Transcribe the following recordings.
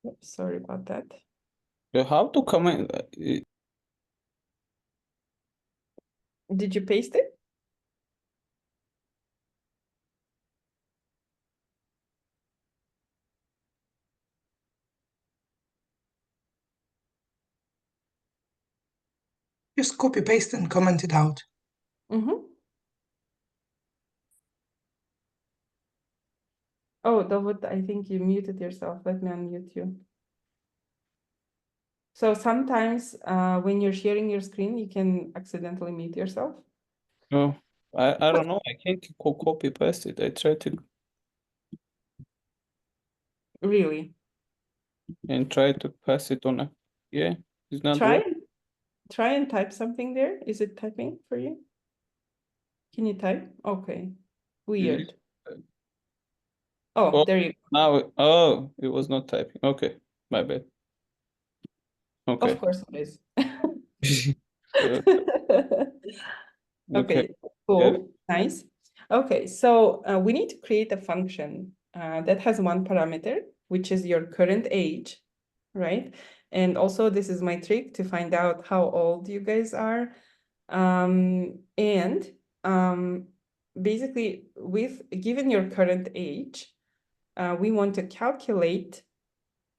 Oops, sorry about that. How to comment? Did you paste it? Just copy paste and comment it out. Mm-hmm. Oh, Dawood, I think you muted yourself. Let me unmute you. So sometimes when you're sharing your screen, you can accidentally mute yourself. No, I don't know. I can't copy paste it. I tried to Really? and try to pass it on a it's not Try, working. try and type something there. Is it typing for you? Can you type? Okay. Weird. Oh, Oh, there you go. now it was not typing. Okay, my bad. Of Okay. course it is. Uh, okay. Okay, cool, nice. Okay, so we need to create a function that has one parameter, which is your current age, right? And also this is my trick to find out how old you guys are. And basically with given your current age, we want to calculate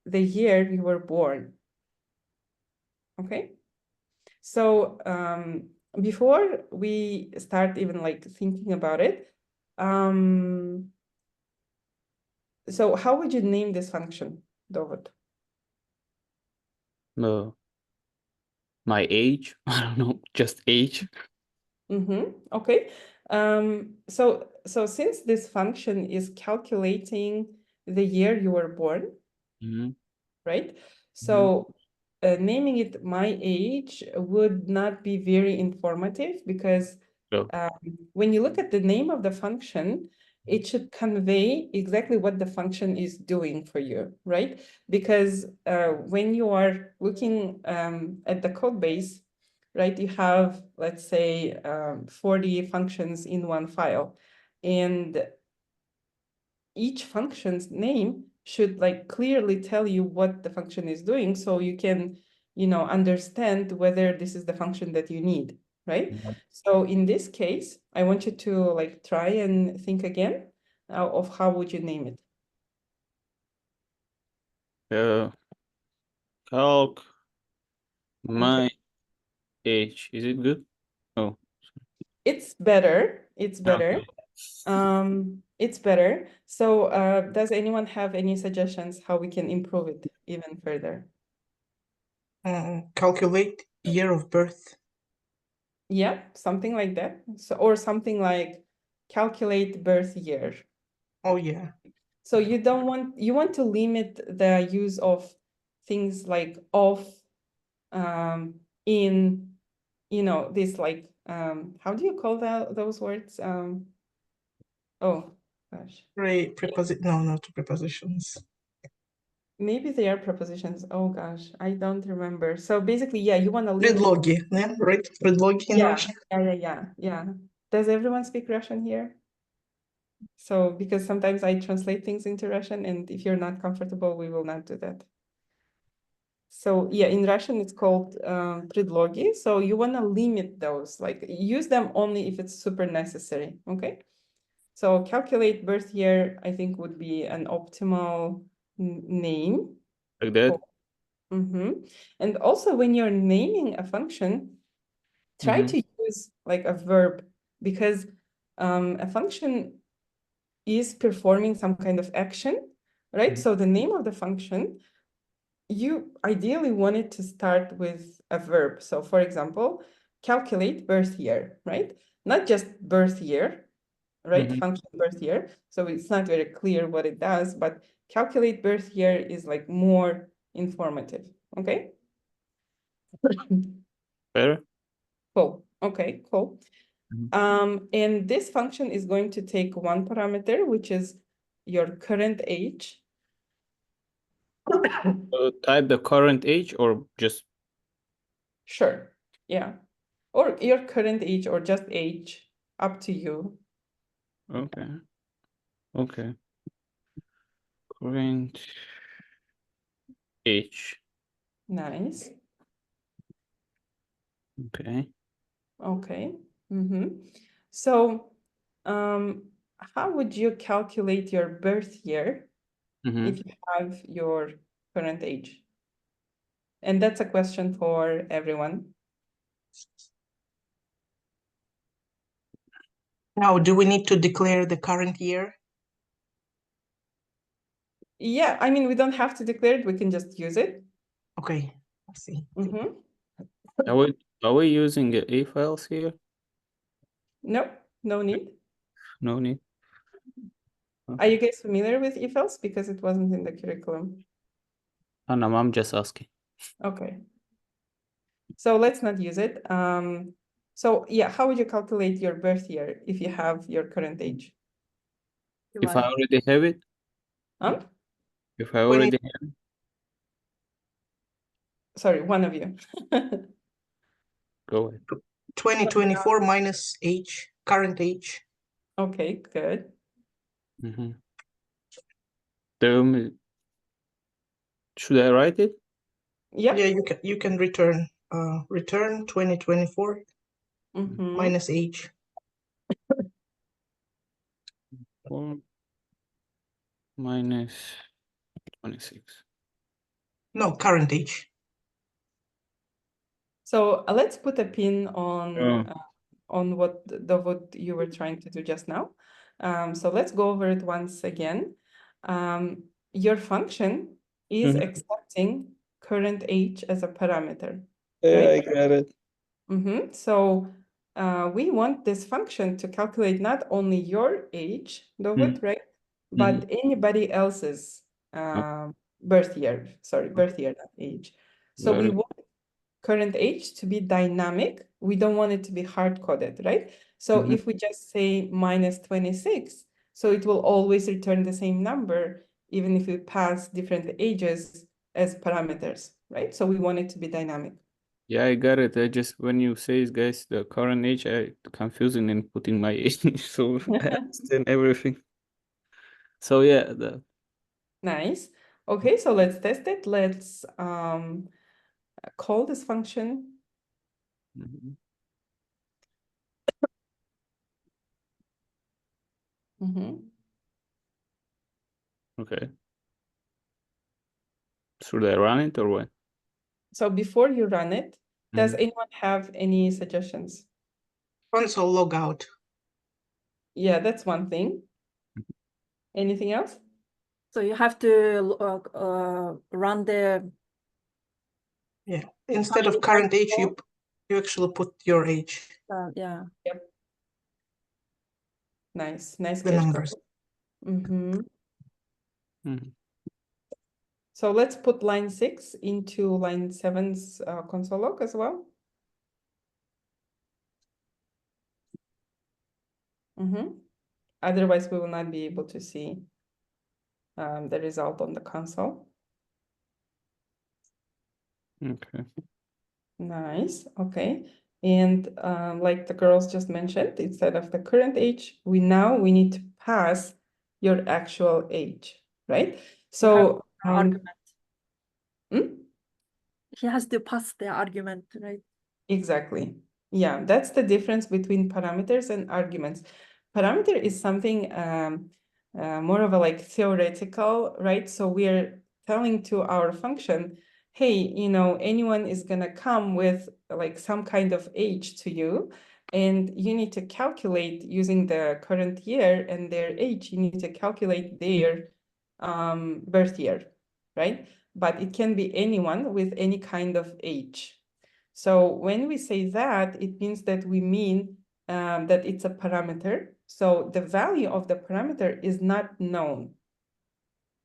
the year you were born, okay? So before we start even like thinking about it, so how would you name this function, David? No, my age. I don't know, just age. Okay. So since this function is calculating the year you were born, right? So naming it my age would not be very informative because So, when you look at the name of the function, it should convey exactly what the function is doing for you, right? Because when you are looking at the code base, right, you have, let's say, 40 functions in one file. And each function's name should like clearly tell you what the function is doing so you can, understand whether this is the function that you need, right? So in this case, I want you to like try and think again of how would you name it? calc my age. Is it good? Oh, It's better. It's better. okay. It's better. So does anyone have any suggestions how we can improve it even further? Calculate year of birth. Yeah, something like that. So, or something like calculate birth year. Oh yeah. So you want to limit the use of things like of, in, this like, how do you call those words? Oh gosh. No, not prepositions. Maybe they are prepositions. Oh gosh, I don't remember. So basically, yeah, you want to limit. Предлоги, yeah, right? Предлоги in Russian. Yeah. Does everyone speak Russian here? So because sometimes I translate things into Russian, and if you're not comfortable, we will not do that. So yeah, in Russian it's called предлоги. So you want to limit those, like use them only if it's super necessary. Okay. So calculate birth year, I think would be an optimal name. Like that. And also when you're naming a function, try to use like a verb because a function is performing some kind of action, right? So the name of the function, you ideally want it to start with a verb. So for example, calculate birth year, right? Not just birth year, right? Function birth year. So it's not very clear what it does, but calculate birth year is like more informative, okay? Better. Cool, okay, cool. And this function is going to take one parameter, which is your current age. Type the current age or just Sure, yeah. Or your current age or just age, up to you. okay. Current age. Nice. Okay. Okay. So, how would you calculate your birth year if you have your current age? And that's a question for everyone. Now, do we need to declare the current year? Yeah, I mean, we don't have to declare it, we can just use it. Okay, I see. Are we using if else here? No, no need. No need. Are you guys familiar with if else? Because it wasn't in the curriculum. Oh, no, I'm just asking. Okay. So let's not use it. So yeah, how would you calculate your birth year if you have your current age? If I already have it? Huh? If I already have it? Sorry, one of you. Go ahead. 2024 minus age, current age. Okay, good. Should I write it? Yeah. Yeah, you can return 2024 minus age. 4 minus 26. No, current age. So let's put a pin on what you were trying to do just now. So let's go over it once again. Your function is accepting current age as a parameter. Yeah, right? I got it. So we want this function to calculate not only your age, David, right? But anybody else's birth year, not age. So we want current age to be dynamic. We don't want it to be hard-coded, right? So if we just say minus 26, so it will always return the same number, even if we pass different ages as parameters, right? So we want it to be dynamic. Yeah, I got it. I just, when you say, guys, the current age, I confusing and putting my age, so I understand everything. So yeah, Nice. Okay, so let's test it. Let's call this function. Okay. Should I run it or what? So before you run it, does anyone have any suggestions? Console log out. Yeah, that's one thing. Anything else? So you have to run the Instead of current age, you actually put your age. yeah. Yep. Nice The catch. numbers. So let's put line 6 into line 7's console log as well. Otherwise, we will not be able to see the result on the console. Okay. Nice. Okay. And like the girls just mentioned, instead of the current age, we need to pass your actual age, right? So argument. He has to pass the argument, right? Exactly. Yeah, that's the difference between parameters and arguments. Parameter is something more of a like theoretical, right? So we are telling to our function, hey, you know, anyone is gonna come with like some kind of age to you, and you need to calculate using the current year and their age, you need to calculate their birth year, right? But it can be anyone with any kind of age. So when we say that, it means that we mean that it's a parameter. So the value of the parameter is not known,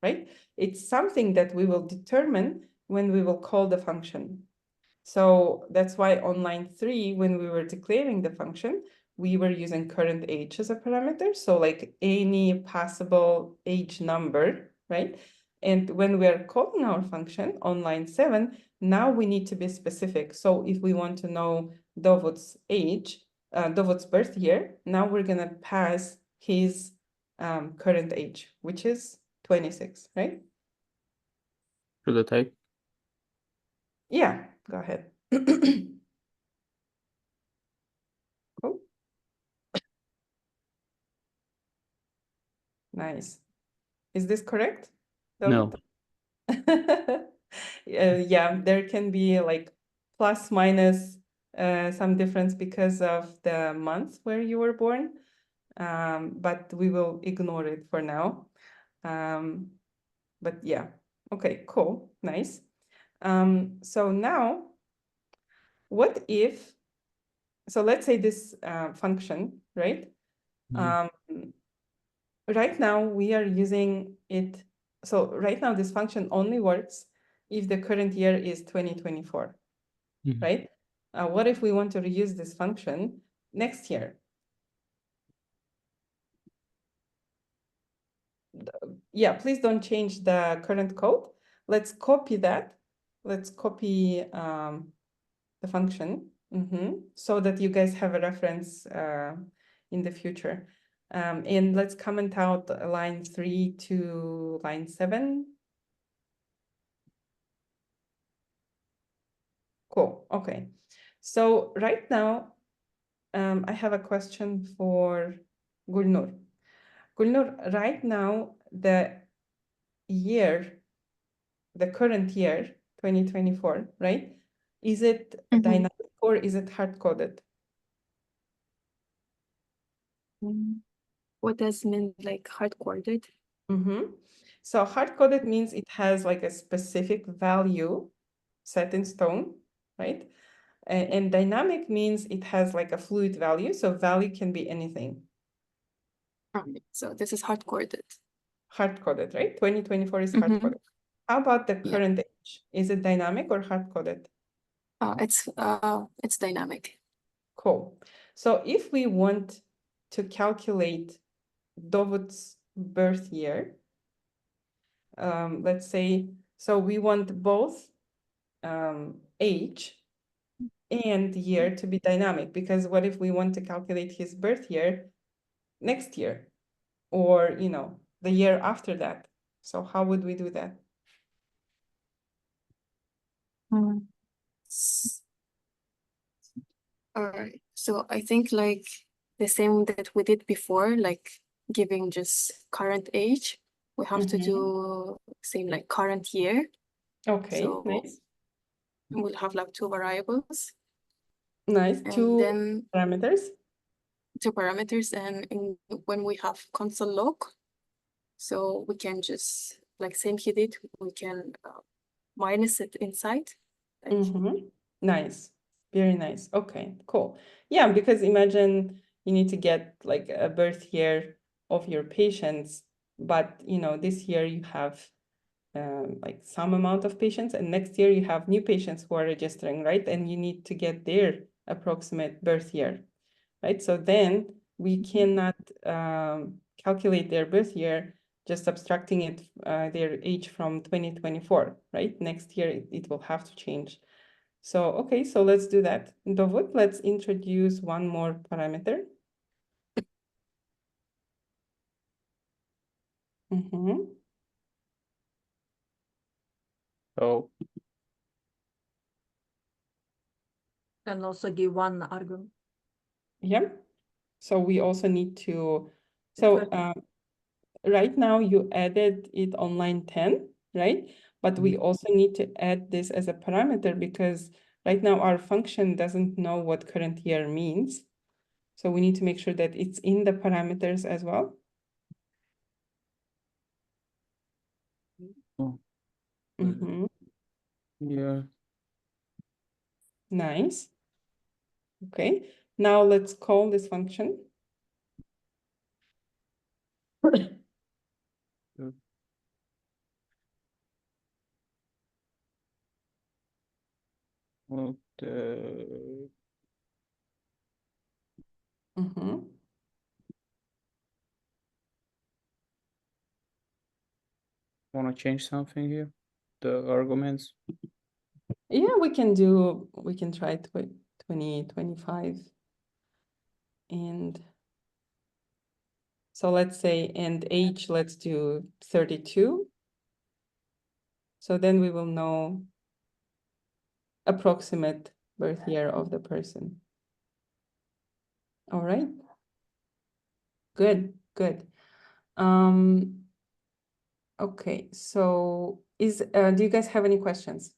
right? It's something that we will determine when we will call the function. So that's why on line 3, when we were declaring the function, we were using current age as a parameter. So like any possible age number, right? And when we are calling our function on line 7, now we need to be specific. So if we want to know Dovud's age, Dovud's birth year, now we're going to pass his current age, which is 26, right? Should I type? Yeah, go ahead. Cool. Nice. Is this correct? No. Yeah, there can be like plus minus some difference because of the month where you were born, but we will ignore it for now. But yeah, okay, cool, nice. So now, what if, so let's say this function, right? Mhm. Right now we are using it. So right now this function only works if the current year is 2024, Mhm. right? What if we want to reuse this function next year? Yeah, please don't change the current code. Let's copy that. Let's copy the function so that you guys have a reference in the future. And let's comment out line 3 to line 7. Cool. Okay. So right now, I have a question for Gulnur. Gulnur, right now, the current year, 2024, right? Is it Mhm. dynamic or is it hard-coded? What does mean like hard-coded? So hard-coded means it has like a specific value set in stone, right? And dynamic means it has like a fluid value. So value can be anything. So this is hard-coded. Hard-coded, right? 2024 is Mhm. hard-coded. How about the Yeah. current age? Is it dynamic or hard-coded? It's dynamic. Cool. So if we want to calculate Dovud's birth year, let's say, so we want both age and year to be dynamic, because what if we want to calculate his birth year next year or, the year after that? So how would we do that? All right. So I think like the same that we did before, like giving just current age, we have to do same like current year. Okay, So nice. we'll have like two variables. Nice. And Two then parameters. two parameters. And when we have console log, so we can just like same he did, we can minus it inside. Like, Nice. Very nice. Okay, cool. Yeah, because imagine you need to get like a birth year of your patients, but this year you have like some amount of patients, and next year you have new patients who are registering, right? And you need to get their approximate birth year, right? So then we cannot calculate their birth year just subtracting it their age from 2024, right? Next year it will have to change. So okay, so let's do that. Dovud, let's introduce one more parameter. Oh, And also give one argument. Yeah. So we also need to, so right now you added it on line 10, right? But we also need to add this as a parameter because right now our function doesn't know what current year means. So we need to make sure that it's in the parameters as well. oh, yeah. Nice. Okay, now let's call this function. Well, want to change something here? The arguments? Yeah, we can try 2025. And so let's say, and age, let's do 32. So then we will know approximate birth year of the person. All right. Good, good. Okay, so do you guys have any questions?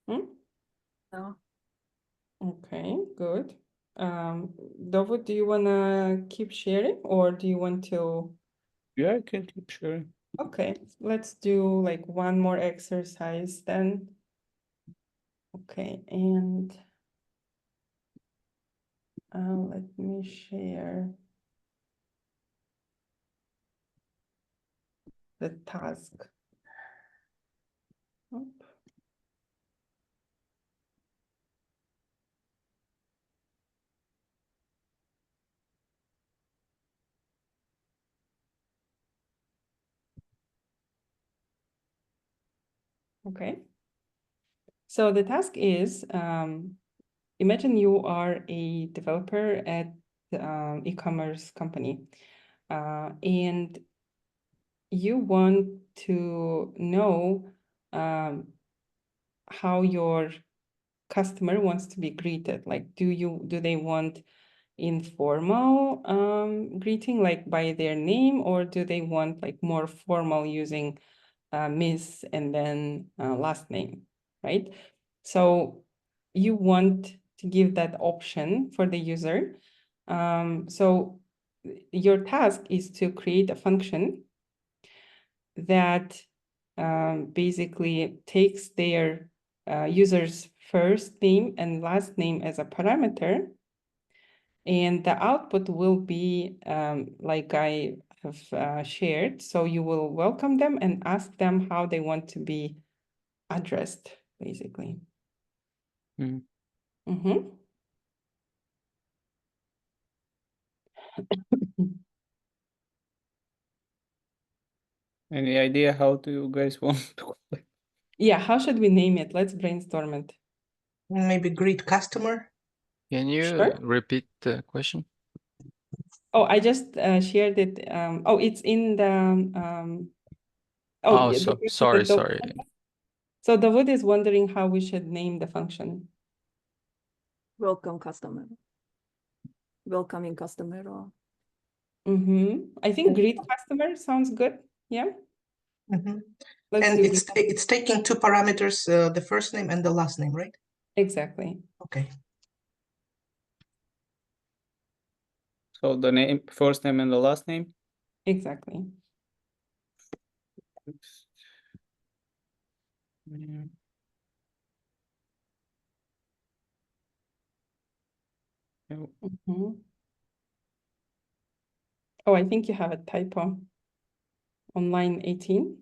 Hmm? No. Okay, good. David, do you wanna keep sharing or do you want to? Yeah, I can keep sharing. Okay, let's do like one more exercise then. Okay, and let me share the task. Oop. Okay. So the task is, imagine you are a developer at e-commerce company, and you want to know how your customer wants to be greeted. Like, do they want informal greeting, like by their name, or do they want like more formal using Miss and then last name, right? So you want to give that option for the user. So your task is to create a function that basically takes their user's first name and last name as a parameter, and the output will be like I have shared. So you will welcome them and ask them how they want to be addressed, basically. Mhm. Mm-hmm. Any idea how do you guys want to call it? Yeah, how should we name it? Let's brainstorm it. Maybe greet customer. Can you Sure. repeat the question? Oh, I just shared it. Oh, it's in the Oh, the so person sorry, that Dawood- sorry. So Dawood is wondering how we should name the function. Welcome customer. Welcoming customer. Or... Mm-hmm. I think greet customer sounds good. Yeah, Mhm. let's And do it's taking two parameters, the first name and the last name, right? exactly. Okay. So the name, first name and the last name? Exactly. Mm. Oh, Mhm. Oh, I think you have a typo on line 18.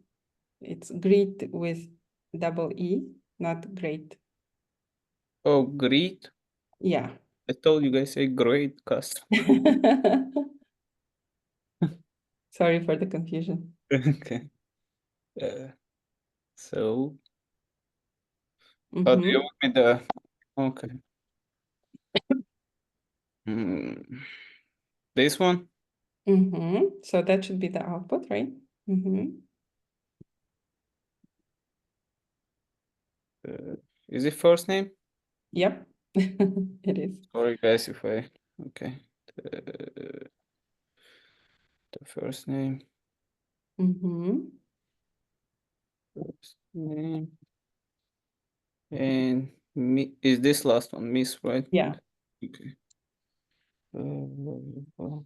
It's greet with double E, not great. Oh, great. Yeah. I told you guys a great customer. Sorry for the confusion. Okay. So, oh, do you Mhm. want me the, okay. This one? So that should be the output, right? Is it first name? Yep, it is. Sorry guys if I, okay. The first name, first name. And me, is this last one, Miss, right? Yeah. Okay. Oh,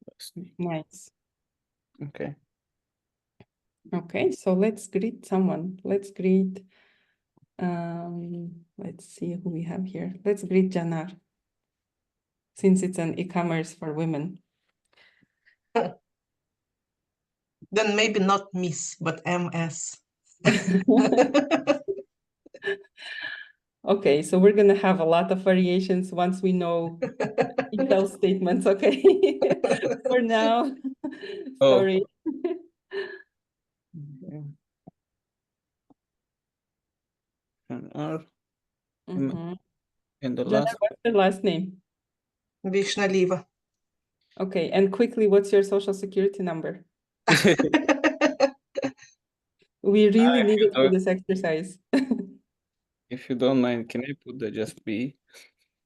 last name. Nice. Okay. Okay, so let's greet someone. Let's greet, let's see who we have here. Let's greet Janar, since it's an e-commerce for women. Then maybe not Miss, but MS. Okay, so we're gonna have a lot of variations once we know detailed statements, okay? For now, Oh. sorry. Okay. And R, Mhm. And the Jenna, last what's your last name? Vishnaliva. Okay, and quickly, what's your social security number? We really if need you it for don't, this exercise. if you don't mind, can I put the just B?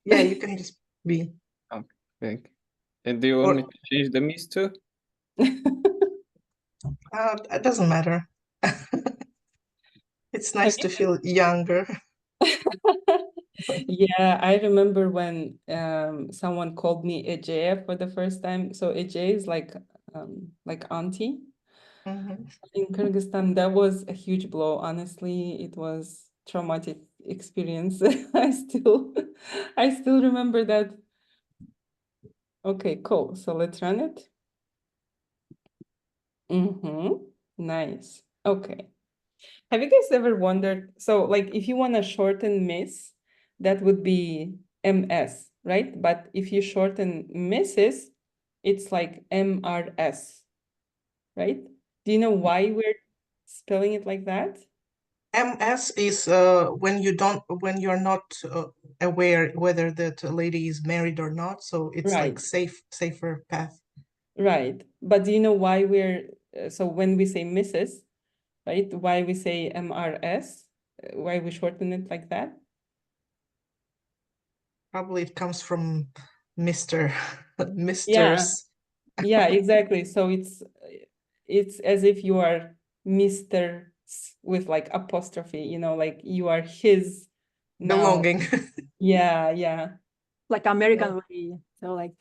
Yeah, you can just be. Okay. And do you want Or me to change the Miss too? it doesn't matter. It's Have nice to feel younger. Yeah, I remember when someone called me Ece for the first time. So Ece is like auntie Mhm. in Kyrgyzstan. That was a huge blow. Honestly, it was traumatic experience. I still remember that. Okay, cool. So let's run it. Nice. Okay. Have you guys ever wondered? So, like, if you want to shorten Miss, that would be MS, right? But if you shorten Mrs., it's like MRS, right? Do you know why we're spelling it like that? MS is when you're not aware whether that lady is married or not, so it's like Right, safer path. right. But do you know why so when we say Mrs., right? Why we say MRS? Why we shorten it like that? Probably it comes from Mr. Yeah, Misters. yeah, exactly. So it's as if you are Mr. with like apostrophe, like you are his now. Belonging. Yeah, yeah. Like American way. So like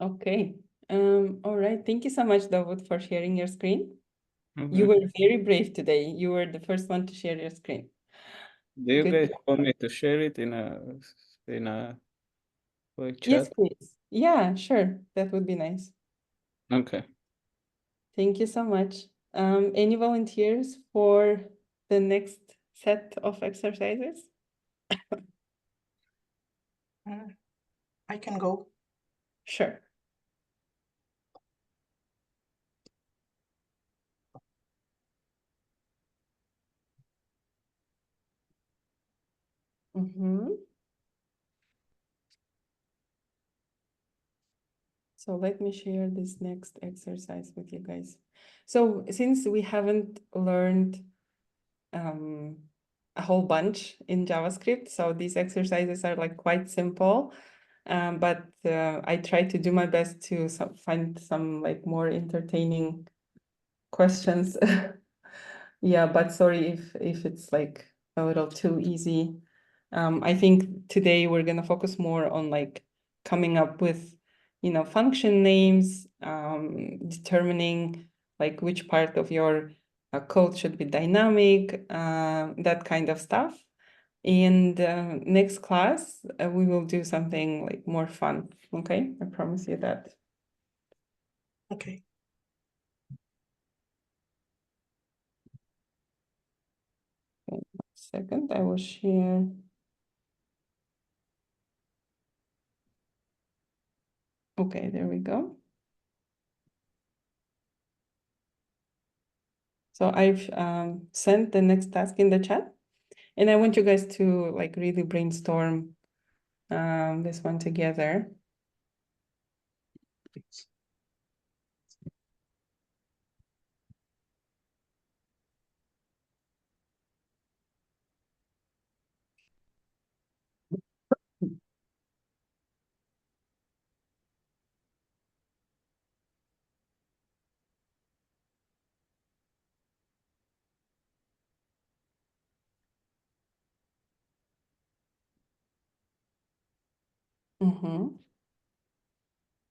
Okay. All right. Thank you so much, Dawood, for sharing your screen. You Mhm. were very brave today. You were the first one to share your screen. Do you Good guys job. want me to share it in a like Yes, chat? please. Yeah, sure. That would be nice. Okay. Thank you so much. Any volunteers for the next set of exercises? I can go. Sure. So let me share this next exercise with you guys. So since we haven't learned a whole bunch in JavaScript, so these exercises are like quite simple, but I try to do my best to find some like more entertaining questions. Yeah, but sorry if it's like a little too easy. I think today we're gonna focus more on like coming up with, function names, determining like which part of your code should be dynamic, that kind of stuff. And next class, we will do something like more fun. Okay, I promise you that. Okay. Okay, 1 second, I will share. Okay, there we go. So I've sent the next task in the chat, and I want you guys to like really brainstorm this one together.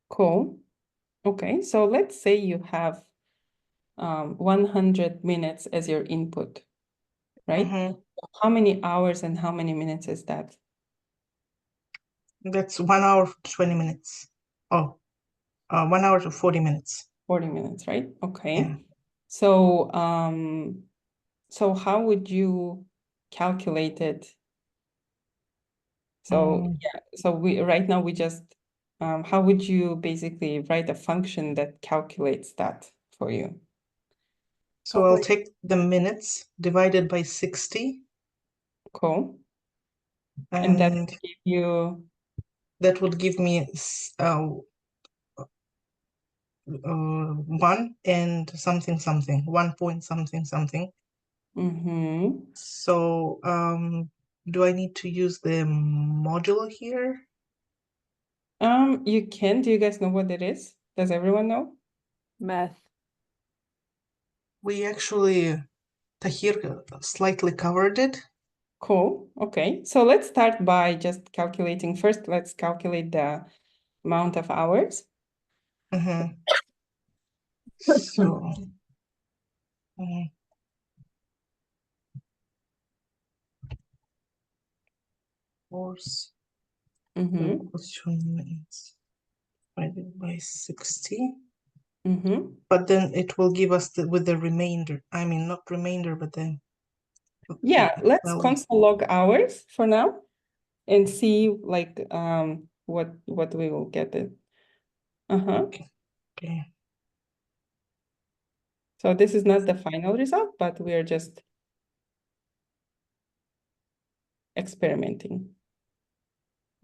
Cool. Okay, so let's say you have 100 minutes as your input, right? Mhm. How many hours and how many minutes is that? That's 1 hour 20 minutes. Oh, 1 hour to 40 minutes. 40 minutes, right? Okay. Yeah. So so how would you calculate it? So yeah, so we right now we just how would you basically write a function that calculates that for you? So I'll Okay. take the minutes divided by 60, Cool. And that and give you, that would give me 1 and something something, 1 point something something. mm-hmm. So do I need to use the modulo here? You can, do you guys know what it is? Does everyone know? Math. We actually, Tahir slightly covered it. Cool. Okay. So let's start by just calculating. First, let's calculate the amount of hours. Mhm. So, course, Mm-hmm. minutes divided by 60. Mm-hmm. But then it will give us with the remainder. I mean, not remainder, but then. Yeah, let's Well, console log hours for now and see like what we will get it. Uh-huh. okay. So this is not the final result, but we are just experimenting.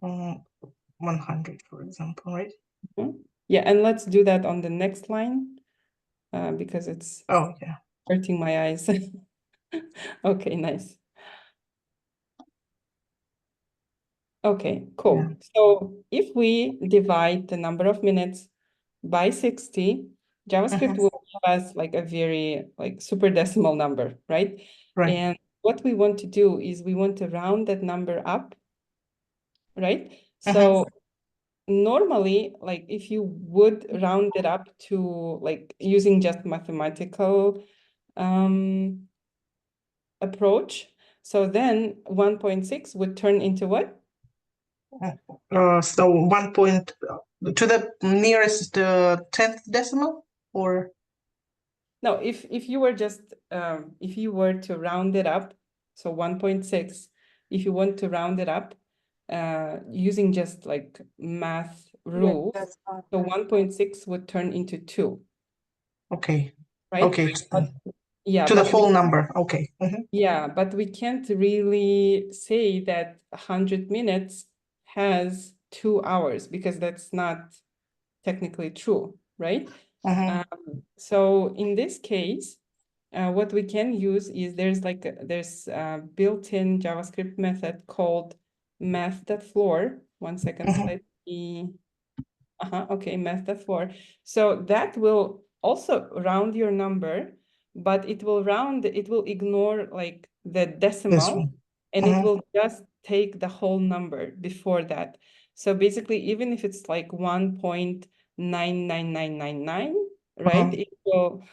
100, for example, right? Mhm. Yeah, and let's do that on the next line because it's Oh, yeah. hurting my eyes. Okay, nice. Okay, cool. Yeah. So if we divide the number of minutes by 60, JavaScript will give us like a very like super decimal number, right? Right. And what we want to do is we want to round that number up, right? So normally, like if you would round it up to like using just mathematical approach, so then 1.6 would turn into what? So 1 point to the nearest 10th decimal, or No, if you were just if you were to round it up, so 1.6, if you want to round it up using just like math rules, Yes. so 1.6 would turn into 2, okay, right? okay, But, yeah, to the but whole number. Okay. yeah, but we can't really say that 100 minutes has 2 hours because that's not technically true, right? So in this case, what we can use is there's a built-in JavaScript method called math.floor. One second, let me. Okay, math.floor. So that will also round your number, but it will ignore like the This decimal, one. and it will just take the whole number before that. So basically, even if it's like 1.99999, right? It will,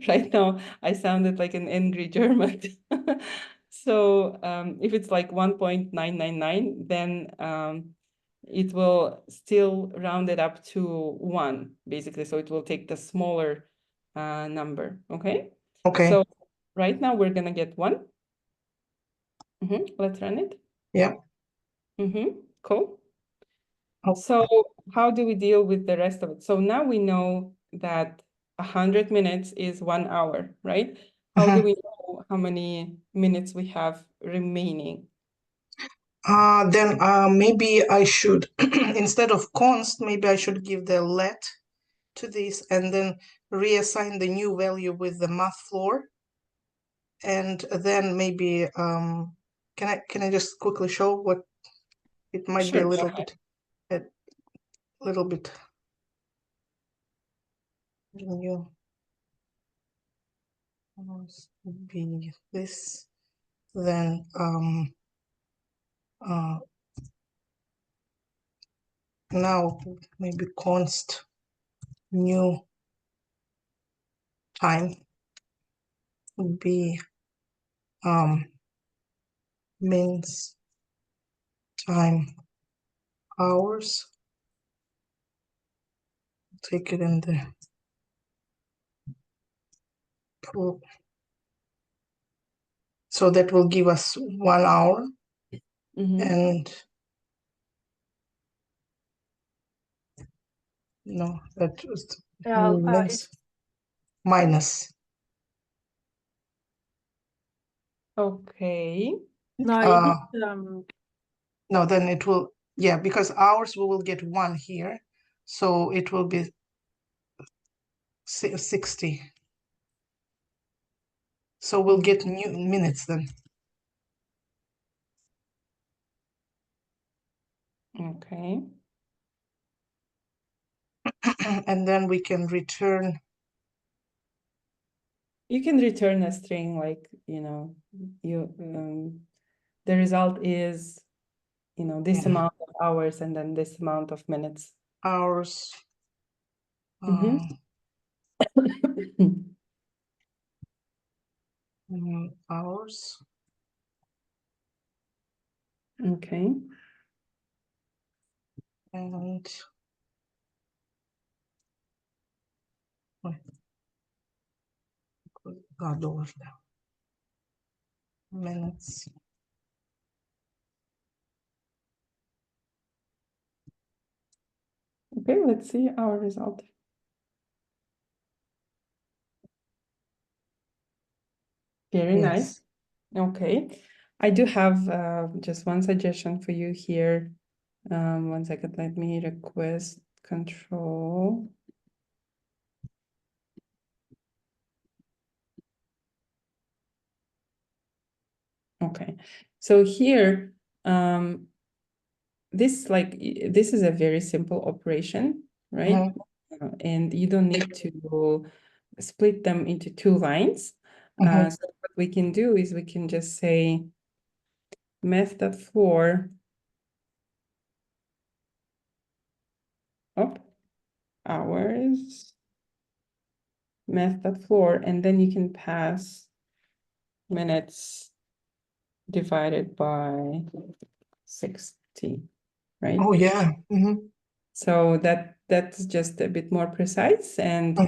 right now, I sounded like an angry German. So if it's like 1.999, then it will still round it up to 1, basically. So it will take the smaller number, okay? Okay. So right now we're gonna get 1. Let's run it. Yeah. Cool. Okay. So how do we deal with the rest of it? So now we know that 100 minutes is 1 hour, right? How do we know how many minutes we have remaining? Then maybe I should, instead of const, maybe I should give the let to this and then reassign the new value with the math floor. And then maybe can I just quickly show what it might be Sure, a go little bit new would be this, then now maybe const new time would be means time hours. Take it in the pool. So that will give us 1 hour and no, that just Yeah, means minus. Okay. No, Uh, it is, no, then it will, yeah, because hours we will get 1 here. So it will be 60. So we'll get new minutes then. Okay. And then we can return. You can return a string like, you the result is, this Yeah. amount of hours and then this amount of minutes. Hours. Mhm. Hours. Okay. And $1 now. Minutes. Okay, let's see our result. Very Yes. nice. Okay. I do have just one suggestion for you here. 1 second, let me request control. Okay, so here, this is a very simple operation, right? And you don't need to split them into 2 lines. So what we can do is we can just say method for hours, method for, and then you can pass minutes divided by 60, right? Oh yeah. So that's just a bit more precise. And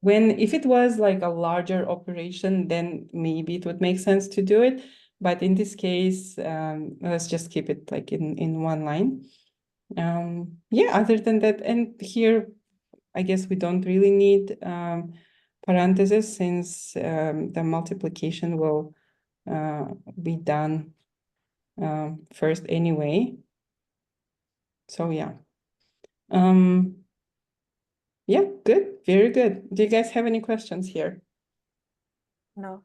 if it was like a larger operation, then maybe it would make sense to do it. But in this case, let's just keep it like in 1 line. Yeah, other than that, and here, I guess we don't really need parentheses since the multiplication will be done first anyway. So yeah. Yeah, good, very good. Do you guys have any questions here? no.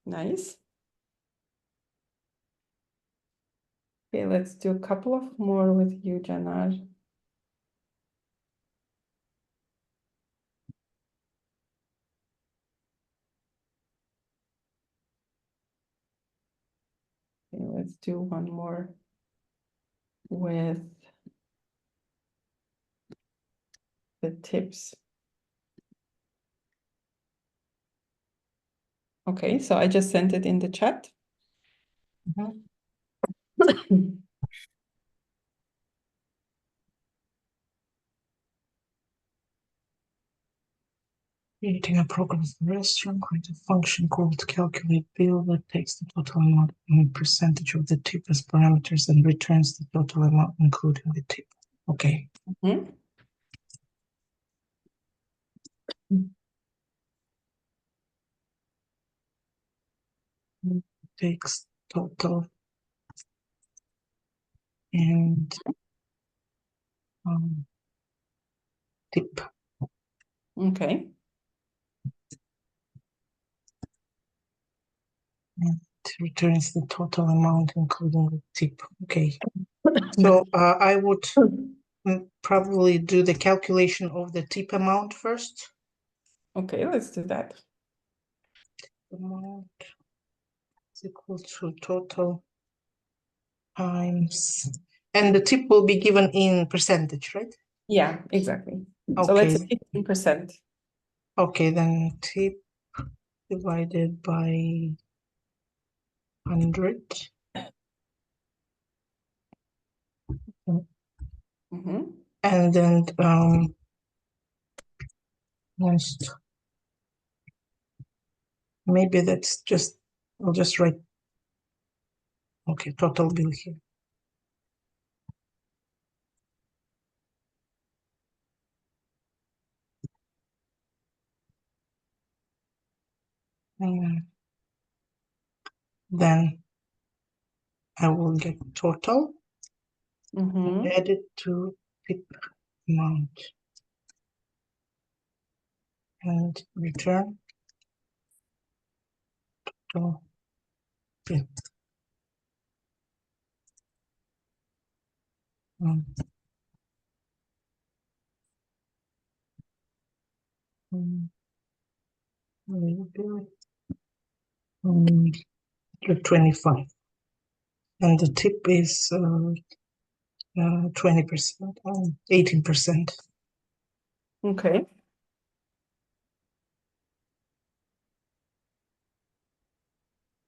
Nice. Okay, let's do a couple of more with you, Janar. Okay, let's do one more with the tips. Okay, so I just sent it in the chat. Creating a program for restaurant, create a function called calculate bill that takes the total amount and percentage of the tip as parameters and returns the total amount including the tip. Okay. Takes total and tip. Okay. And returns the total amount including the tip. Okay. So I would probably do the calculation of the tip amount first. Okay, let's do that. Amount is equal to total times, and the tip will be given in percentage, right? Yeah, exactly. So let's Okay. say 15%. Okay, then tip divided by 100. And then most, maybe that's just, I'll just write, okay, total bill here. then I will get total, Mm-hmm. add it to pip amount, and return to pip. Maybe, 25, and the tip is 20%, 18%. Okay.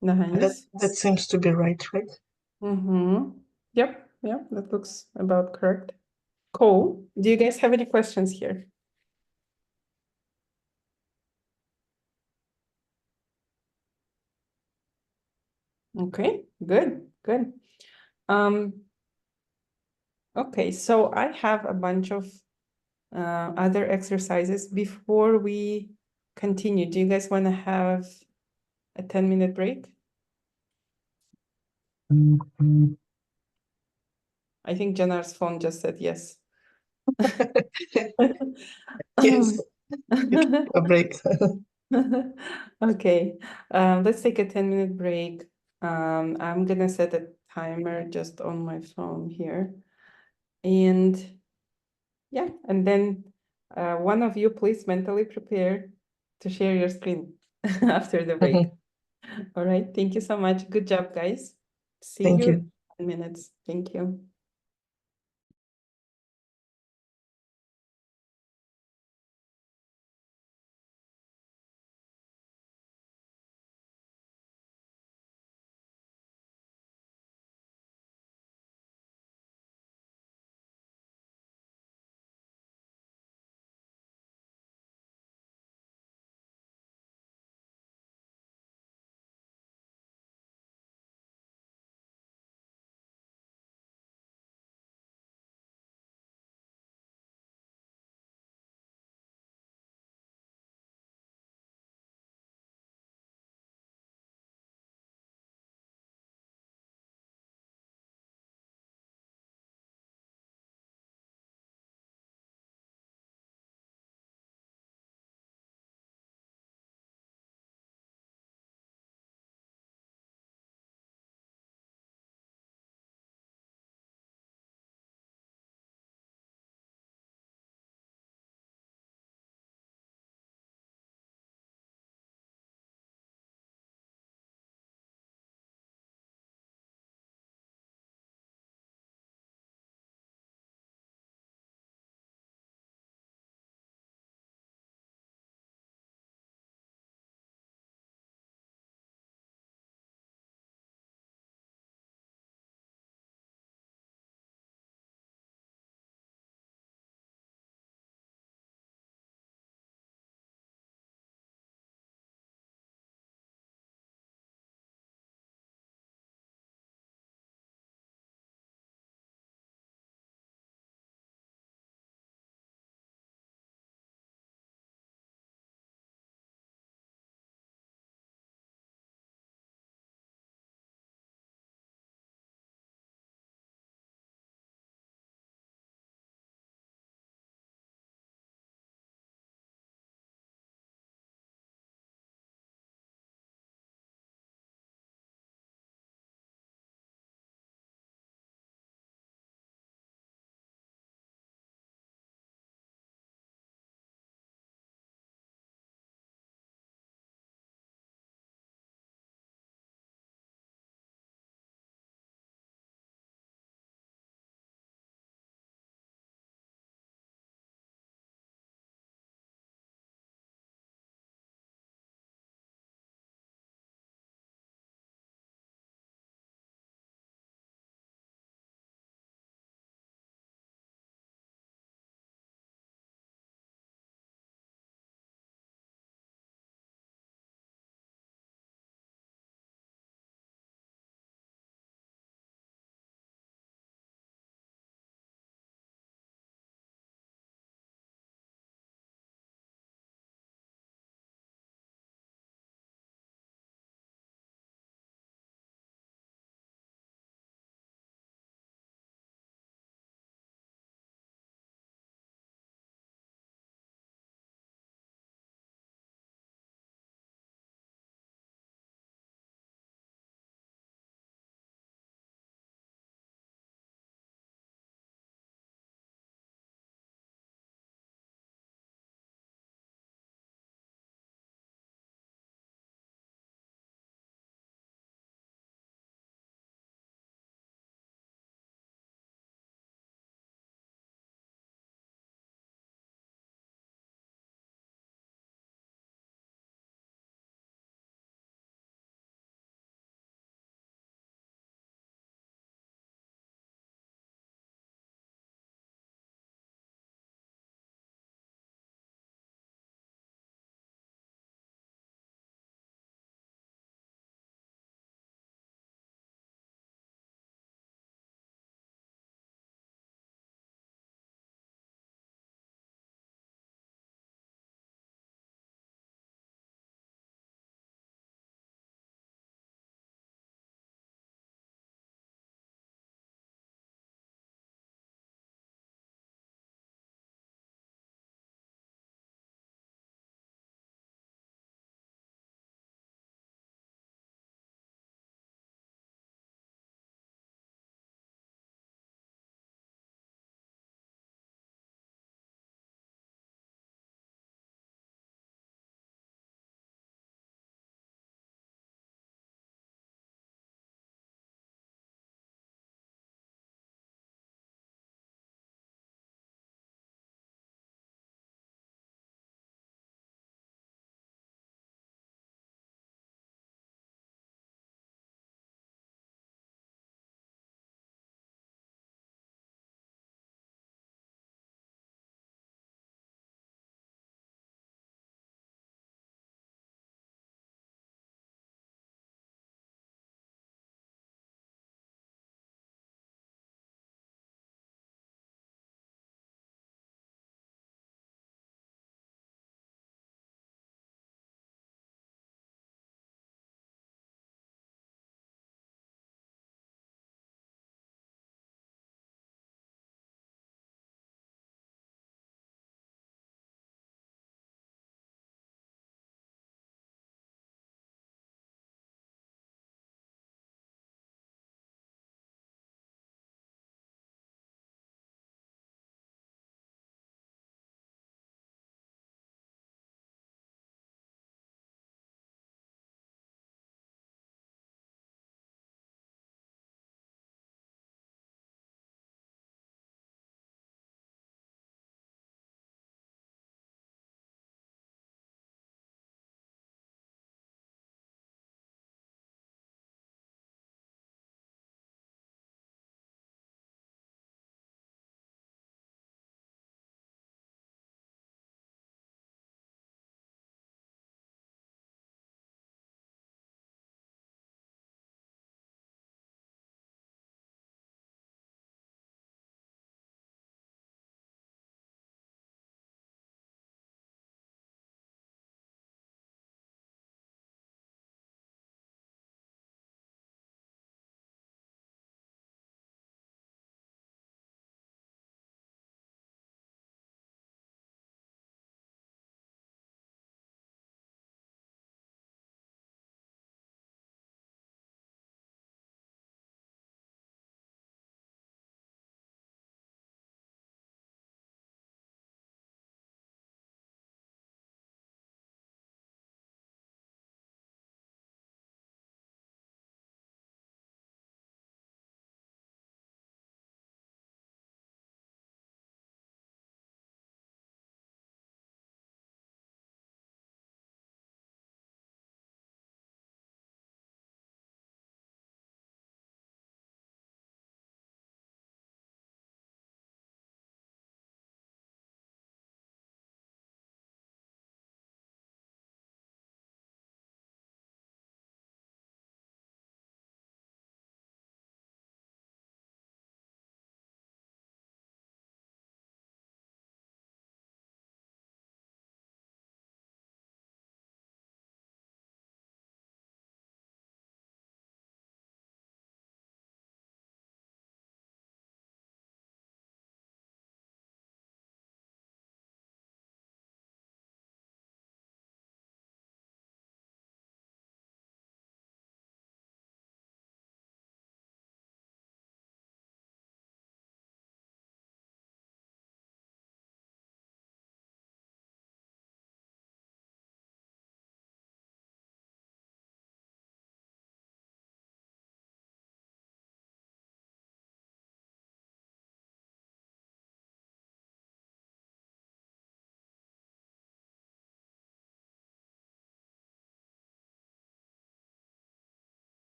Nice. That seems to be right? Mm-hmm. Yep, that looks about correct. Cool. Do you guys have any questions here? Okay, good. Okay, so I have a bunch of other exercises before we continue. Do you guys want to have a 10-minute break? I think Janar's phone just said yes. Yes, a break. Okay, let's take a 10-minute break. I'm gonna set a timer just on my phone here. And yeah, and then one of you please mentally prepare to share your screen after the break. All right, thank you so much. Good job, guys. See Thank you you. in 10 minutes. Thank you.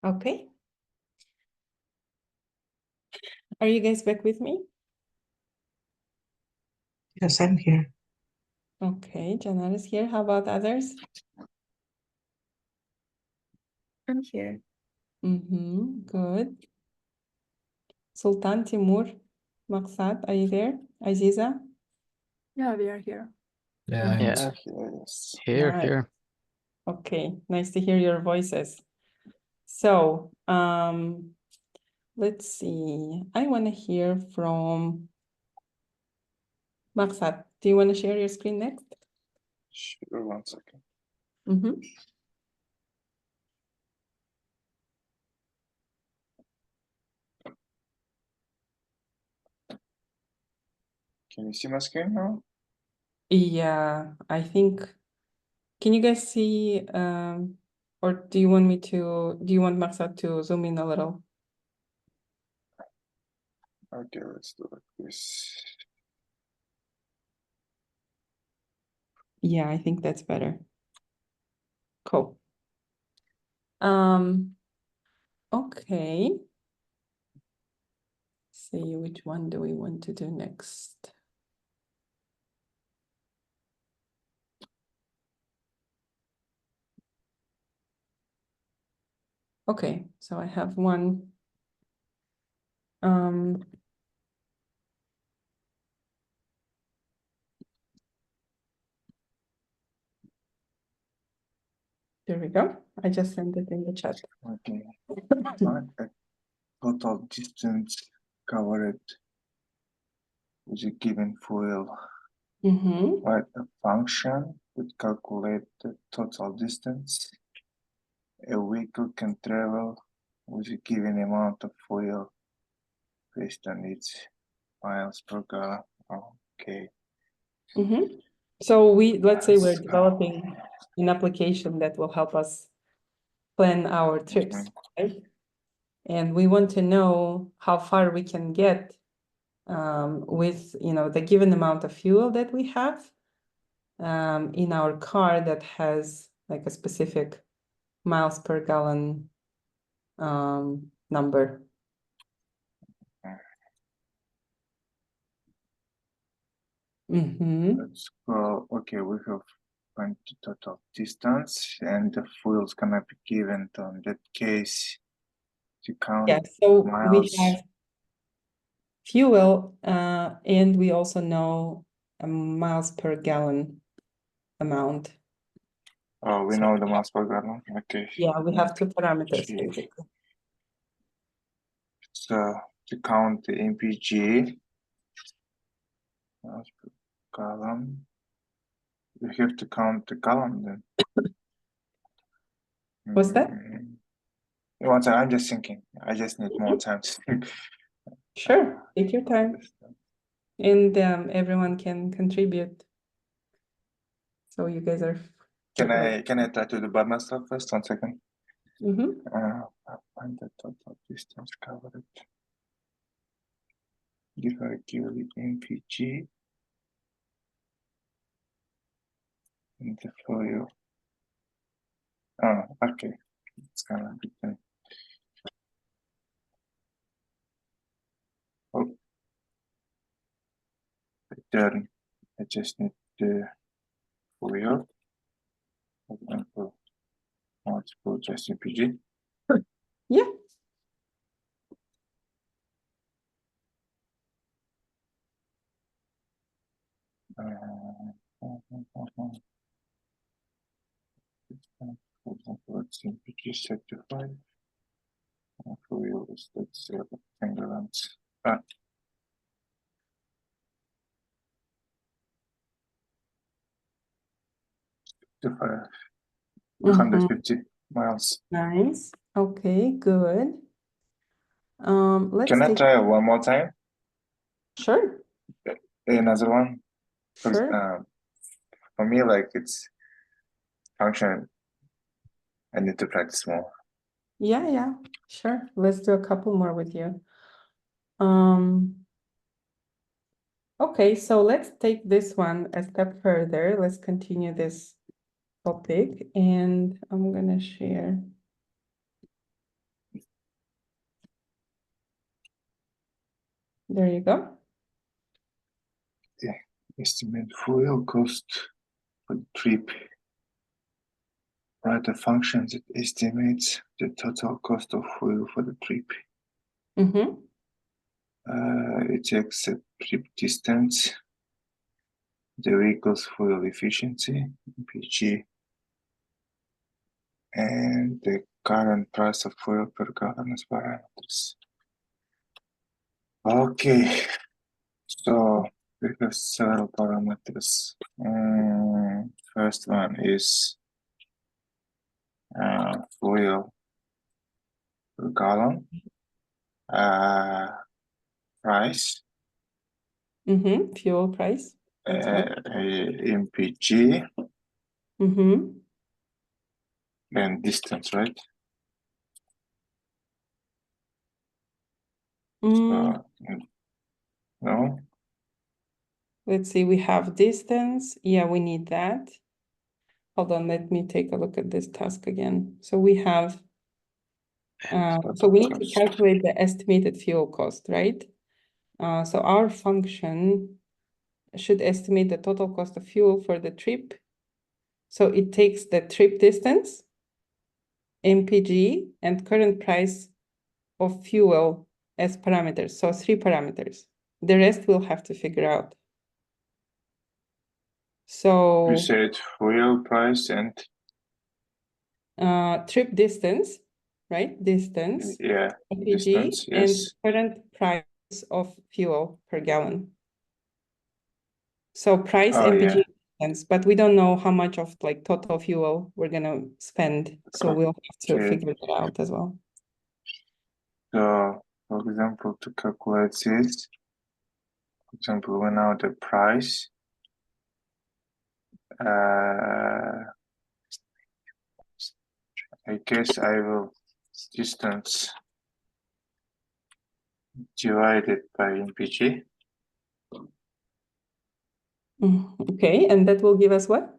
Okay. Are you guys back with me? Yes, I'm here. Okay, Janar is here. How about others? I'm here. Good. Sultan, Timur, Maksat, are you there? Aziza? Yeah, we are here. Yeah, Yeah. yes. Here, Nice. here. Okay, nice to hear your voices. So, let's see. I want to hear from Maksat. Do you want to share your screen next? Sure, 1 second. Mm-hmm. Can you see my screen now? Yeah, I think, can you guys see, or do you want Maksat to zoom in a little? Okay, let's do like this. Yeah, I think that's better. Cool. Okay. See, which one do we want to do next? Okay, so I have one. There we go. I just sent it in the chat. Okay. Find a total distance covered with a given fuel. Mm-hmm. Write a function that calculate the total distance a vehicle can travel with a given amount of fuel based on its miles per gallon. Okay. Mm-hmm. So let's say we're Let's go. developing an application that will help us plan our trips, right? And we want to know how far we can get with, the given amount of fuel that we have in our car that has like a specific miles per gallon number. Mm-hmm. Let's go. Okay, we have find the total distance and the fuel's gonna be given to in that case to count Yeah, so we miles. have fuel and we also know a miles per gallon amount. Oh, we So- know the miles per gallon. Okay. Yeah, we have two parameters Okay. basically. So to count the MPG miles per gallon, we have to count the gallon then. What's that? One time, I'm just thinking. I just need more time to think. Sure, take your time. And everyone can contribute. So you guys are. Can I try to do by myself first? 1 second. Mm-hmm. I'll find the total distance covered. Give her a QLE MPG. And the fuel. Oh, okay. It's gonna be the. Oh. Then I just need the fuel. For example, multiple just MPG. Yeah. For example, let's MPG set to 5. Fuel is, let's say, 10 gallons. To 5. 250 miles. Nice. Okay, good. Let's Can I take. try one more time? Sure. Another one? Because Sure. for me, like it's function. I need to practice more. Yeah, sure. Let's do a couple more with you. Okay, so let's take this one a step further. Let's continue this topic, and I'm gonna share There you go. Estimate fuel cost for the trip. Write a function that estimates the total cost of fuel for the trip. Mm-hmm. It checks the trip distance, the vehicle's fuel efficiency, PG, and the current price of fuel per gallon as parameters. Okay, so we have several parameters. First one is fuel per gallon, price, Mm-hmm. Fuel price. That's right. MPG, Mm-hmm. and distance, right? Mm, No, let's see, we have distance. Yeah, we need that. Hold on, let me take a look at this task again. So we have, so we need to calculate the estimated fuel cost, right? So our function should estimate the total cost of fuel for the trip. So it takes the trip distance, MPG, and current price of fuel as parameters. So 3 parameters. The rest we'll have to figure out. So you said fuel price and trip distance, right? Distance, yeah, MPG, distance, and yes. current price of fuel per gallon. So price, Oh, MPG, yeah. distance, but we don't know how much of like total fuel we're gonna spend. So we'll have to Okay. figure that out as well. So, for example, to calculate this, for example, we know the price. I guess I will distance divided by MPG. Okay, and that will give us what?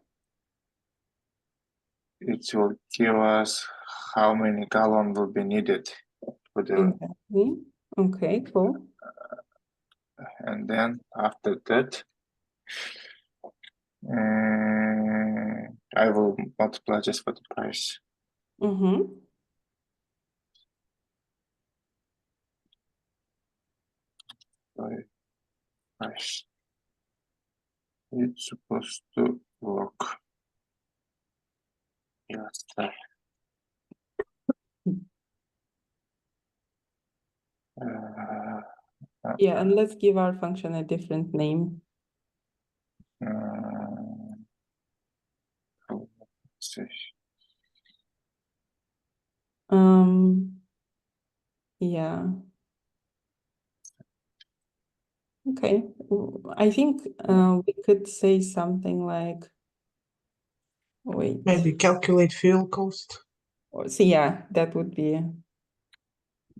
It will give us how many gallon will be needed for the, Exactly. Okay, cool. and then after that, I will multiply just for the price. Mm-hmm. By price. It's supposed to work. Let's try. Yeah, and let's give our function a different name. Let's see. Yeah. Okay. I think we could say something like, wait. Maybe calculate fuel cost. So yeah, that would be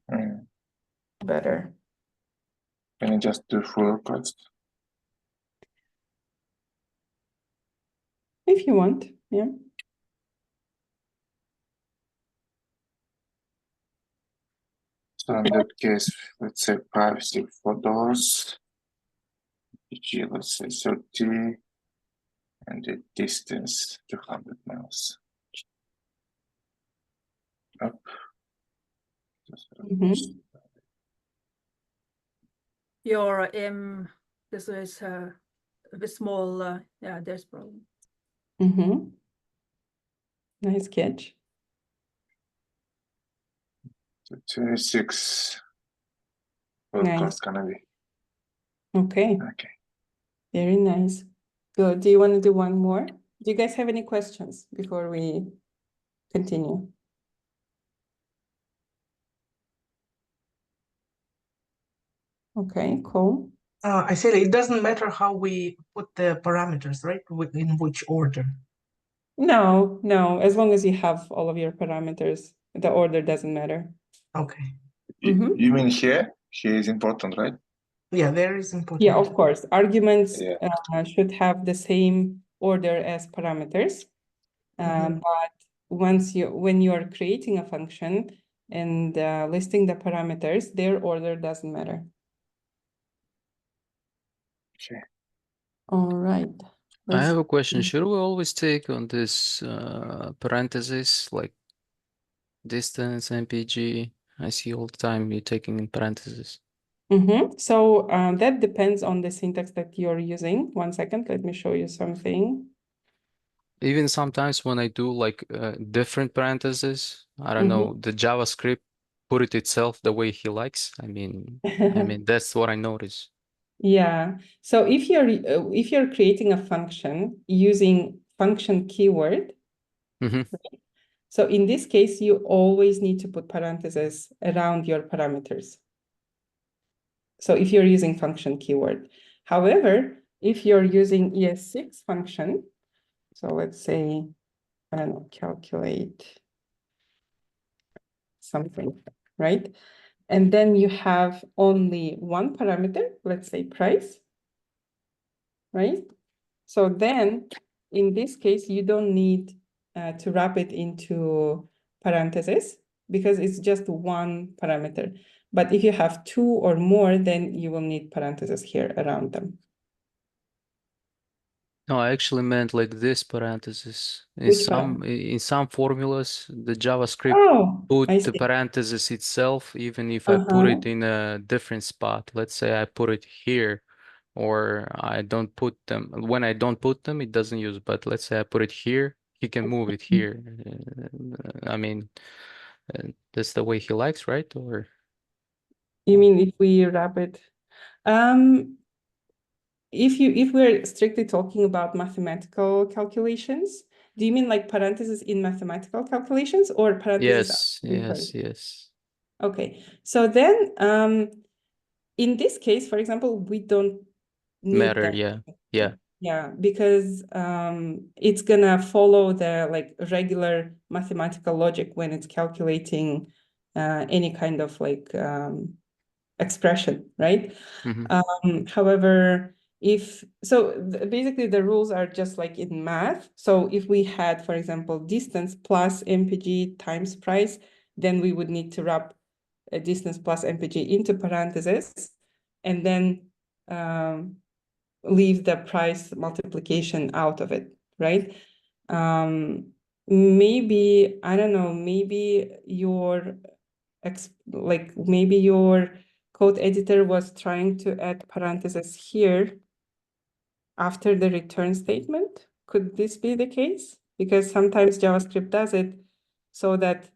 Mm. better. Can you just do full cost? If you want, yeah. So in that case, let's say privacy $4, PG, let's say 30, and the distance 200 miles. Up. Mhm. Your this is a bit small. Yeah, there's problem. Mm-hmm. Nice catch. So 26 full Nice. cost gonna be. Okay. Okay. Very nice. Good. Do you want to do one more? Do you guys have any questions before we continue? Okay, cool. I said it doesn't matter how we put the parameters, right? In which order. No, no, as long as you have all of your parameters, the order doesn't matter. Okay. You mean here? Here is important, right? Yeah, there is important. Yeah, of course. Arguments Yeah. should have the same order as parameters. But when you are creating a function and listing the parameters, their order doesn't matter. Okay. All right. I have a Let's question. see. Should we always take on this parentheses like distance, MPG? I see all the time you taking in parentheses. So that depends on the syntax that you're using. 1 second, let me show you something. Even sometimes when I do like different parentheses, I don't know, the JavaScript put it itself the way he likes. I mean, that's what I notice. Yeah. So if you're creating a function using function keyword, so in this case, you always need to put parentheses around your parameters. So if you're using function keyword. However, if you're using ES6 function, so let's say, I don't know, calculate something, right? And then you have only one parameter, let's say price, right? So then in this case, you don't need to wrap it into parentheses because it's just one parameter. But if you have two or more, then you will need parentheses here around them. No, I actually meant like this parenthesis. Which one? In some formulas, the JavaScript Oh, put I the see. parenthesis itself, even if I put it in a different spot. Let's say I put it here, or I don't put them. When I don't put them, it doesn't use. But let's say I put it here, he can move it here. I mean, that's the way he likes, right? Or You mean if we wrap it? If we're strictly talking about mathematical calculations, do you mean like parentheses in mathematical calculations or parentheses? yes. Okay, so then in this case, for example, we don't need Matter, that. yeah. Yeah, because it's gonna follow the like regular mathematical logic when it's calculating any kind of like expression, right? However, basically the rules are just like in math. So if we had, for example, distance plus MPG times price, then we would need to wrap a distance plus MPG into parentheses and then leave the price multiplication out of it, right? Maybe, I don't know, maybe maybe your code editor was trying to add parentheses here after the return statement. Could this be the case? Because sometimes JavaScript does it so that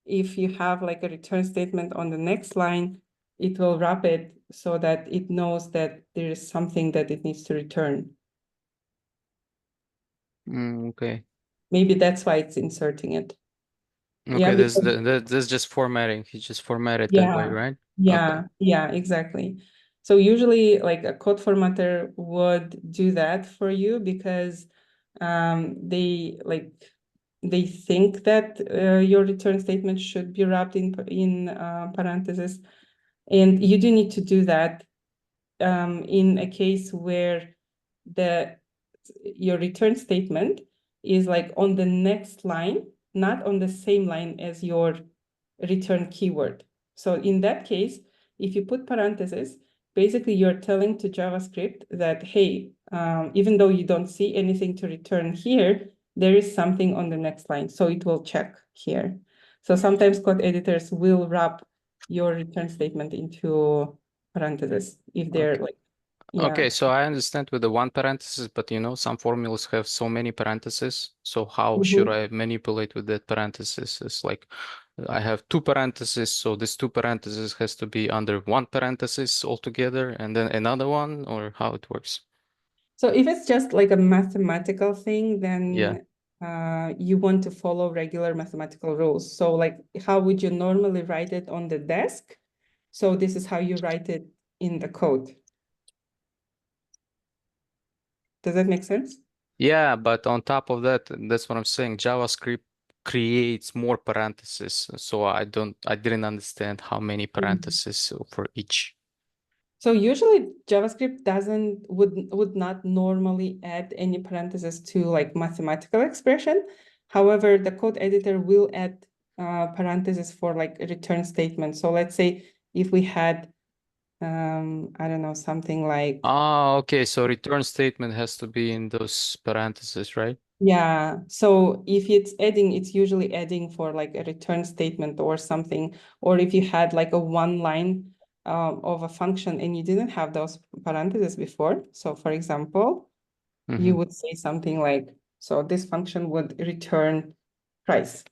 if you have like a return statement on the next line, it will wrap it so that it knows that there is something that it needs to return. Okay. Maybe that's why it's inserting it. Okay, Yeah, that's just formatting. He just formatted that way, right? Yeah, exactly. So usually like a code formatter would do that for you because they think that your return statement should be wrapped in parentheses, and you do need to do that in a case where your return statement is like on the next line, not on the same line as your return keyword. So in that case, if you put parentheses, basically you're telling to JavaScript that, hey, even though you don't see anything to return here, there is something on the next line. So it will check here. So sometimes code editors will wrap your return statement into parentheses if they're like, yeah. Okay, so I understand with the one parenthesis, but some formulas have so many parentheses. So how should I manipulate with that parenthesis? It's like I have two parentheses, so this two parentheses has to be under one parenthesis altogether, and then another one, or how it works? So if it's just like a mathematical thing, Yeah. then you want to follow regular mathematical rules. So like how would you normally write it on the desk? So this is how you write it in the code. Does that make sense? Yeah, but on top of that, that's what I'm saying. JavaScript creates more parentheses, so I didn't understand how many parentheses for each. So usually JavaScript would not normally add any parentheses to like mathematical expression. However, the code editor will add parentheses for like a return statement. So let's say if we had I don't know, something like, Ah, okay. So return statement has to be in those parentheses, right? yeah. So if it's adding, it's usually adding for like a return statement or something. Or if you had like a one line of a function and you didn't have those parentheses before. So for example, you would say something like, so this function would return price,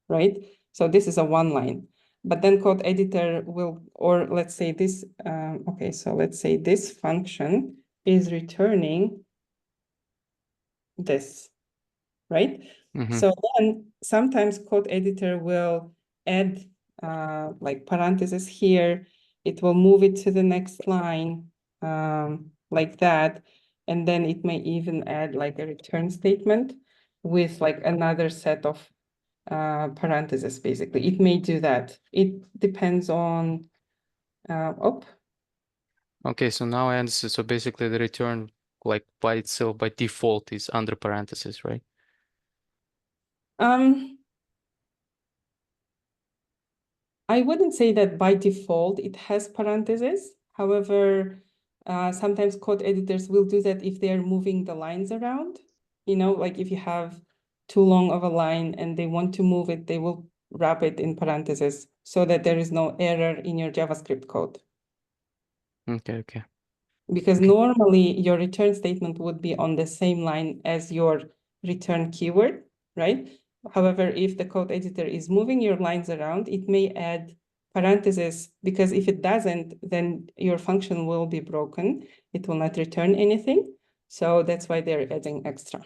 right? So this is a one line. But then code editor will, or let's say this, okay, so let's say this function is returning this, right? So then sometimes code editor will add like parentheses here. It will move it to the next line like that. And then it may even add like a return statement with like another set of parentheses, basically. It may do that. It depends on, Okay, so now I understand. So basically the return, like by itself, by default, is under parentheses, right? I wouldn't say that by default it has parentheses. However, sometimes code editors will do that if they're moving the lines around. You know, like if you have too long of a line and they want to move it, they will wrap it in parentheses so that there is no error in your JavaScript code. Okay. Because Okay. normally your return statement would be on the same line as your return keyword, right? However, if the code editor is moving your lines around, it may add parentheses, because if it doesn't, then your function will be broken. It will not return anything. So that's why they're adding extra.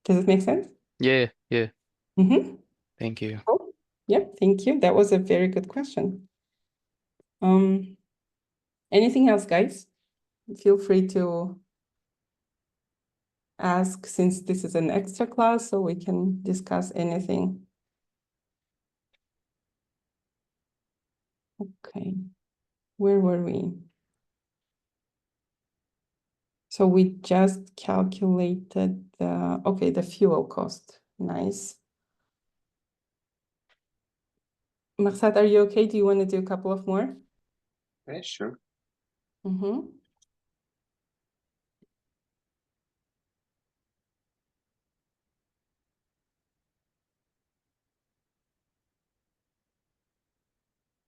Does it make sense? Yeah. Mm-hmm. Thank you. Cool. Yeah, thank you. That was a very good question. Anything else, guys? Feel free to ask, since this is an extra class, so we can discuss anything. Okay, where were we? So we just calculated the fuel cost. Nice. Maksat, are you okay? Do you want to do a couple of more? Yeah, sure. Mm-hmm.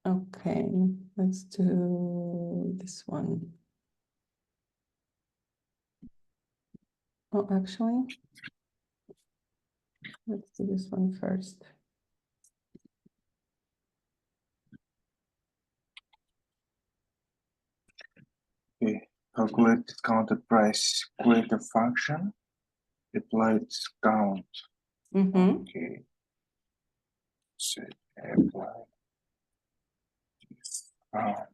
Okay, let's do this one. Oh, actually, let's do this one first. Okay. Calculate discounted price. Create a function. Apply discount. Mm-hmm. Okay. So apply discount.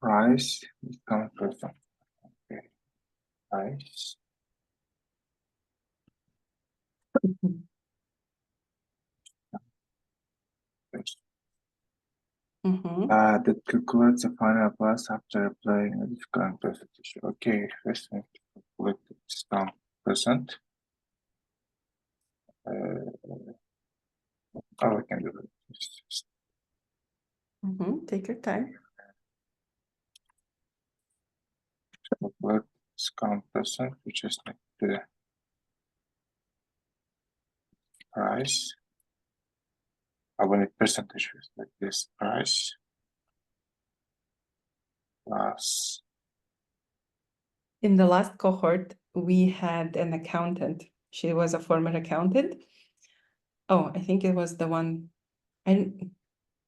Price discount person. Okay. Price. Mm-hmm. That calculates the final price after applying a discount percentage. Okay, first we have to calculate the discount percent. I can do it. Mm-hmm. Take your time. Calculate discount percent, which is like the price. I want a percentage like this price plus. In the last cohort, we had an accountant. She was a former accountant. Oh, I think it was the one, and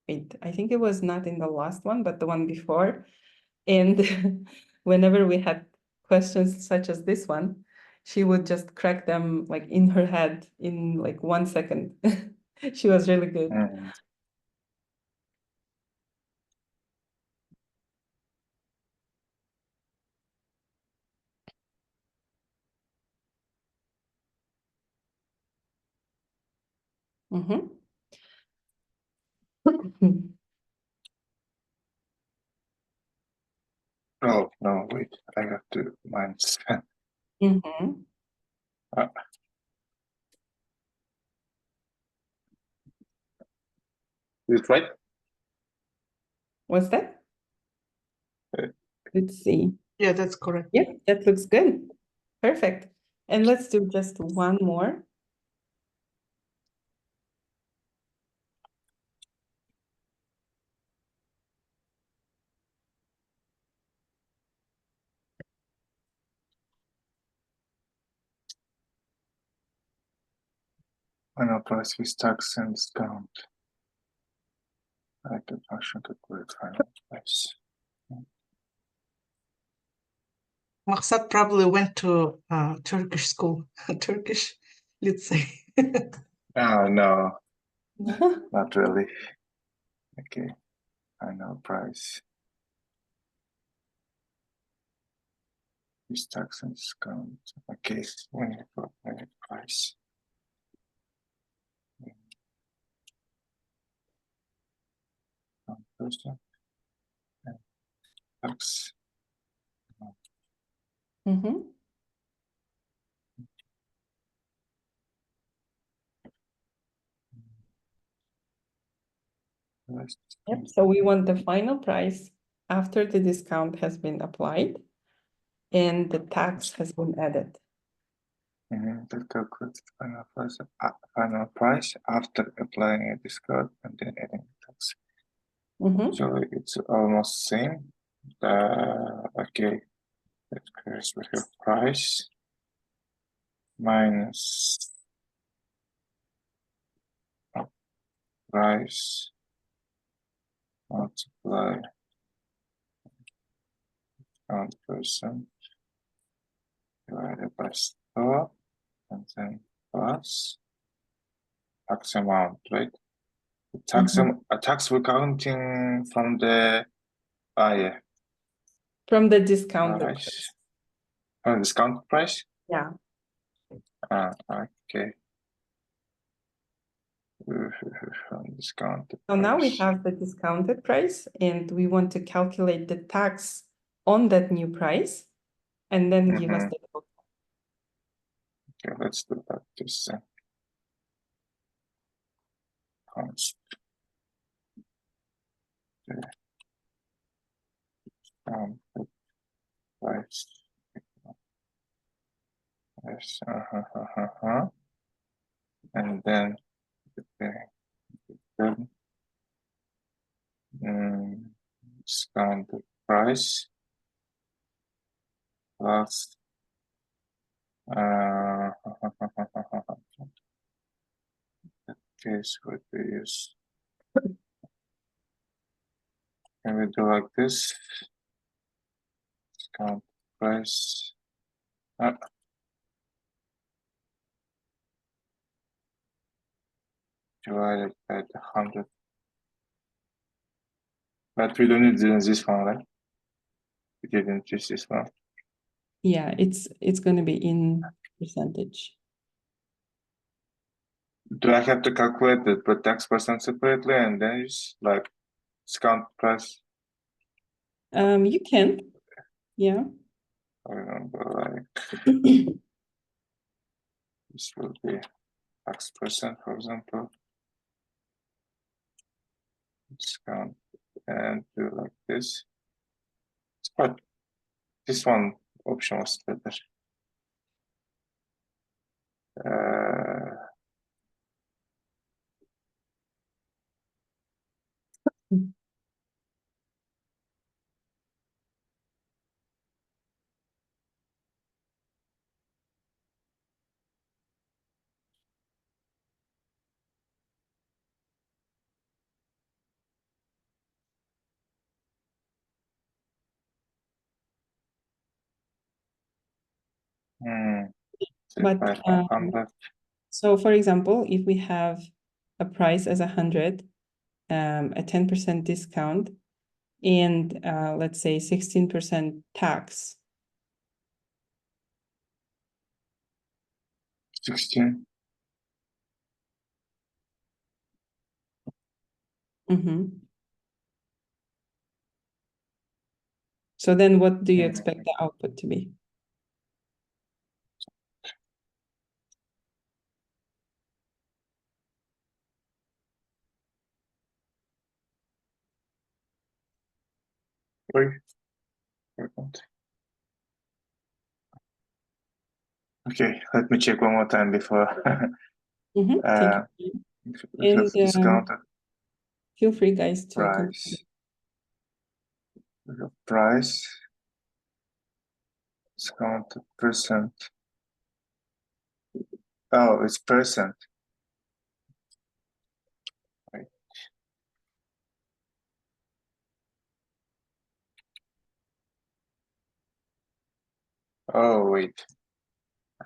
wait, I think it was not in the last one, but the one before. And whenever we had questions such as this one, she would just crack them like in her head in like 1 second. She was really good. Mm-hmm. Oh no, wait! I have to minus. Mm-hmm. Is it right? What's that? Uh, Let's see. Yeah, that's correct. Yeah, that looks good. Perfect. And let's do just one more. Final price with tax and discount. I can function calculate final price. Maksat probably went to Turkish school, Turkish, let's say. Oh, no, not really. Okay, final price. With tax and discount. Okay, when you put final price. Person and tax. Mm-hmm. Yep. So we want the final price after the discount has been applied and the tax has been added. That calculates final price after applying a discount and then adding tax. Mm-hmm. So it's almost same. Okay, let's create with your price minus price multiply 1% divided by store and then plus tax amount, right? The tax we're counting from the buyer From the discounted price. price. From discount price? Yeah. Okay. From discounted So now we price. have the discounted price and we want to calculate the tax on that new price and then give us the total. Okay, let's do that. This const price. Yes, and then discounted price plus case what we use. Can we do like this? Discount price. Divided by the 100. But we don't need this one, right? We didn't use this one. Yeah, it's going to be in percentage. Do I have to calculate the tax percent separately and then use like discount price? You can, yeah. I remember like this will be tax percent, for example. Discount and do like this. But this one option was better. But 500. so for example, if we have a price as 100, a 10% discount, and let's say 16% tax. 16. So then what do you expect the output to be? Wait. Second. Okay, let me check one more time before. Thank you. We have And discounted feel free, guys, to price. We have price, discounted percent. Oh, it's percent. Right. Oh, wait.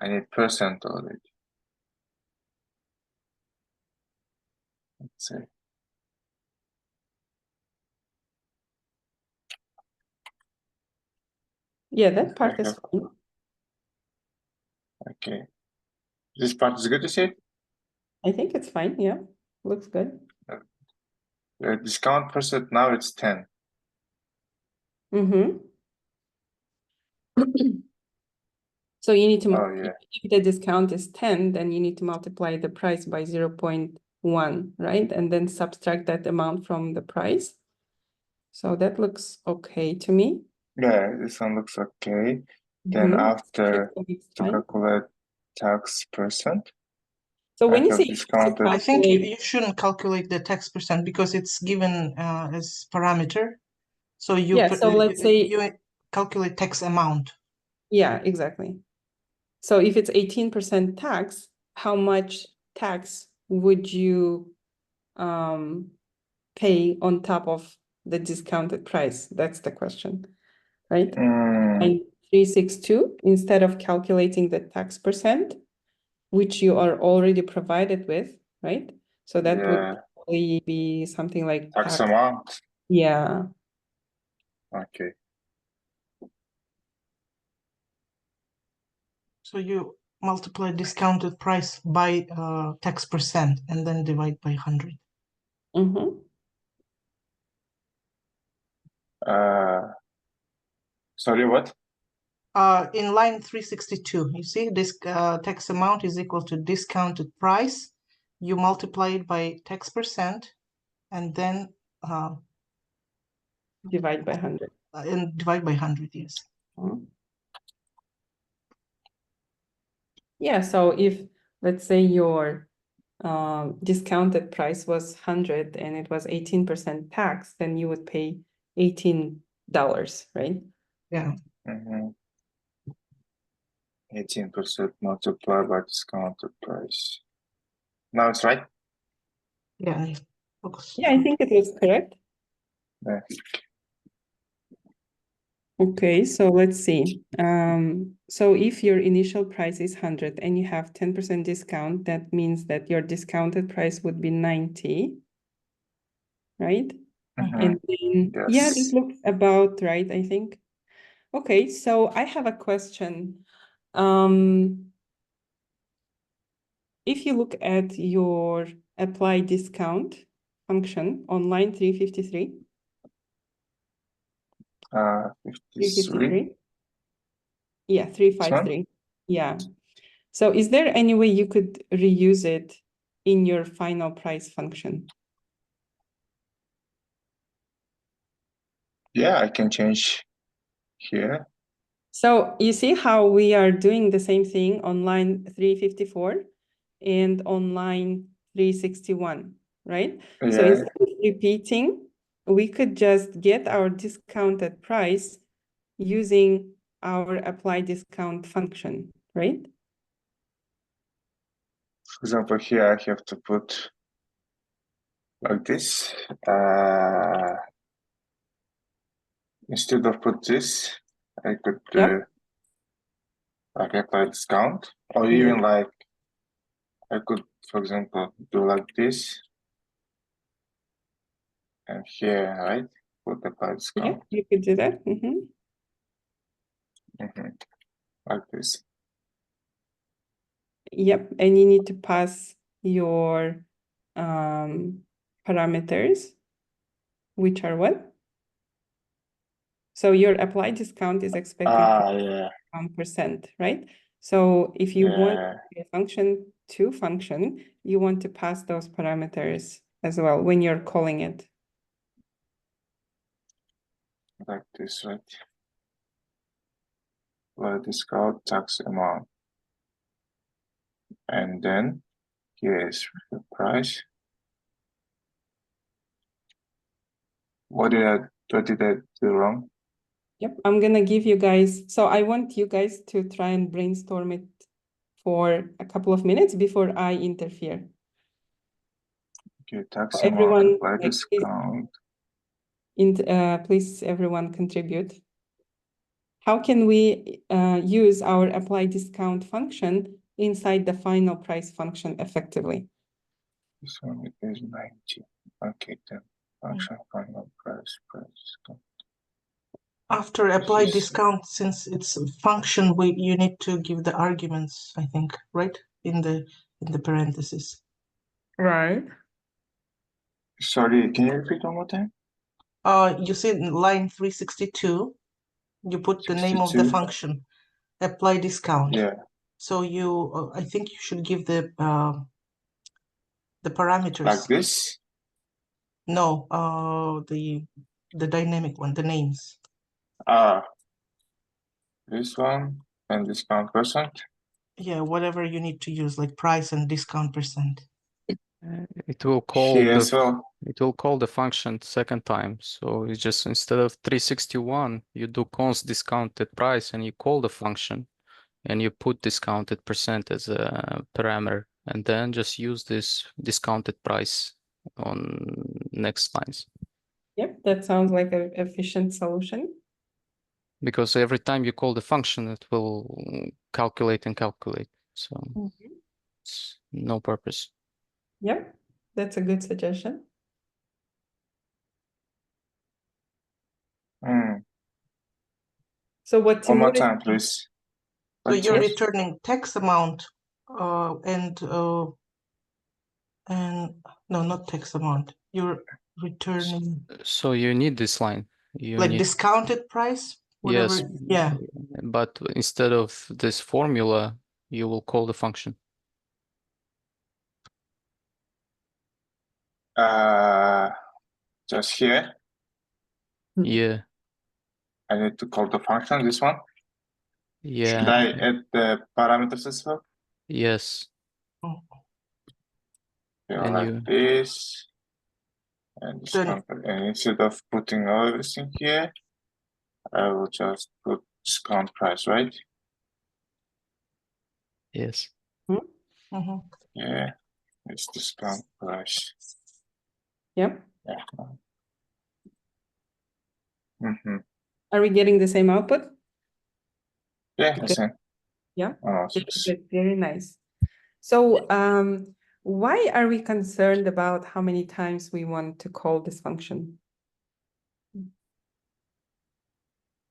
I need percent already. Let's see. Yeah, that part is have- fine. Okay. This part is good to see? I think it's fine. Yeah, looks good. The discount percent now it's 10. Mm-hmm. So you need to, Oh, yeah. if the discount is 10, then you need to multiply the price by 0.1, right? And then subtract that amount from the price. So that looks okay to me. Yeah, this one looks okay. Then Mhm. after So it's to fine. calculate tax percent, So I when you have say you discounted. I think calculate, you shouldn't calculate the tax percent because it's given as parameter. So you yeah, so let's say, you calculate tax amount. yeah, exactly. So if it's 18% tax, how much tax would you pay on top of the discounted price? That's the question, right? And 362, instead of calculating the tax percent, which you are already provided with, right? So that Yeah. would probably be something like Tax amount. Yeah. Okay. So you multiply discounted price by tax percent and then divide by 100. Mm-hmm. Sorry, what? In line 362, you see this tax amount is equal to discounted price. You multiply it by tax percent and then Divide by 100. and divide by 100, yes. Yeah, so if, let's say, your discounted price was 100 and it was 18% tax, then you would pay $18, right? Yeah. 18% multiplied by discounted price. Now it's right? Yeah. Focus. Yeah, I think it was correct. Yeah. Okay, so let's see. So if your initial price is 100 and you have 10% discount, that means that your discounted price would be 90, right? And then, yeah, Yes. this looks about right, I think. Okay, so I have a question. If you look at your apply discount function on line 353, 53. yeah, 353. Yeah. So is there any way you could reuse it in your final price function? Yeah, I can change here. So you see how we are doing the same thing on line 354 and on line 361, right? So Yeah. instead of repeating, we could just get our discounted price using our apply discount function, right? For example, here I have to put like this. Instead of put this, I could like apply discount, or even like I could, for example, do like this, and here, right, put apply discount. Yeah, you could do that. Like this. Yep, and you need to pass your parameters, which are what? So your apply discount is expected Yeah. 1%, right? So if you want Yeah. a function to function, you want to pass those parameters as well when you're calling it. like this, right? Apply discount tax amount. And then here is the price. What did I do wrong? Yep, I'm gonna give you guys, so I want you guys to try and brainstorm it for a couple of minutes before I interfere. Okay, tax So amount, everyone, apply like, discount. please everyone contribute. How can we use our apply discount function inside the final price function effectively? This one is 90. Okay, then function final price discount. After apply is- discount, since it's a function, you need to give the arguments, I think, right? In the parentheses. Right. Sorry, can you repeat one more time? You see in line 362, you put the name of the 62? function, apply discount. Yeah, So you, I think you should give the parameters. like this. No, the dynamic one, the names. This one and discount percent. Yeah, whatever you need to use, like price and discount percent. It will call Here the as well. it will call the function second time. So it's just instead of 361, you do const discounted price and you call the function and you put discounted percent as a parameter and then just use this discounted price on next lines. Yep, that sounds like an efficient solution. Because every time you call the function, it will calculate and calculate. So it's no purpose. Yep, that's a good suggestion. So what One more Timur is time, please. So What you're changed? returning tax amount, and no, not tax amount. You're returning So you need this line. You like need discounted price, whatever. yes, Yeah. but instead of this formula, you will call the function. Just here. Yeah, I need to call the function, this one. Should yeah, I add the parameters as well? yes. Yeah, And like you this. And discount. And instead of putting everything here, I will just put discount price, right? yes. Mm-hmm. Yeah, it's discount price. Yep. Yeah. Mm-hmm. Are we getting the same output? Yeah, Good. the same. Yeah. Oh, Good. Very nice. So why are we concerned about how many times we want to call this function?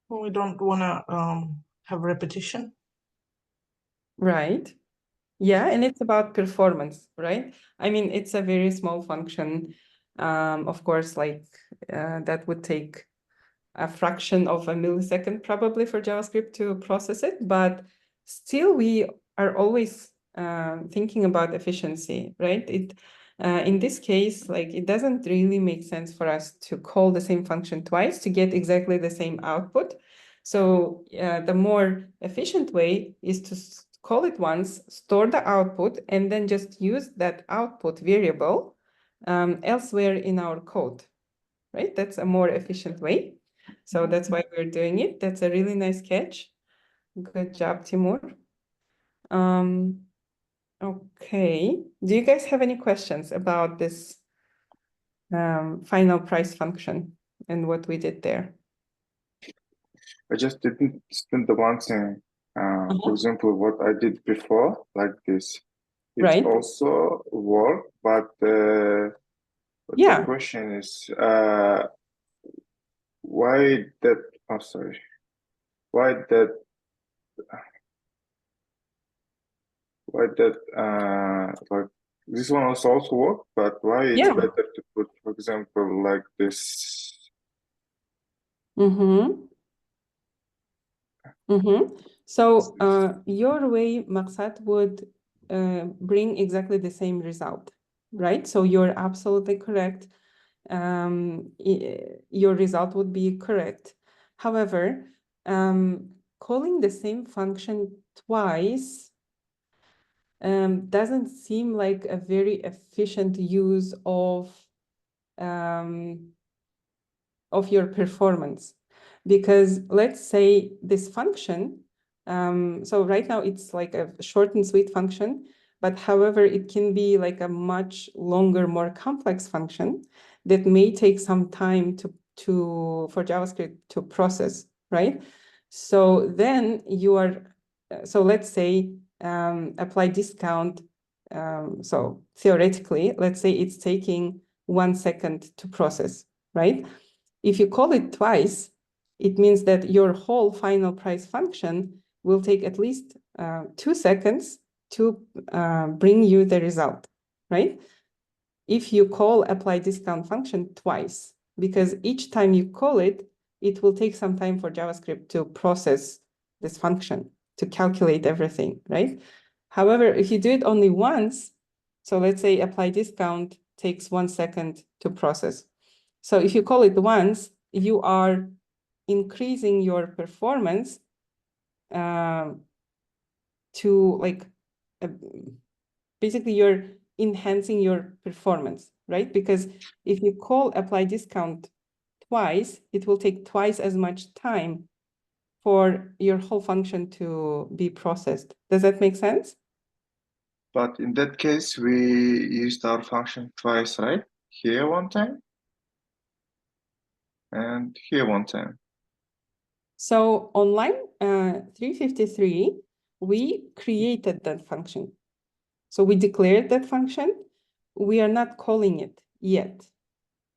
We don't want to have repetition. Right. Yeah, and it's about performance, right? I mean, it's a very small function. Of course, like that would take a fraction of a millisecond probably for JavaScript to process it, but still we are always thinking about efficiency, right? In this case, like it doesn't really make sense for us to call the same function twice to get exactly the same output. So the more efficient way is to call it once, store the output, and then just use that output variable elsewhere in our code, right? That's a more efficient way. So that's why we're doing it. That's a really nice catch. Good job, Timur. Okay. Do you guys have any questions about this final price function and what we did there? I just didn't understand the one thing. For example, what I did before, like this, it Right. also work, but Yeah. the question is, why that? Oh, sorry. Why that? Like this one also work, but why it's Yeah. better to put, for example, like this? So your way, Maqsad, would bring exactly the same result, right? So you're absolutely correct. Your result would be correct. However, calling the same function twice doesn't seem like a very efficient use of your performance. Because let's say this function, so right now it's like a short and sweet function, but however, it can be like a much longer, more complex function that may take some time for JavaScript to process, right? So then you are, so let's say apply discount. So theoretically, let's say it's taking 1 second to process, right? If you call it twice, it means that your whole final price function will take at least 2 seconds to bring you the result, right? If you call apply discount function twice, because each time you call it, it will take some time for JavaScript to process this function, to calculate everything, right? However, if you do it only once, so let's say apply discount takes 1 second to process. So if you call it once, you are increasing your performance to like, basically you're enhancing your performance, right? Because if you call apply discount twice, it will take twice as much time for your whole function to be processed. Does that make sense? But in that case, we used our function twice, right? Here one time and here one time. So on line 353, we created that function. So we declared that function. We are not calling it yet,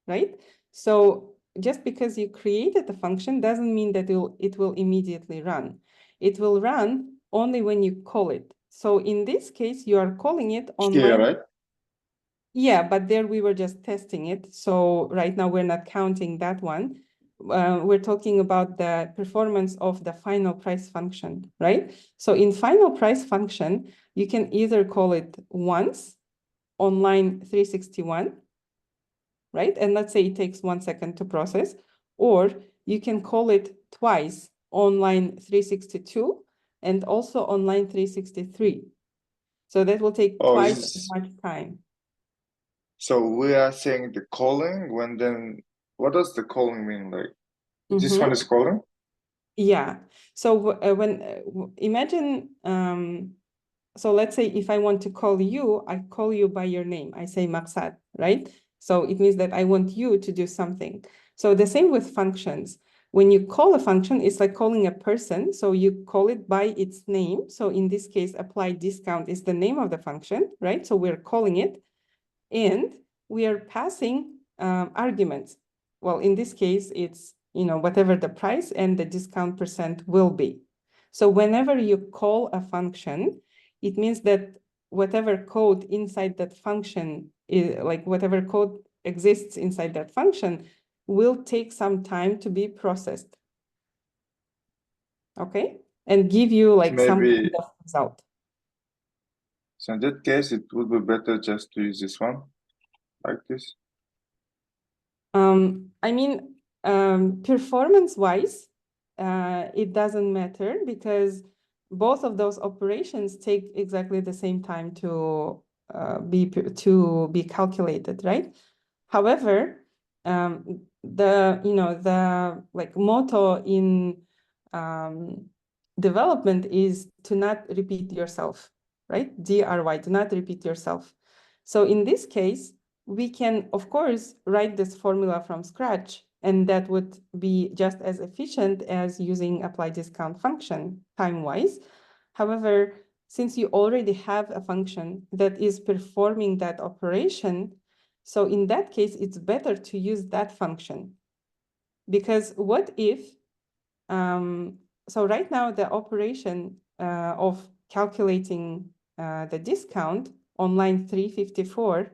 right? So just because you created the function doesn't mean that it will immediately run. It will run only when you call it. So in this case, you are calling it on Here, line. right? Yeah, but there we were just testing it. So right now we're not counting that one. We're talking about the performance of the final price function, right? So in final price function, you can either call it once on line 361, right? And let's say it takes 1 second to process, or you can call it twice on line 362 and also on line 363. So that will take Oh, twice this as is, much time. so we are saying the calling when then, what does the calling mean? Like, this one is calling? Yeah. So imagine, so let's say if I want to call you, I call you by your name. I say Maksat, right? So it means that I want you to do something. So the same with functions. When you call a function, it's like calling a person. So you call it by its name. So in this case, apply discount is the name of the function, right? So we're calling it. And we are passing arguments. Well, in this case, it's whatever the price and the discount percent will be. So whenever you call a function, it means that whatever code inside that function is like whatever code exists inside that function will take some time to be processed. Okay, and give you like some Maybe, kind of result. so in that case, it would be better just to use this one, like this. I mean, performance-wise, it doesn't matter because both of those operations take exactly the same time to be calculated, right? However, the like motto in development is to not repeat yourself, right? DRY, do not repeat yourself. So in this case, we can, of course, write this formula from scratch, and that would be just as efficient as using apply discount function time-wise. However, since you already have a function that is performing that operation, so in that case, it's better to use that function. Because what if, so right now the operation of calculating the discount on line 354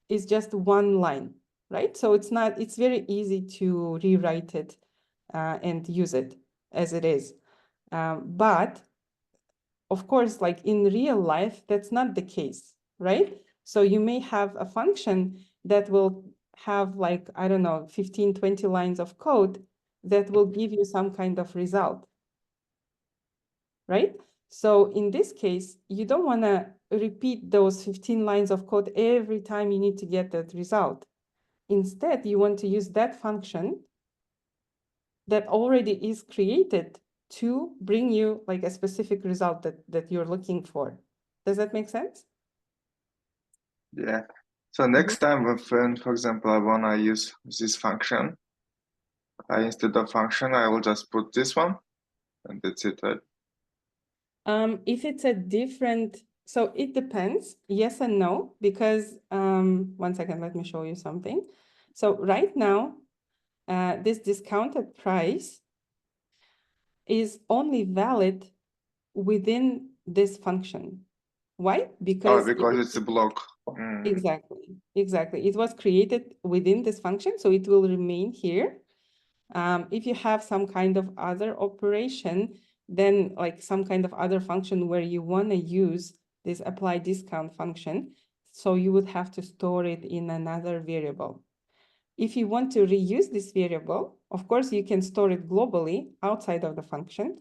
is just one line, right? So it's very easy to rewrite it and use it as it is. But of course, like in real life, that's not the case, right? So you may have a function that will have like, I don't know, 15, 20 lines of code, that will give you some kind of result, right? So in this case, you don't want to repeat those 15 lines of code every time you need to get that result. Instead, you want to use that function that already is created to bring you like a specific result that you're looking for. Does that make sense? Yeah. So next time when, for example, I wanna use this function, instead of function, I will just put this one, and that's it, right? If it's a different, so it depends, yes and no, because one second, let me show you something. So right now, this discounted price is only valid within this function. Why? Oh, because it's a block. Exactly. It was created within this function, so it will remain here. If you have some kind of other operation, then like some kind of other function where you want to use this apply discount function, so you would have to store it in another variable. If you want to reuse this variable, of course, you can store it globally outside of the function.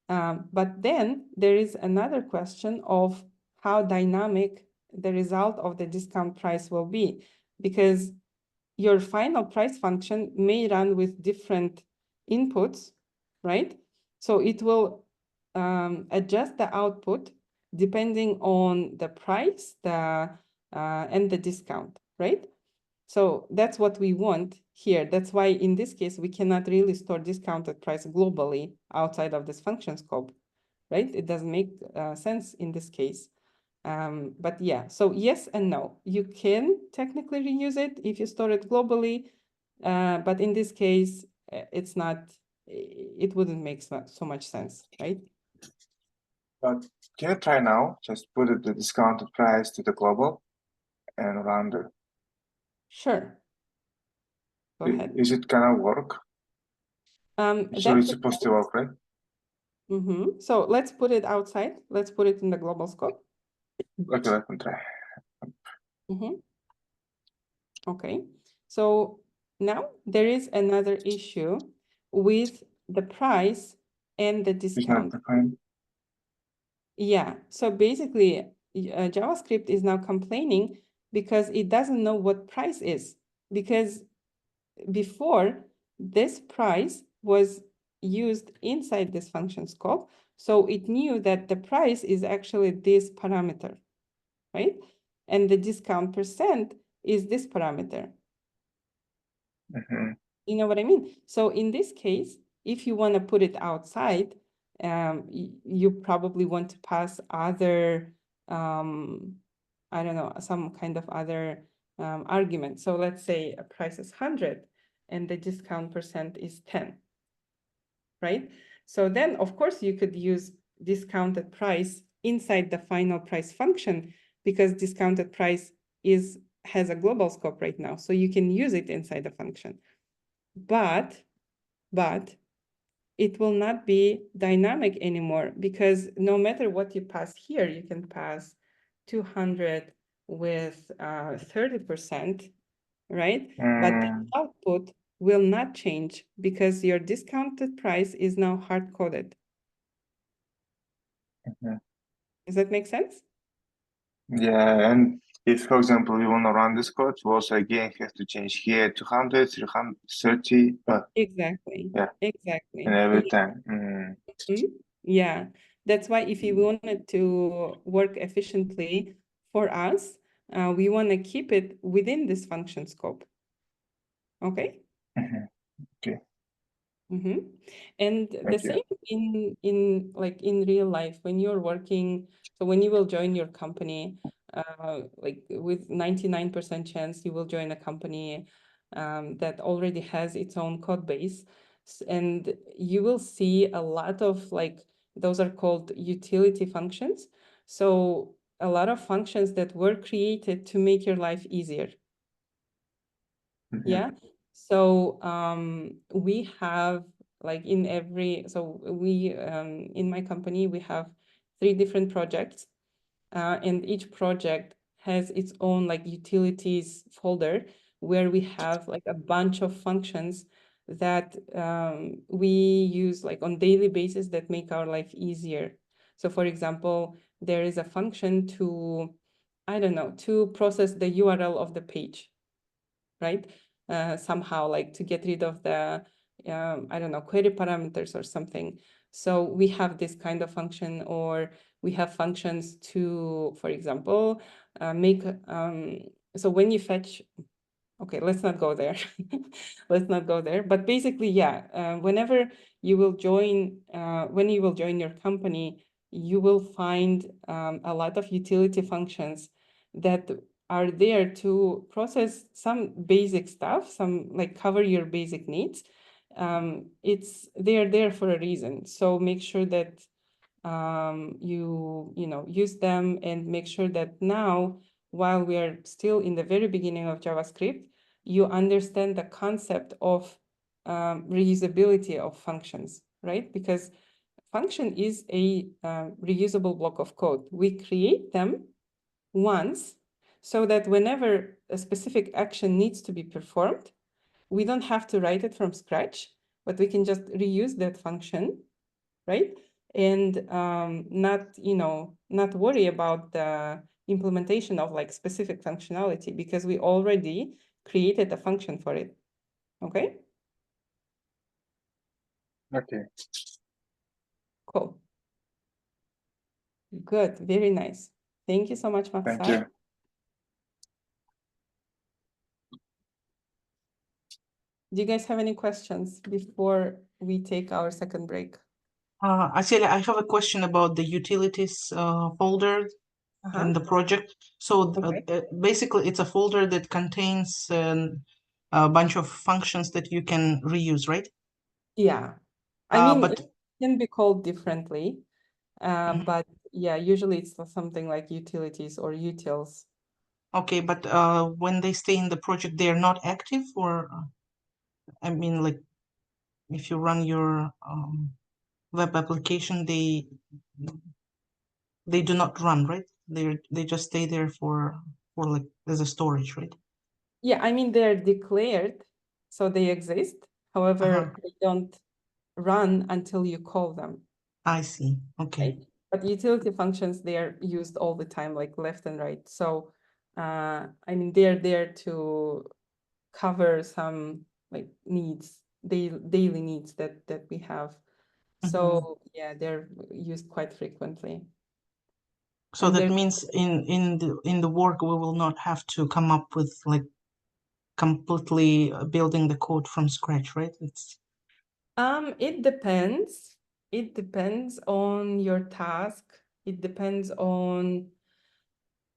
But then there is another question of how dynamic the result of the discount price will be, because your final price function may run with different inputs, right? So it will adjust the output depending on the price and the discount, right? So that's what we want here. That's why in this case, we cannot really store discounted price globally outside of this function scope, right? It doesn't make sense in this case. But yeah, so yes and no. You can technically reuse it if you store it globally, but in this case, it's not, it wouldn't make so much sense, right? But can you try now? Just put the discounted price to the global and run the. Sure. Go ahead. Is it gonna work? So it's supposed to work, right? So let's put it outside. Let's put it in the global scope. Okay, let me try. Okay, so now there is another issue with the price and the It's not discount. defined. Yeah, so basically JavaScript is now complaining because it doesn't know what price is, because before this price was used inside this function scope, so it knew that the price is actually this parameter, right? And the discount percent is this parameter. You know what I mean? So in this case, if you want to put it outside, you probably want to pass other, I don't know, some kind of other argument. So let's say a price is 100 and the discount percent is 10, right? So then, of course, you could use discounted price inside the final price function, because discounted price has a global scope right now. So you can use it inside the function. But it will not be dynamic anymore, because no matter what you pass here, you can pass 200 with 30%, right? But the output will not change because your discounted price is now hard-coded. Does that make sense? Yeah, and if, for example, you want to run this code, you also again have to change here 200, 330. Exactly. Yeah. Exactly. And every time. Yeah, that's why if you wanted to work efficiently for us, we want to keep it within this function scope. Okay. Okay. And the same in like in real life, when you're working, so when you will join your company, like with 99% chance you will join a company that already has its own code base, and you will see a lot of like, those are called utility functions. So a lot of functions that were created to make your life easier. Yeah. So we have like in every, so we in my company we have 3 different projects, and each project has its own like utilities folder where we have like a bunch of functions that we use like on daily basis that make our life easier. So for example, there is a function to, I don't know, to process the URL of the page, right? Somehow like to get rid of the, I don't know, query parameters or something. So we have this kind of function, or we have functions to, for example, make, so when you fetch, okay, let's not go there. Let's not go there. But basically, yeah, whenever you will join, when you will join your company, you will find a lot of utility functions that are there to process some basic stuff, some like cover your basic needs. They are there for a reason. So make sure that you know, use them, and make sure that now, while we are still in the very beginning of JavaScript, you understand the concept of reusability of functions, right? Because function is a reusable block of code. We create them once so that whenever a specific action needs to be performed, we don't have to write it from scratch, but we can just reuse that function, right? And not, you know, not worry about the implementation of like specific functionality, because we already created a function for it. Okay, Okay. cool. Good, very nice. Thank you so much, Thank Maksar. you. Do you guys have any questions before we take our second break? Asel, I have a question about the utilities folder in the project. So Okay. basically, it's a folder that contains a bunch of functions that you can reuse, right? Yeah, I mean, But it can be called differently, Mhm. but yeah, usually it's something like utilities or utils. Okay, but when they stay in the project, they are not active, or I mean, like if you run your web application, they do not run, right? They just stay there for like as a storage, right? Yeah, I mean, they're declared, so they exist. However, they don't run until you call them, I see. Okay. right? But utility functions, they are used all the time, like left and right. So, I mean, they're there to cover some like needs, daily needs that we have. So yeah, they're used quite frequently. So And that they're means in the work we will not have to come up with like completely building the code from scratch, right? It's it depends. It depends on your task. It depends on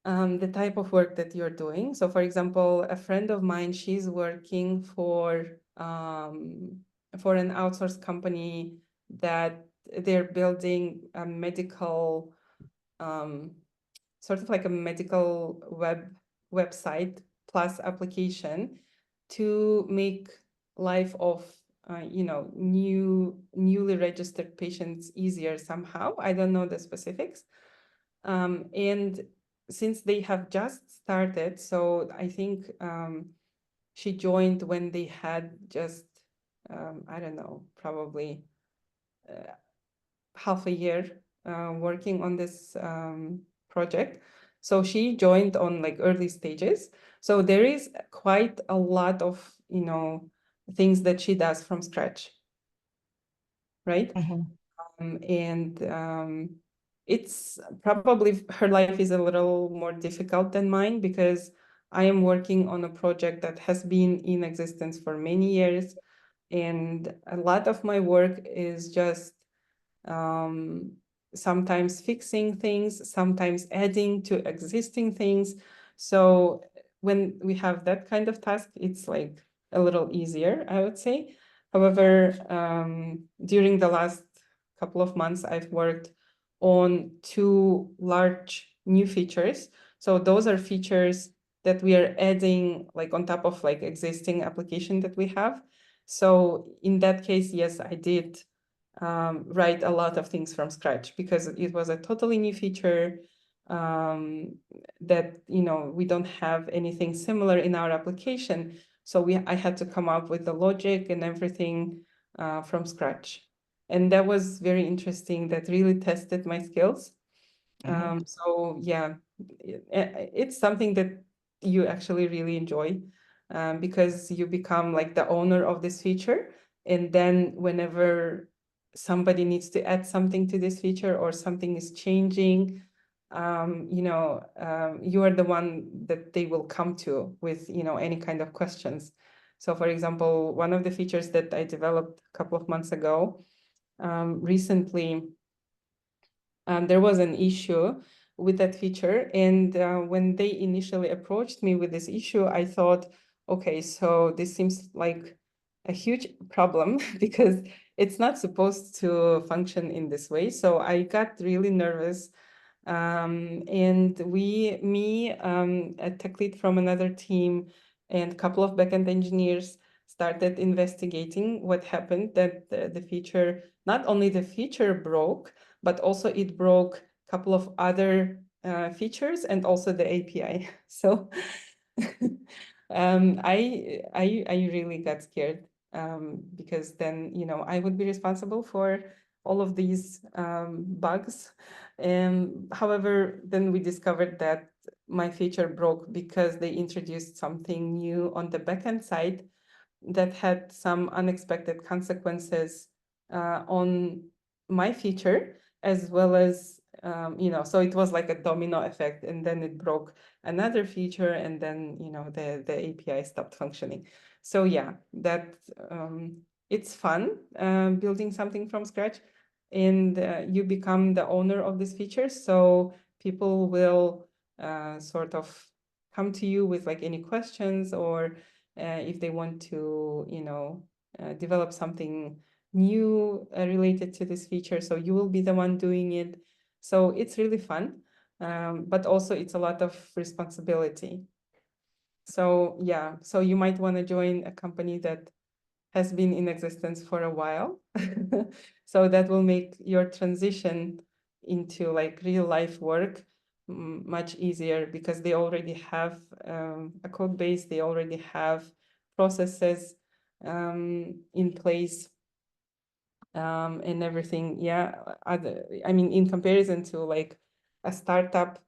the type of work that you're doing. So for example, a friend of mine, she's working for an outsourced company that they're building a medical, sort of like a medical website plus application to make life of you know, newly registered patients easier somehow. I don't know the specifics. And since they have just started, so I think she joined when they had just, I don't know, probably half a year working on this project. So she joined on like early stages. So there is quite a lot of, you know, things that she does from scratch, right? It's probably her life is a little more difficult than mine, because I am working on a project that has been in existence for many years, and a lot of my work is just sometimes fixing things, sometimes adding to existing things. So when we have that kind of task, it's like a little easier, I would say. However, during the last couple of months, I've worked on 2 large new features. So those are features that we are adding like on top of like existing application that we have. So in that case, yes, I did write a lot of things from scratch, because it was a totally new feature that, you know, we don't have anything similar in our application. So I had to come up with the logic and everything from scratch. And that was very interesting. That really tested my skills. So yeah, it's something that you actually really enjoy because you become like the owner of this feature. And then whenever somebody needs to add something to this feature or something is changing, you are the one that they will come to with, any kind of questions. So for example, one of the features that I developed a couple of months ago, recently, there was an issue with that feature. And when they initially approached me with this issue, I thought, okay, so this seems like a huge problem because it's not supposed to function in this way. So I got really nervous. And a tech lead from another team and a couple of backend engineers started investigating what happened, that the feature, not only the feature broke, but also it broke a couple of other features and also the API. So I really got scared because then, I would be responsible for all of these bugs. However, then we discovered that my feature broke because they introduced something new on the backend side that had some unexpected consequences on my feature, as well as, so it was like a domino effect, and then it broke another feature, and then, the API stopped functioning. So yeah, that it's fun building something from scratch, and you become the owner of this feature. So people will sort of come to you with like any questions, or if they want to, develop something new related to this feature. So you will be the one doing it. So it's really fun, but also it's a lot of responsibility. So yeah, so you might want to join a company that has been in existence for a while. So that will make your transition into like real life work much easier, because they already have a code base, they already have processes in place and everything. Yeah, I mean, in comparison to like a startup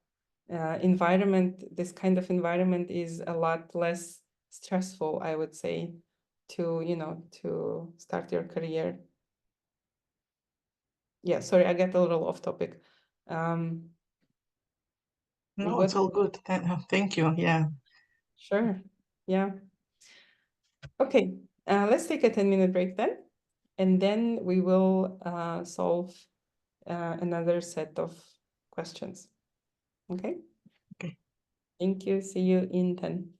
environment, this kind of environment is a lot less stressful, I would say, to start your career. Yeah, sorry, I get a little off topic. No, it's all good. Thank you. Yeah. Sure. Yeah. Okay, let's take a 10-minute break then, and then we will solve another set of questions. Okay? Okay. Thank you. See you in 10.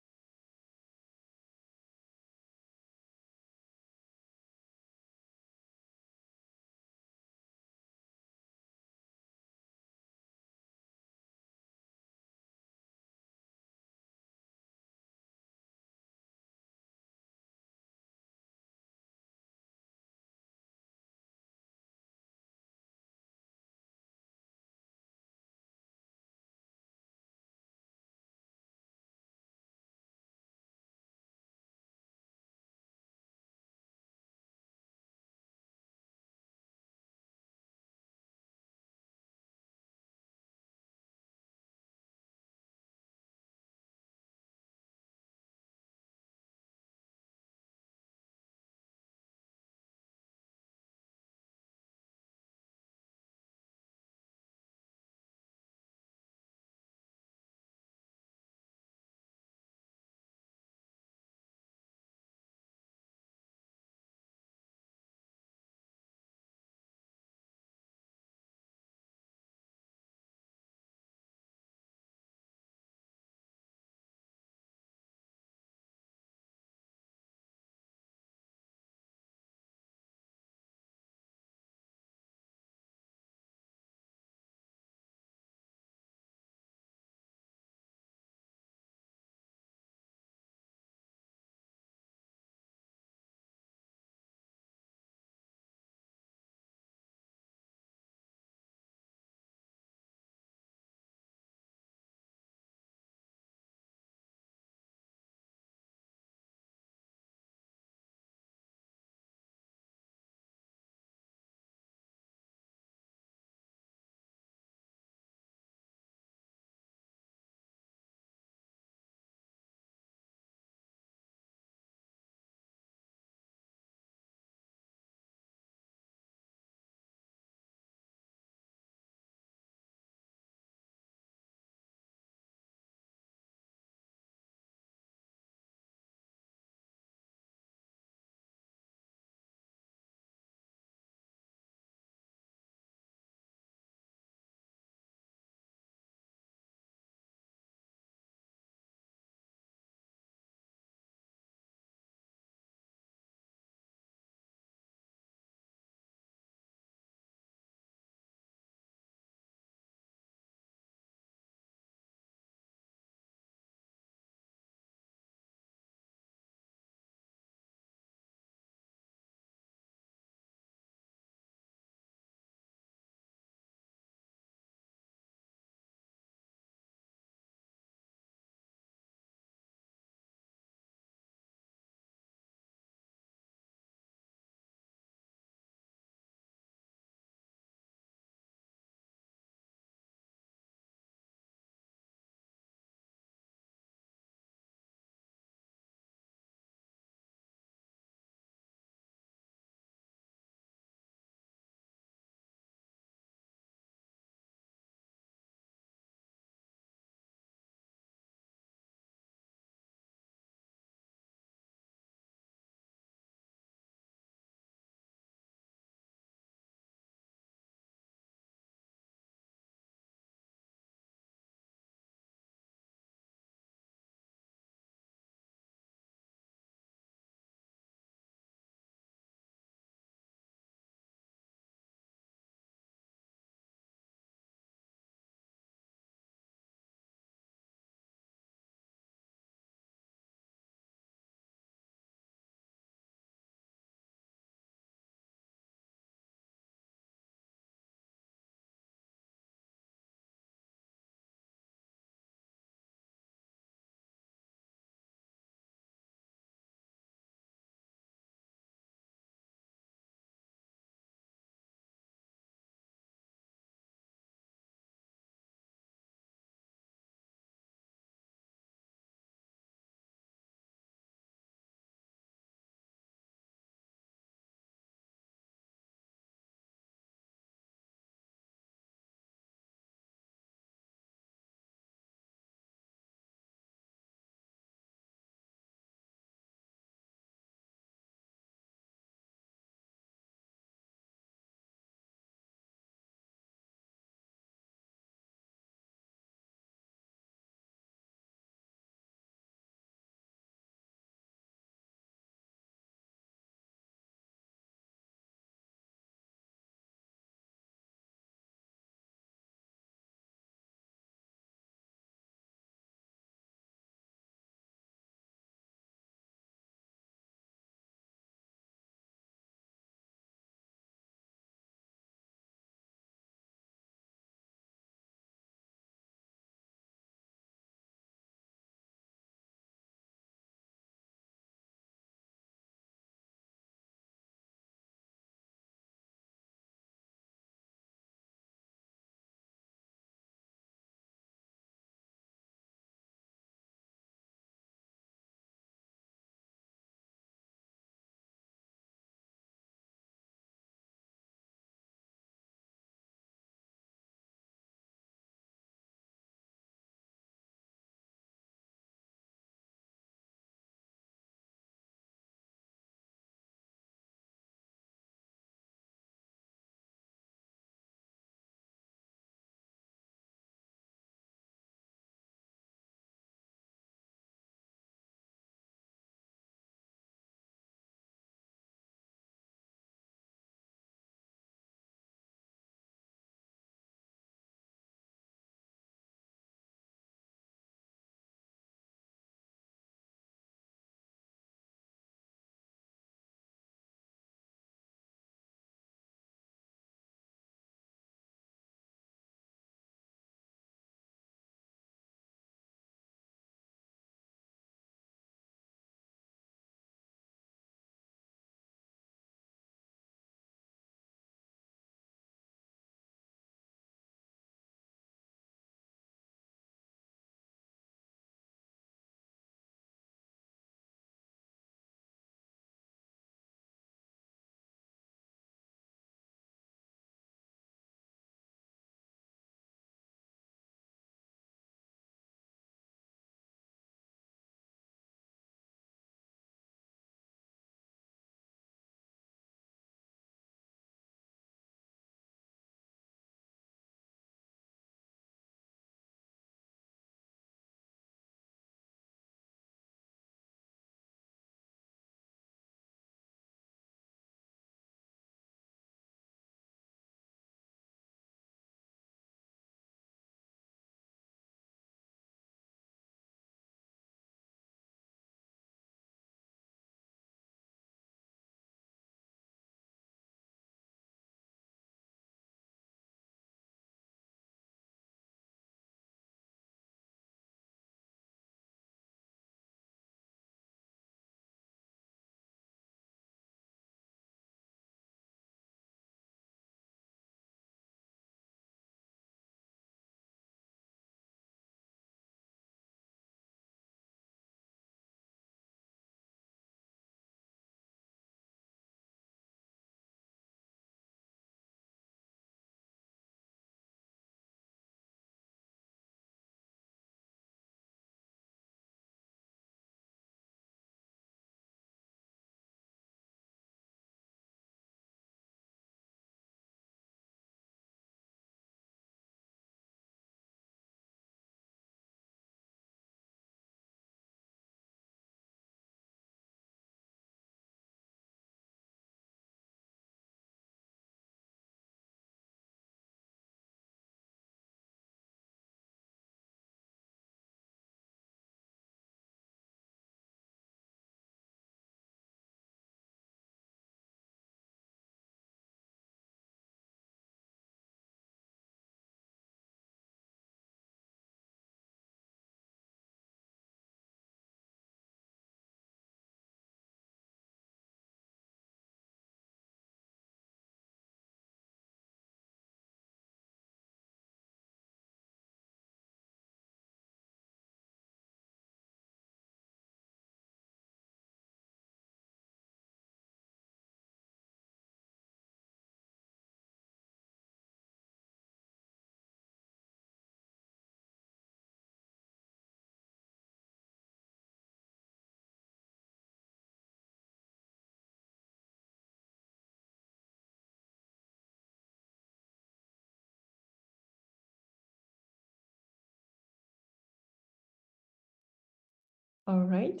All right.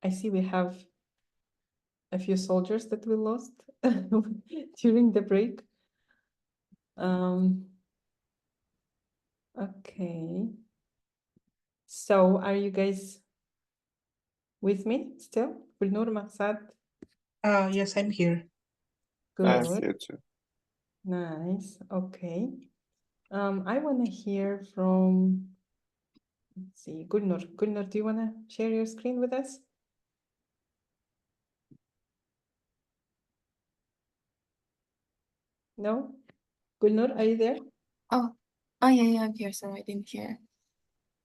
I see we have a few soldiers that we lost during the break. Okay. So are you guys with me still? Gulnur, Maqsad? Yes, I'm here. I'm Good. here too. Nice. Okay. I want to hear from, let's see, Gulnur. Gulnur, do you want to share your screen with us? No? Gulnur, are you there? Oh, yeah, I'm here. So I didn't hear.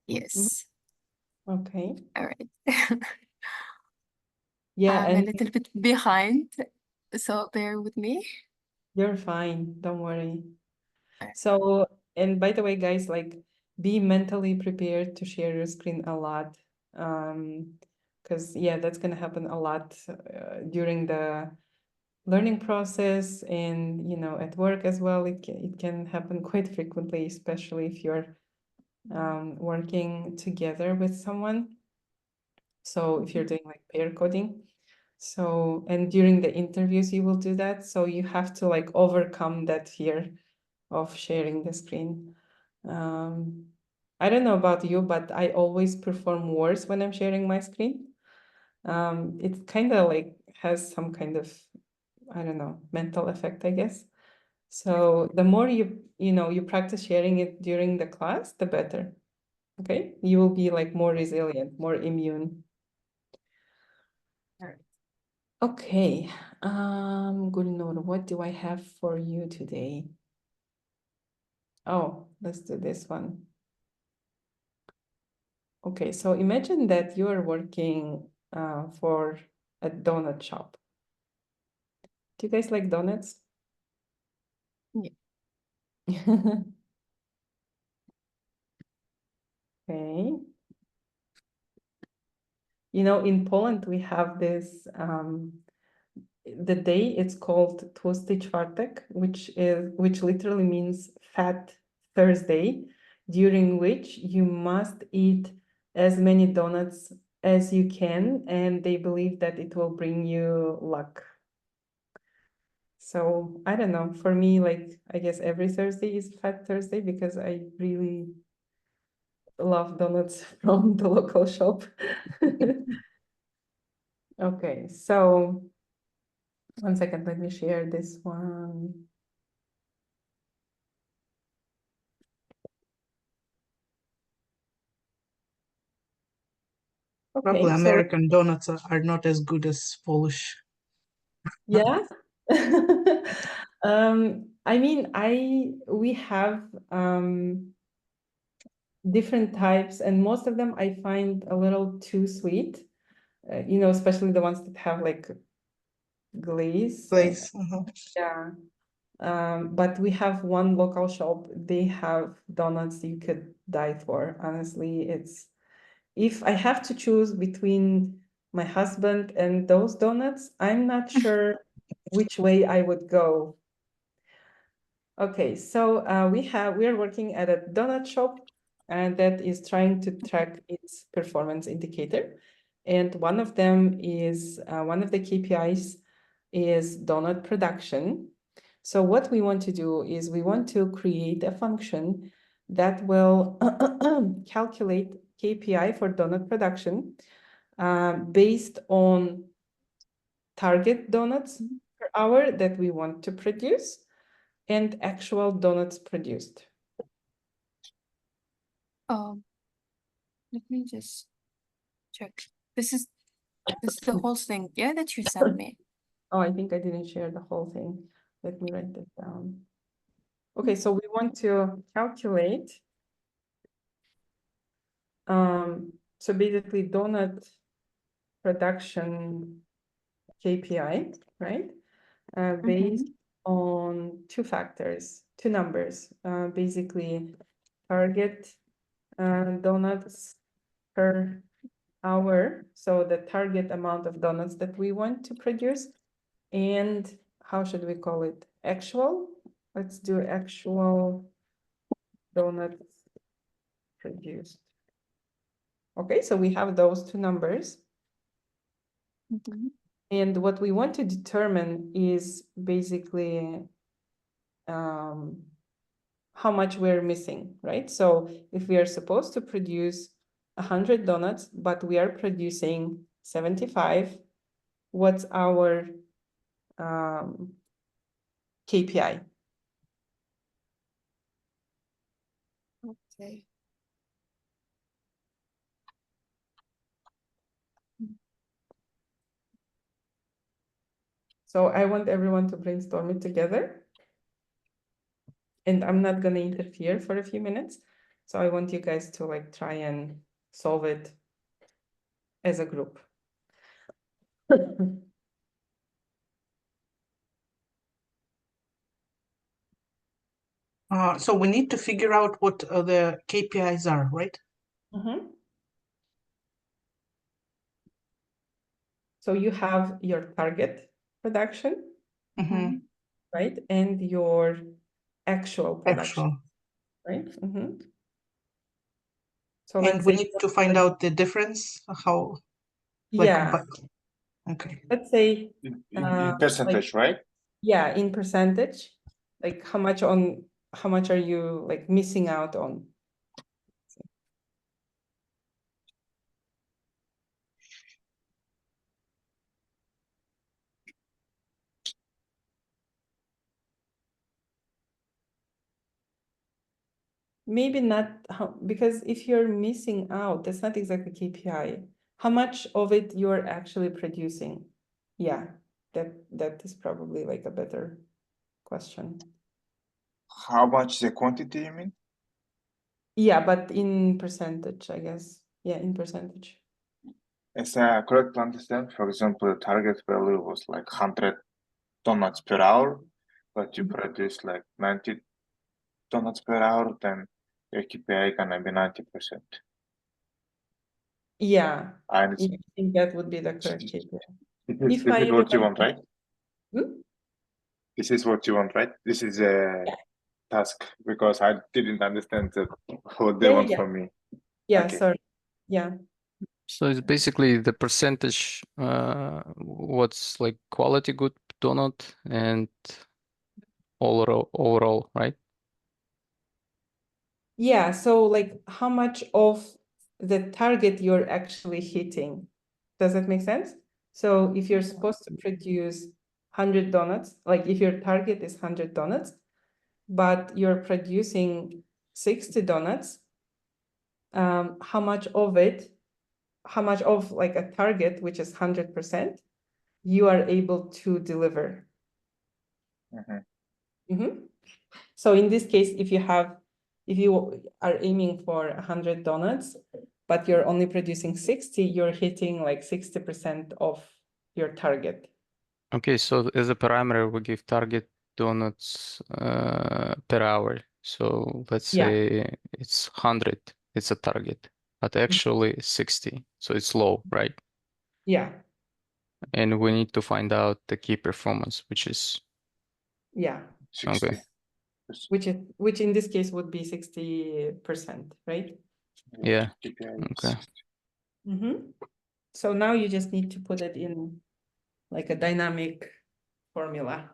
Yes. Okay. All right. Yeah, I'm a and little bit behind, so bear with me. you're fine. Don't worry. Alright. So, and by the way, guys, like be mentally prepared to share your screen a lot. Because yeah, that's gonna happen a lot during the learning process and at work as well. It can happen quite frequently, especially if you're working together with someone. So if you're doing like pair coding. So, and during the interviews, you will do that. So you have to like overcome that fear of sharing the screen. I don't know about you, but I always perform worse when I'm sharing my screen. It kind of like has some kind of, I don't know, mental effect, I guess. So the more you practice sharing it during the class, the better. Okay, you will be like more resilient, more immune. All right. Okay, Gulnur, what do I have for you today? Oh, let's do this one. Okay, so imagine that you are working for a donut shop. Do you guys like donuts? Yeah. Okay. In Poland, we have this, the day it's called Tłusty Czwartek, which literally means Fat Thursday, during which you must eat as many donuts as you can, and they believe that it will bring you luck. So I don't know, for me, like, I guess every Thursday is Fat Thursday because I really love donuts from the local shop. Okay, so 1 second, let me share this one. Probably Okay, so American donuts are not as good as Polish. yeah. I mean, we have different types, and most of them I find a little too sweet. Especially the ones that have like glaze. Place. Yeah. But we have one local shop. They have donuts you could die for. Honestly, if I have to choose between my husband and those donuts, I'm not sure which way I would go. Okay, so we are working at a donut shop, and that is trying to track its performance indicator. And one of them is one of the KPIs is donut production. So what we want to do is we want to create a function that will calculate KPI for donut production based on target donuts per hour that we want to produce and actual donuts produced. Let me just check. This is the whole thing, yeah, that you sent me. Oh, I think I didn't share the whole thing. Let me write that down. Okay, so we want to calculate. So basically donut production KPI, right? Based on two factors, two numbers, basically target donuts per hour, so the target amount of donuts that we want to produce, and how should we call it? Actual? Let's do actual donuts produced. Okay, so we have those two numbers. Mhm. And what we want to determine is basically how much we're missing, right? So if we are supposed to produce 100 donuts, but we are producing 75, what's our KPI? Okay. So I want everyone to brainstorm it together. And I'm not going to interfere for a few minutes. So I want you guys to like try and solve it as a group. So we need to figure out what the KPIs are, right? So you have your target production, Mhm. right? And your actual production, Actual. right? So And let's we say, need to find out the difference, how, like, yeah, okay. let's say, In like, percentage, right? yeah, in percentage, like how much are you like missing out on? Maybe not how, because if you're missing out, that's not exactly KPI. How much of it you're actually producing? Yeah, that is probably like a better question. How much the quantity, you mean? Yeah, but in percentage, I guess. Yeah, in percentage. Is that correct to understand? For example, the target value was like 100 donuts per hour, but you produce like 90 donuts per hour, then your KPI gonna be 90%. Yeah, I I understand. think that would be the correct KPI. This If is I what you remember- want, right? This is what you want, right? This is a task because I didn't understand what they want from me. Yeah, Okay. sorry. Yeah. So it's basically the percentage, what's like quality good donut and overall, right? Yeah, so like how much of the target you're actually hitting. Does that make sense? So if you're supposed to produce 100 donuts, like if your target is 100 donuts, but you're producing 60 donuts, how much of like a target, which is 100%, you are able to deliver? So in this case, if you are aiming for 100 donuts, but you're only producing 60, you're hitting like 60% of your target. Okay, so as a parameter, we give target donuts per hour. So let's say it's 100, it's a target, but actually 60, so it's low, right? Yeah, And we need to find out the key performance, which is yeah. 60. okay. Which in this case would be 60%, right? Yeah. KPI is Okay. 60. So now you just need to put it in like a dynamic formula.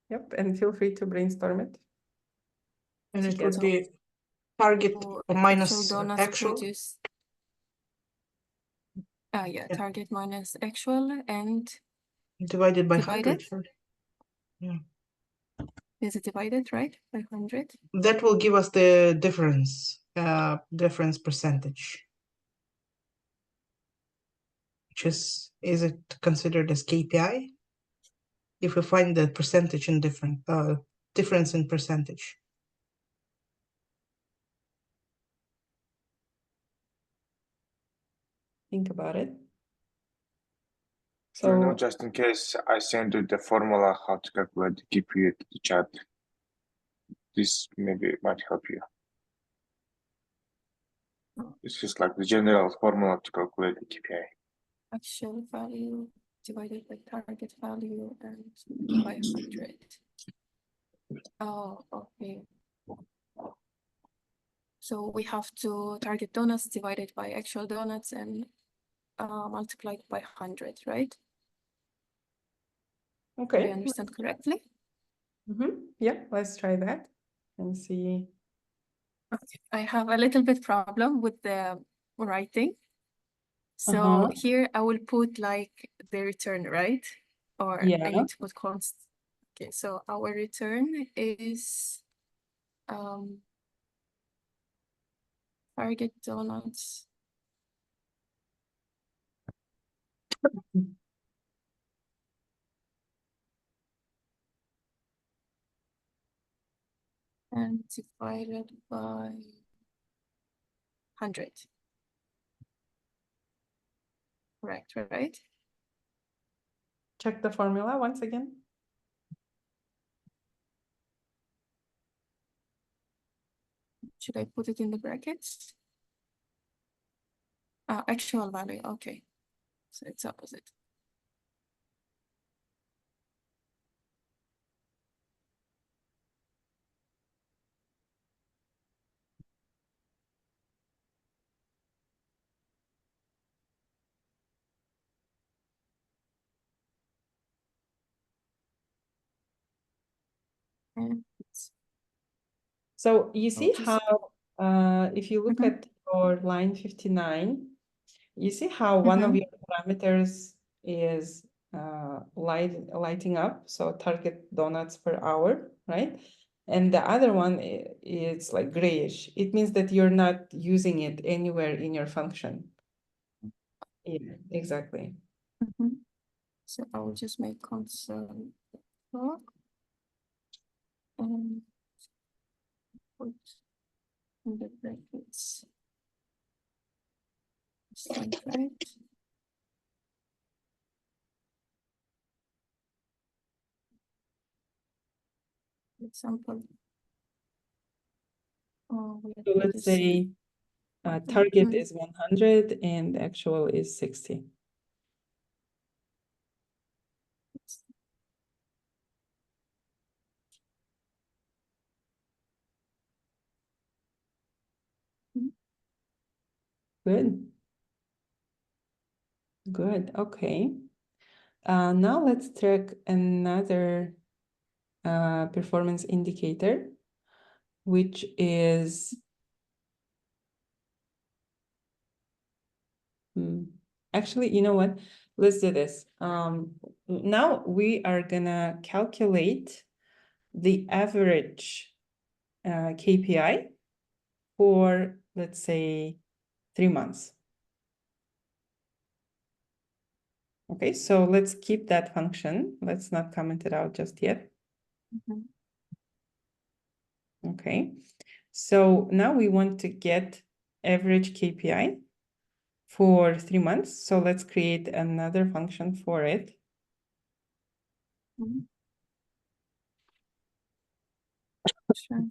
Yep, and feel free to brainstorm it. And it Together. would be target So minus actual donuts actual. produced. Yeah, target minus actual and Divided by divided? 100. Yeah. Is it divided, right? By 100? That will give us the difference percentage. Which is it considered as KPI? If we find the percentage in difference in percentage. Think about it. So, So just in case I send you the formula how to calculate the KPI to the chat, this maybe might help you. It's just like the general formula to calculate the KPI. Actual value divided by target value and by 100. Oh, okay. So we have to target donuts divided by actual donuts and multiplied by 100, right? Do Okay. I understand correctly? Yeah, let's try that and see. Okay. I have a little bit problem with the writing. So Uh-huh. here I will put like the return, right? Or I Yeah. need to put const. Okay, so our return is target donuts. And divided by 100. Correct, right? Check the formula once again. Should I put it in the brackets? Actual value, okay. So it's opposite. And it's So you see just- how, if you look Mhm. at your line 59, you see how one of Mhm. your parameters is lighting up, so target donuts per hour, right? And the other one is like grayish. It means that you're not using it anywhere in your function. Yeah, exactly. Mhm. So I will just make console log and put in the brackets. Like right. Example. So let's say target is 100 and actual is 60. Good. Good. Okay. Now let's track another performance indicator, which is actually, you know what? Let's do this. Now we are gonna calculate the average KPI for, let's say, 3 months. Okay, so let's keep that function. Let's not comment it out just yet. Mhm. Okay, so now we want to get average KPI for 3 months. So let's create another function for it. Mhm. Sure.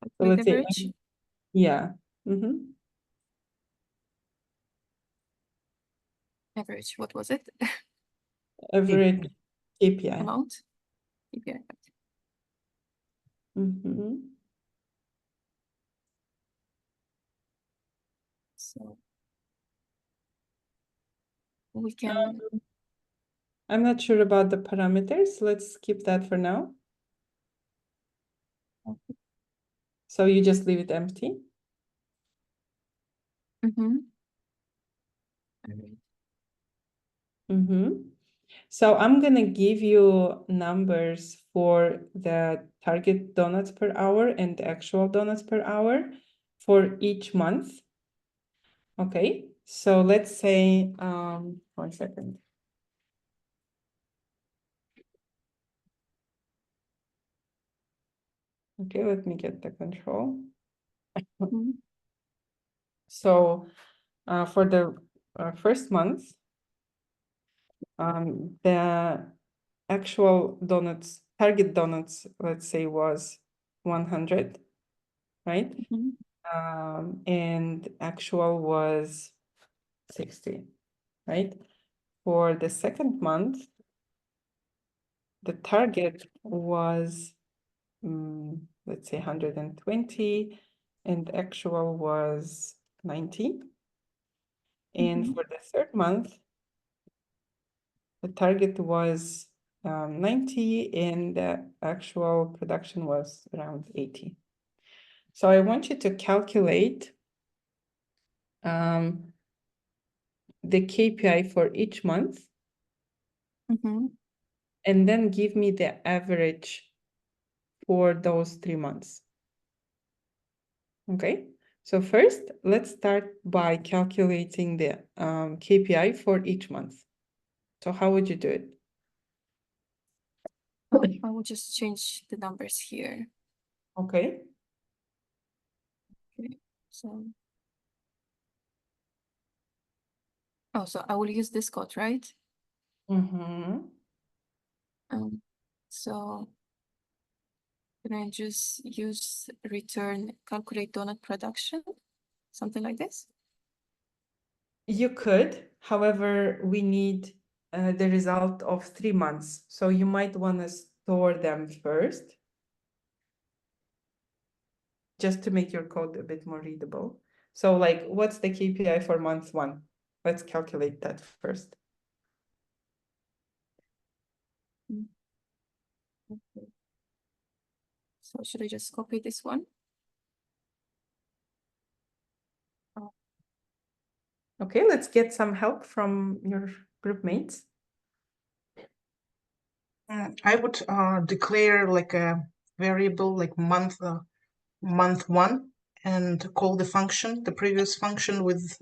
So With let's say, average, yeah. average, what was it? Average KPI. Amount? KPI. So we can. I'm not sure about the parameters. Let's skip that for now. Okay. So you just leave it empty. So I'm gonna give you numbers for the target donuts per hour and the actual donuts per hour for each month. Okay, so let's say, 1 second. Okay, let me get the control. So for the first month, the actual donuts, target donuts, let's say, was 100, right? And actual was 60, right? For the second month, the target was let's say 120, and actual was 90. And for the third month, the target was 90 and the actual production was around 80. So I want you to calculate the KPI for each month and then give me the average for those 3 months. Okay, so first let's start by calculating the KPI for each month. So how would you do it? I will just change the numbers here. Okay. Okay, so. Oh, so I will use this code, right? Mm-hmm. So can I just use return calculate donut production, something like this? You could, however, we need the result of 3 months. So you might want to store them first, just to make your code a bit more readable. So like, what's the KPI for month 1? Let's calculate that first. Okay. So should I just copy this one? Okay, let's get some help from your group mates. I would declare like a variable like month 1 and call the function, the previous function with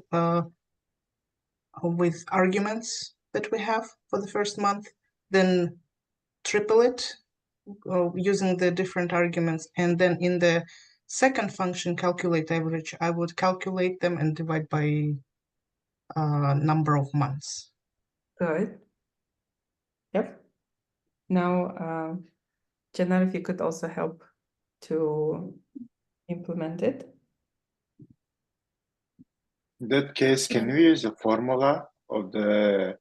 arguments that we have for the first month, then triple it using the different arguments, and then in the second function calculate average, I would calculate them and divide by number of months. Good. Yep. Now, Jenna, if you could also help to implement it. In that case, can we use a formula of the,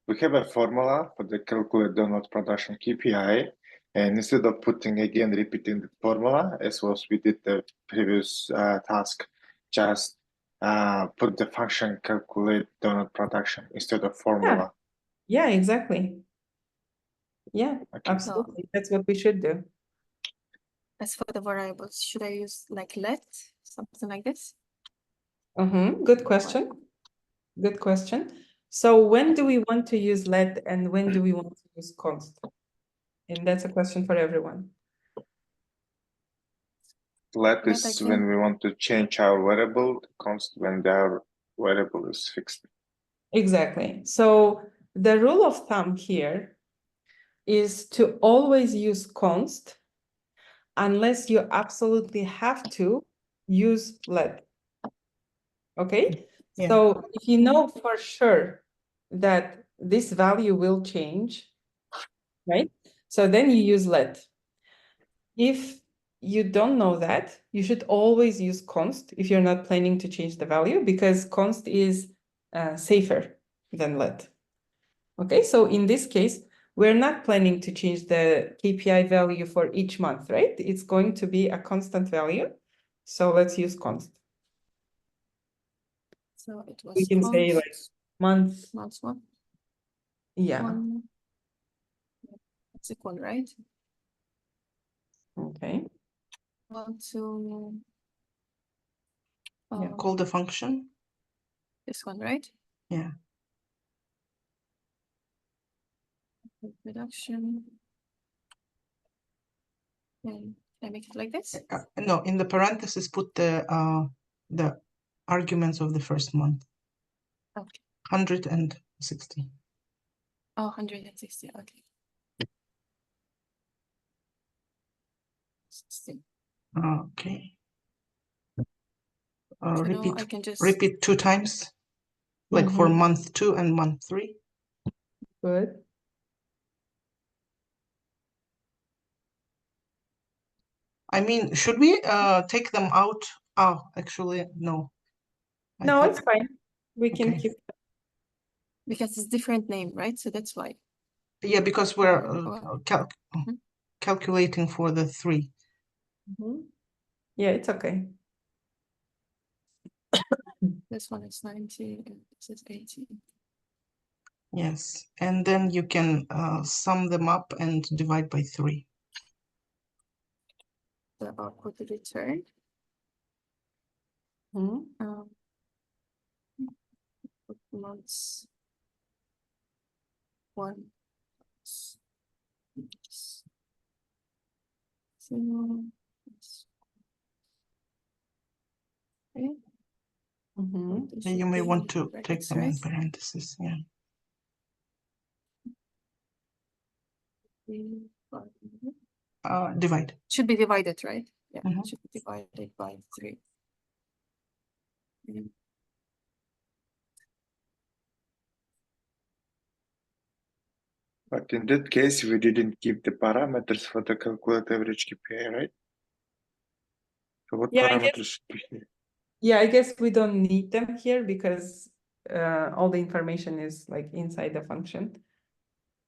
we have a formula for the calculate donut production KPI, and instead of putting again, repeating the formula, as was we did the previous task, just put the function calculate donut production instead of formula. Yeah, exactly. Yeah, Okay. absolutely. That's what we should do. As for the variables, should I use like let, something like this? Good question. Good question. So when do we want to use let and when do we want to use const? And that's a question for everyone. Let Let I is can- when we want to change our variable, const when our variable is fixed. Exactly. So the rule of thumb here is to always use const unless you absolutely have to use let. Okay? Yeah. So if you know for sure that this value will change, right? So then you use let. If you don't know that, you should always use const if you're not planning to change the value, because const is safer than let. Okay, so in this case, we're not planning to change the KPI value for each month, right? It's going to be a constant value. So let's use const. So it was We can say like month. month 1. Yeah. That's equal, right? Okay. Want to Yeah. Call the function. this one, right? Yeah. Reduction. And I make it like this? No, in the parentheses, put the arguments of the first month. Okay. 160. Oh, 160, okay. 60. Okay. So now Repeat. I can just Repeat 2 times, like for month 2 and month 3. Good. I mean, should we take them out? Oh, actually, no. No, it's fine. We can Okay. keep. because it's different name, right? So that's why. Yeah, because we're Mhm. calculating for the 3. Yeah, it's okay. This one is 90 and this is 80. Yes, and then you can sum them up and divide by 3. The output return. Mhm. Months 1 0 okay. Mhm. This You should may be want to take brackets, them in right? parentheses. Yeah. Divide. Should be divided, right? Yeah, Mhm. should be divided by 3. Mm. But in that case, we didn't give the parameters for the calculate average KPI, right? So what Yeah, I guess. parameters should be here? Yeah, I guess we don't need them here because all the information is like inside the function.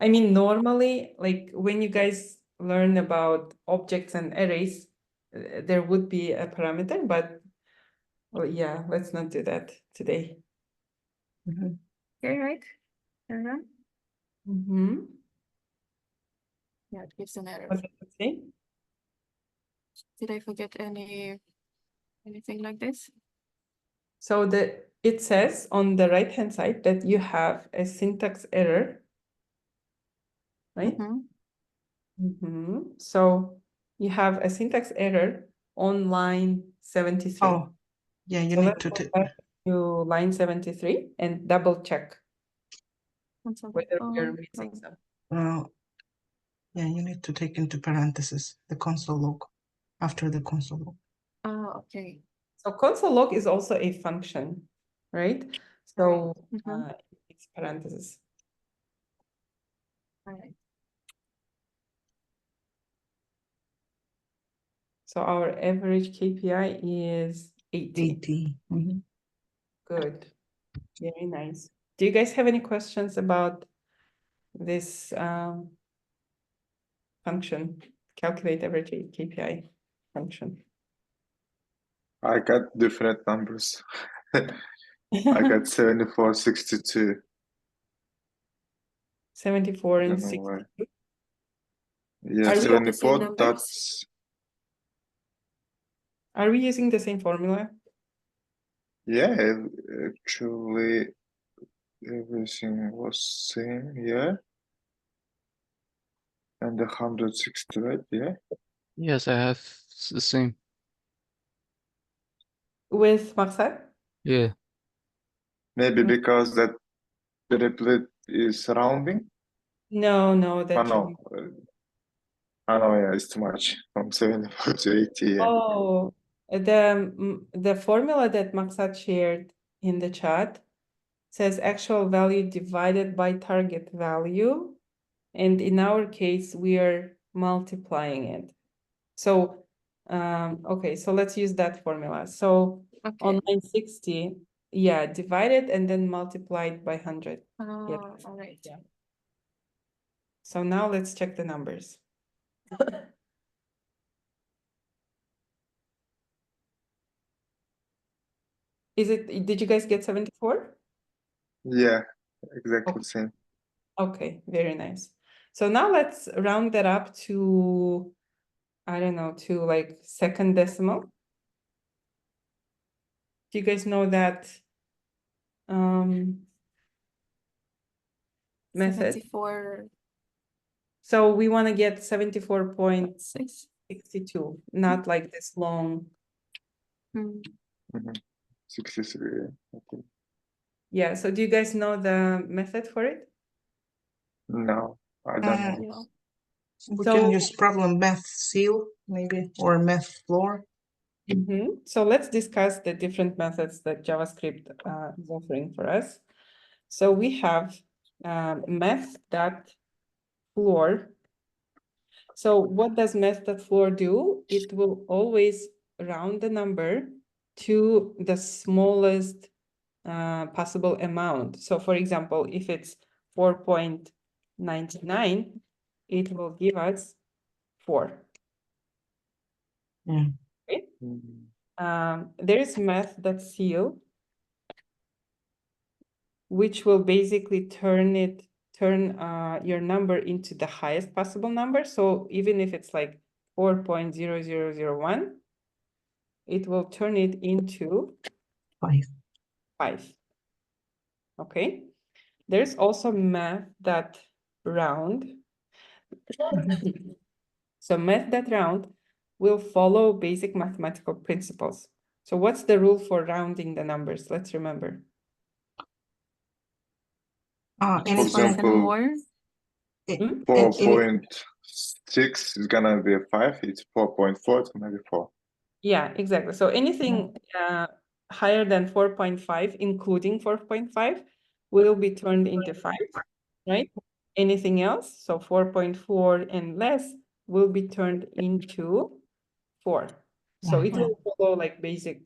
I mean, normally, like when you guys learn about objects and arrays, there would be a parameter, but well, yeah, let's not do that today. Mhm. Okay, right? Mhm. Yeah, it gives an error. What did it say? Did I forget anything like this? So it says on the right-hand side that you have a syntax error, right? So you have a syntax error on line 73. Oh, yeah, you So need let's to go back to line 73 and double check whether we're missing something. yeah, you need to take into parentheses the console log after the console log. Oh, okay. So console log is also a function, right? So it's parentheses. All right. So our average KPI is 80. 80. Mhm. Good. Very nice. Do you guys have any questions about this function, calculate average KPI function? I got different numbers. I got 74, 62. 74 I and don't know why. 62. Yeah, Are we- 74, numbers? that's Are we using the same formula? yeah, actually everything was same, yeah. And the 160, right? Yeah. Yes, I have the same. With Marcel? Yeah. Maybe because that the triplet is rounding. No, Oh that no. I know, yeah, it's too much. From 74 to 80, yeah. Oh, the formula that Maksat shared in the chat says actual value divided by target value. And in our case, we are multiplying it. So, okay, so let's use that formula. So on line 60, yeah, divide it and then multiply it by 100. Yeah. All right. Yeah. So now let's check the numbers. Did you guys get 74? Yeah, exactly the same. Okay, very nice. So now let's round that up to, I don't know, to like second decimal. Do you guys know that method? 74. So we want to get 74.62, not like this long. 63, yeah. Okay. Yeah, so do you guys know the method for it? No, I don't know. We So- can use problem math seal maybe or math floor. So let's discuss the different methods that JavaScript is offering for us. So we have math.floor. So what does math.floor do? It will always round the number to the smallest possible amount. So for example, if it's 4.99, it will give us 4. Yeah. Okay? Mm. There is math.ceil, which will basically turn your number into the highest possible number. So even if it's like 4.0001, it will turn it into 5. 5. Okay. There's also math.round. So math.round will follow basic mathematical principles. So what's the rule for rounding the numbers? Let's remember. For Anything example, more. Hmm? 4.6 is gonna be a 5. It's 4.4, it's gonna be 4. Yeah, exactly. So anything higher than 4.5, including 4.5, will be turned into 5, right? Anything else, so 4.4 and less, will be turned into 4. So it will follow like basic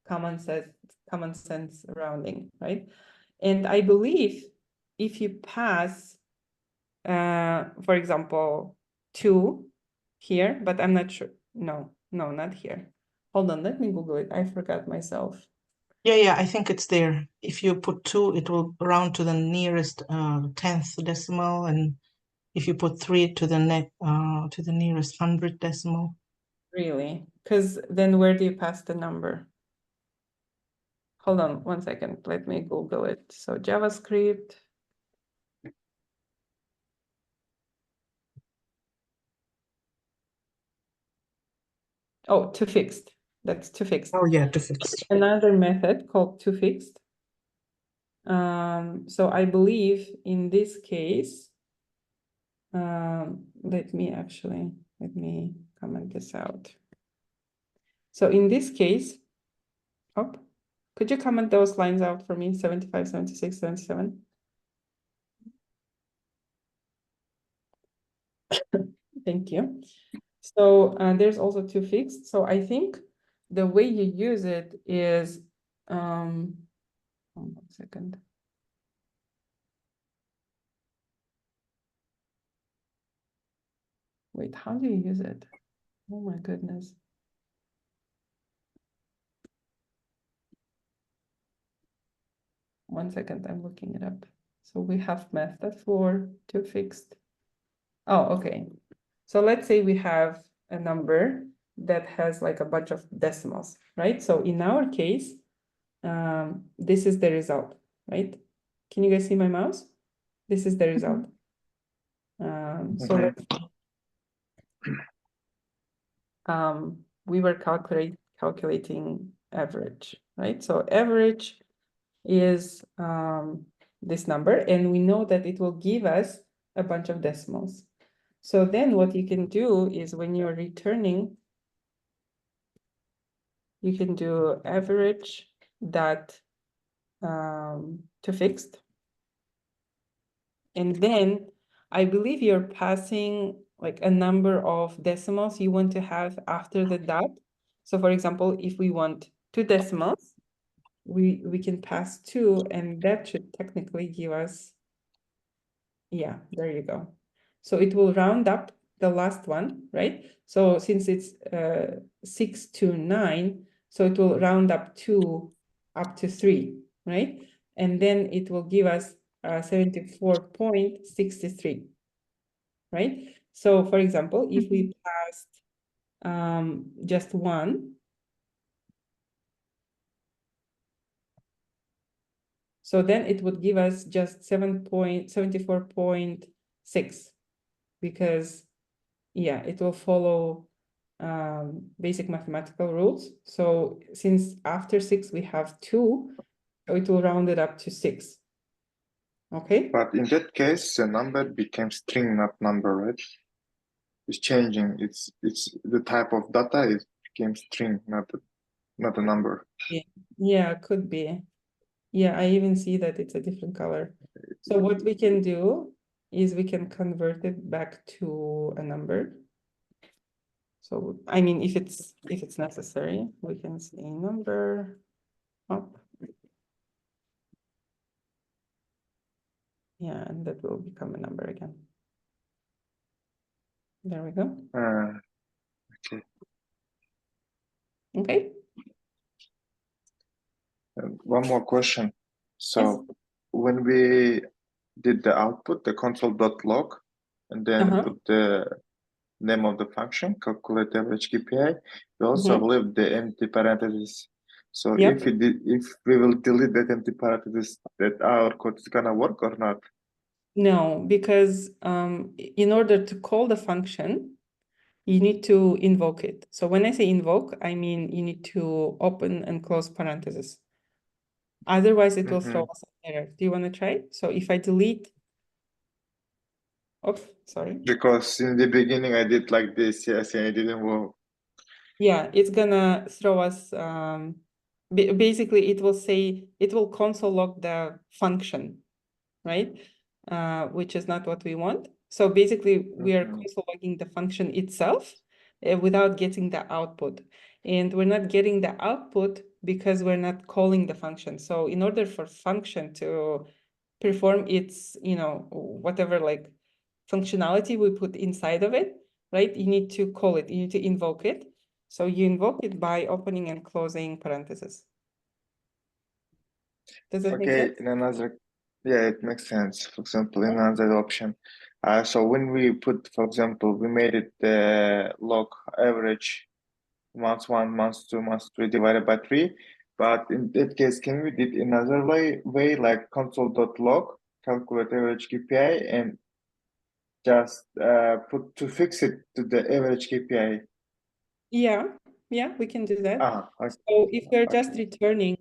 common sense rounding, right? And I believe if you pass, for example, 2 here, but I'm not sure. No, not here. Hold on, let me Google it. I forgot myself. Yeah, I think it's there. If you put 2, it will round to the nearest 10th decimal, and if you put 3 to the nearest 100th decimal. Really? Because then where do you pass the number? Hold on 1 second. Let me Google it. So JavaScript. Oh, to fixed. That's to fixed. Oh yeah, to fixed. Another method called to fixed. So I believe in this case, let me comment this out. So in this case, could you comment those lines out for me? 75, 76, 77. Thank you. So there's also to fixed. So I think the way you use it is, hold on 1 second. Wait, how do you use it? Oh my goodness. One second, I'm looking it up. So we have math.for to fixed. Oh, okay. So let's say we have a number that has like a bunch of decimals, right? So in our case, this is the result, right? Can you guys see my mouse? This is the result. So we were calculating average, right? So average is this number, and we know that it will give us a bunch of decimals. So then what you can do is when you're returning, you can do average dot to fixed. And then I believe you're passing like a number of decimals you want to have after the dot. So for example, if we want 2 decimals, we can pass 2, and that should technically give us, yeah, there you go. So it will round up the last one, right? So since it's 6 to 9, so it will round up to 3, right? And then it will give us 74.63, right? So for example, if we passed just 1, so then it would give us just 74.6, because yeah, it will follow basic mathematical rules. So since after 6 we have 2, so it will round it up to 6. Okay. But in that case, the number became string, not number, right? It's changing. It's the type of data. It became string, not a number. Yeah, could be. Yeah, I even see that it's a different color. So what we can do is we can convert it back to a number. So I mean, if it's necessary, we can say number up. Yeah, and that will become a number again. There we go. Okay. Okay. One more question. So when we did the output, the console.log, and then put the name of the function, calculate average KPI, we also leave the empty parentheses. So Yep. if we will delete that empty parentheses, that our code is gonna work or not? No, because in order to call the function, you need to invoke it. So when I say invoke, I mean you need to open and close parentheses. Otherwise, it will throw us an error. Do you want to try it? So if I delete, oops, sorry. Because in the beginning I did like this, yes, and it didn't work. Yeah, it's gonna throw us, basically it will say, it will console log the function, right? Which is not what we want. So basically we are console logging the function itself without getting the output. And we're not getting the output because we're not calling the function. So in order for function to perform its, whatever like functionality we put inside of it, right? You need to call it, you need to invoke it. So you invoke it by opening and closing parentheses. Does that make sense? In another, yeah, it makes sense. For example, in another option. So when we put, for example, we made it the log average months 1, months 2, months 3 divided by 3. But in that case, can we did another way like console.log, calculate average KPI, and just put to fix it to the average KPI? Yeah, we can do that. Okay. So if we're just returning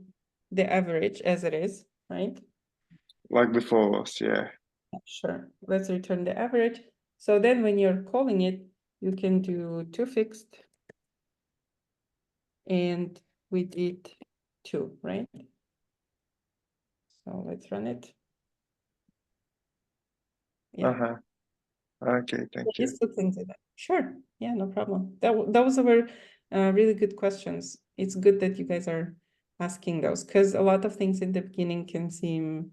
the average as it is, right? Like before, yeah. Sure, let's return the average. So then when you're calling it, you can do toFixed, and we did 2, right? So let's run it. Yeah. Okay, thank you. Just look into that. Sure, yeah, no problem. Those were really good questions. It's good that you guys are asking those, because a lot of things in the beginning can seem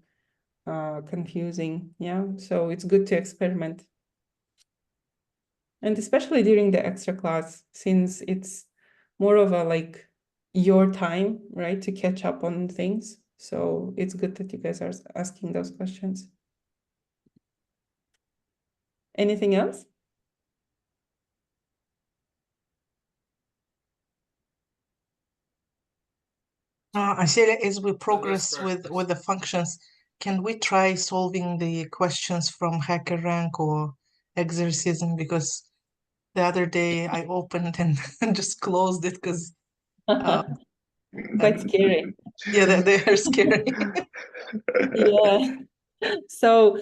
confusing. Yeah, so it's good to experiment. And especially during the extra class, since it's more of a like your time, right, to catch up on things. So it's good that you guys are asking those questions. Anything else? Asel, as we progress with the functions, can we try solving the questions from HackerRank or Exercism? Because the other day I opened and just closed it because Quite scary. yeah, they are scary. Yeah. So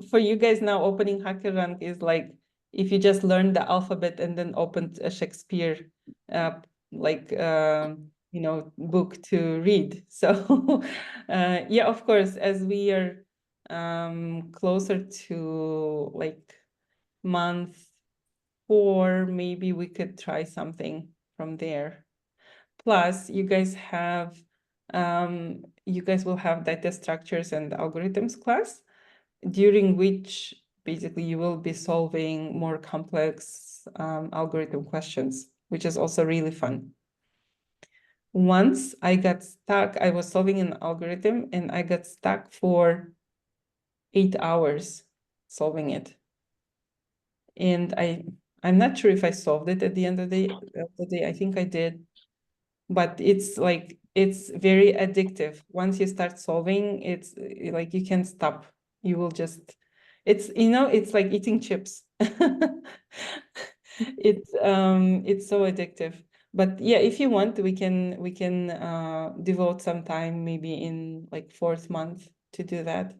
for you guys now, opening HackerRank is like if you just learn the alphabet and then opened a Shakespeare book to read. So yeah, of course, as we are closer to like month 4, maybe we could try something from there. Plus, you guys will have data structures and algorithms class, during which basically you will be solving more complex algorithm questions, which is also really fun. Once I got stuck, I was solving an algorithm and I got stuck for 8 hours solving it. And I'm not sure if I solved it at the end of the day. I think I did. But it's like, it's very addictive. Once you start solving, it's like you can't stop. You will just, it's like eating chips. It's so addictive. But yeah, if you want, we can devote some time, maybe in like 4th month, to do that.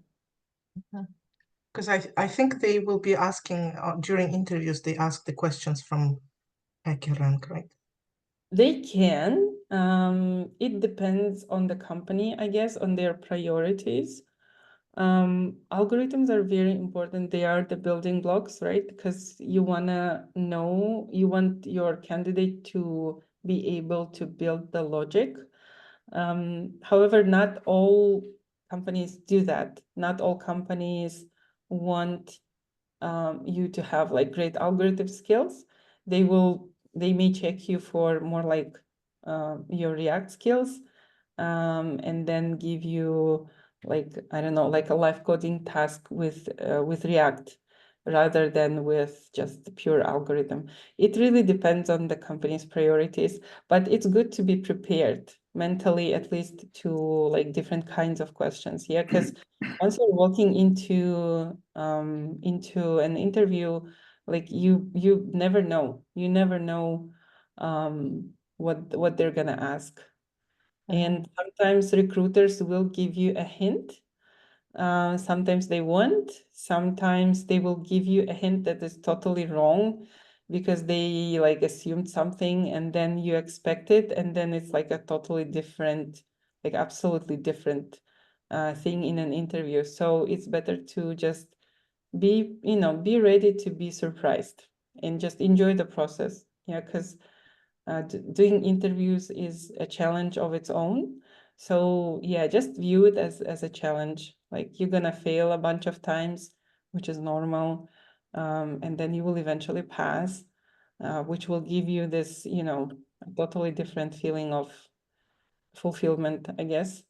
Because I think they will be asking during interviews, they ask the questions from HackerRank, right? They can. It depends on the company, I guess, on their priorities. Algorithms are very important. They are the building blocks, right? Because you want your candidate to be able to build the logic. However, not all companies do that. Not all companies want you to have like great algorithm skills. They may check you for more like your React skills, and then give you like, I don't know, like a live coding task with React rather than with just the pure algorithm. It really depends on the company's priorities, but it's good to be prepared mentally, at least, to like different kinds of questions. Yeah, because once you're walking into an interview, like you never know. You never know what they're gonna ask. And sometimes recruiters will give you a hint. Sometimes they won't. Sometimes they will give you a hint that is totally wrong because they like assumed something and then you expect it, and then it's like a totally different, like absolutely different thing in an interview. So it's better to just be ready to be surprised and just enjoy the process. Yeah, because doing interviews is a challenge of its own. So yeah, just view it as a challenge. Like you're gonna fail a bunch of times, which is normal, and then you will eventually pass, which will give you this, a totally different feeling of fulfillment, I guess.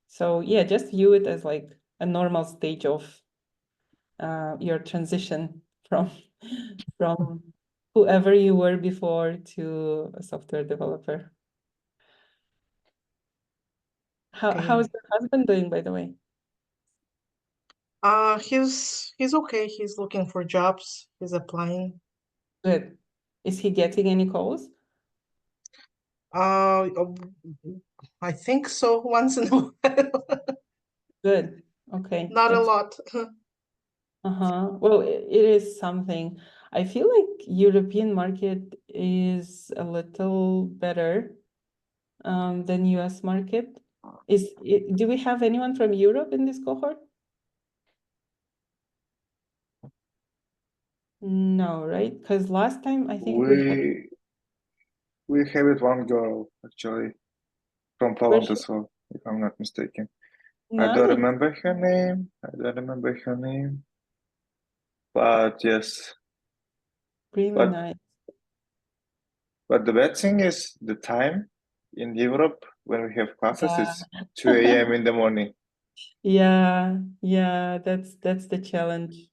So yeah, just view it as like a normal stage of your transition from whoever you were before to a software developer. Okay. How's your husband doing, by the way? He's okay. He's looking for jobs. He's applying. Good. Is he getting any calls? Uh, I think so, once in a while. Good. Okay. Not a That's lot. well, it is something. I feel like European market is a little better than US market. Do we have anyone from Europe in this cohort? No, right? Because last time I think we had. We have it one girl actually from Poland Where's as well, if I'm not mistaken. I Nice. don't remember her name. But yes. Really But nice. but the bad thing is the time in Europe when we have classes Yeah. is 2 a.m. in the morning. Yeah, that's the challenge.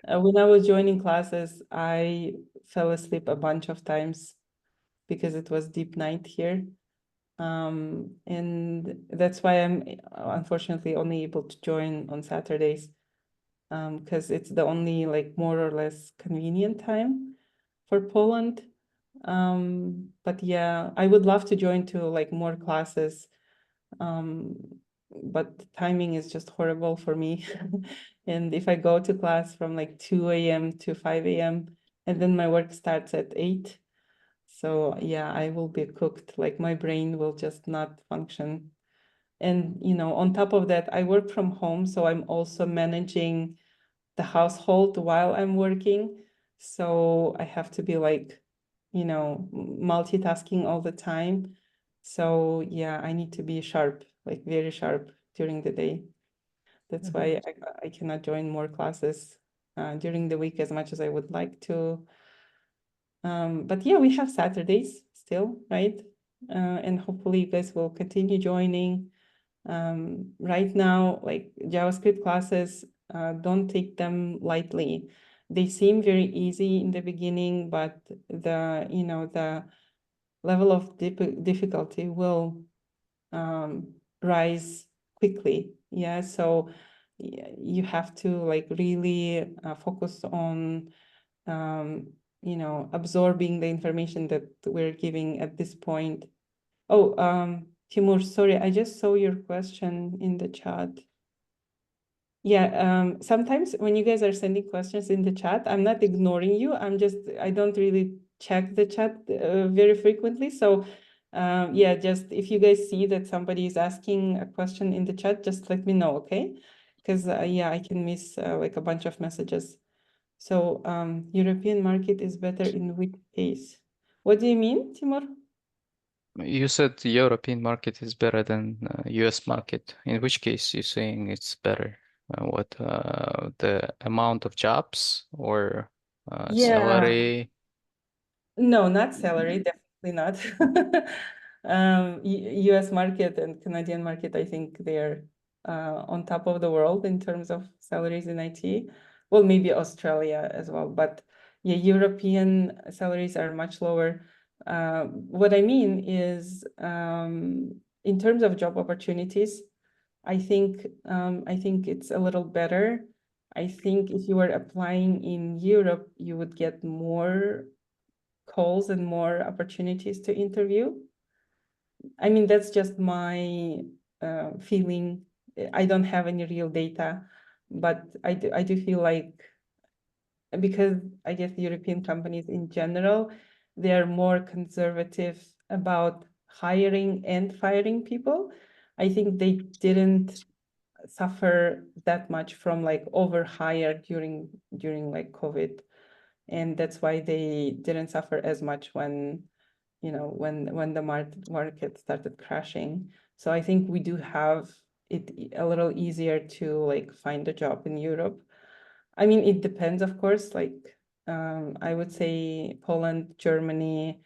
When I was joining classes, I fell asleep a bunch of times because it was deep night here. And that's why I'm unfortunately only able to join on Saturdays, because it's the only like more or less convenient time for Poland. But yeah, I would love to join to like more classes. But the timing is just horrible for me. And if I go to class from like 2 a.m. to 5 a.m. and then my work starts at 8, so yeah, I will be cooked. Like my brain will just not function. And on top of that, I work from home, so I'm also managing the household while I'm working. So I have to be like, multitasking all the time. So yeah, I need to be sharp, like very sharp during the day. That's why I cannot join more classes during the week as much as I would like to. But yeah, we have Saturdays still, right? And hopefully you guys will continue joining. Right now, like JavaScript classes, don't take them lightly. They seem very easy in the beginning, but the level of difficulty will rise quickly. Yeah, so you have to like really focus on absorbing the information that we're giving at this point. Oh, Timur, sorry, I just saw your question in the chat. Yeah, sometimes when you guys are sending questions in the chat, I'm not ignoring you. I don't really check the chat very frequently. So yeah, just if you guys see that somebody is asking a question in the chat, just let me know, okay? Because yeah, I can miss like a bunch of messages. So European market is better in which case? What do you mean, Timur? You said the European market is better than US market. In which case you're saying it's better? What the amount of jobs or Yeah. salary? No, not salary, definitely not. US market and Canadian market, I think they're on top of the world in terms of salaries in IT. Well, maybe Australia as well, but yeah, European salaries are much lower. What I mean is, in terms of job opportunities, I think it's a little better. I think if you were applying in Europe, you would get more calls and more opportunities to interview. I mean, that's just my feeling. I don't have any real data, but I do feel like, because I guess European companies in general, they're more conservative about hiring and firing people. I think they didn't suffer that much from like overhire during like COVID, and that's why they didn't suffer as much when when the market started crashing. So I think we do have it a little easier to like find a job in Europe. I mean, it depends, of course. Like I would say Poland, Germany,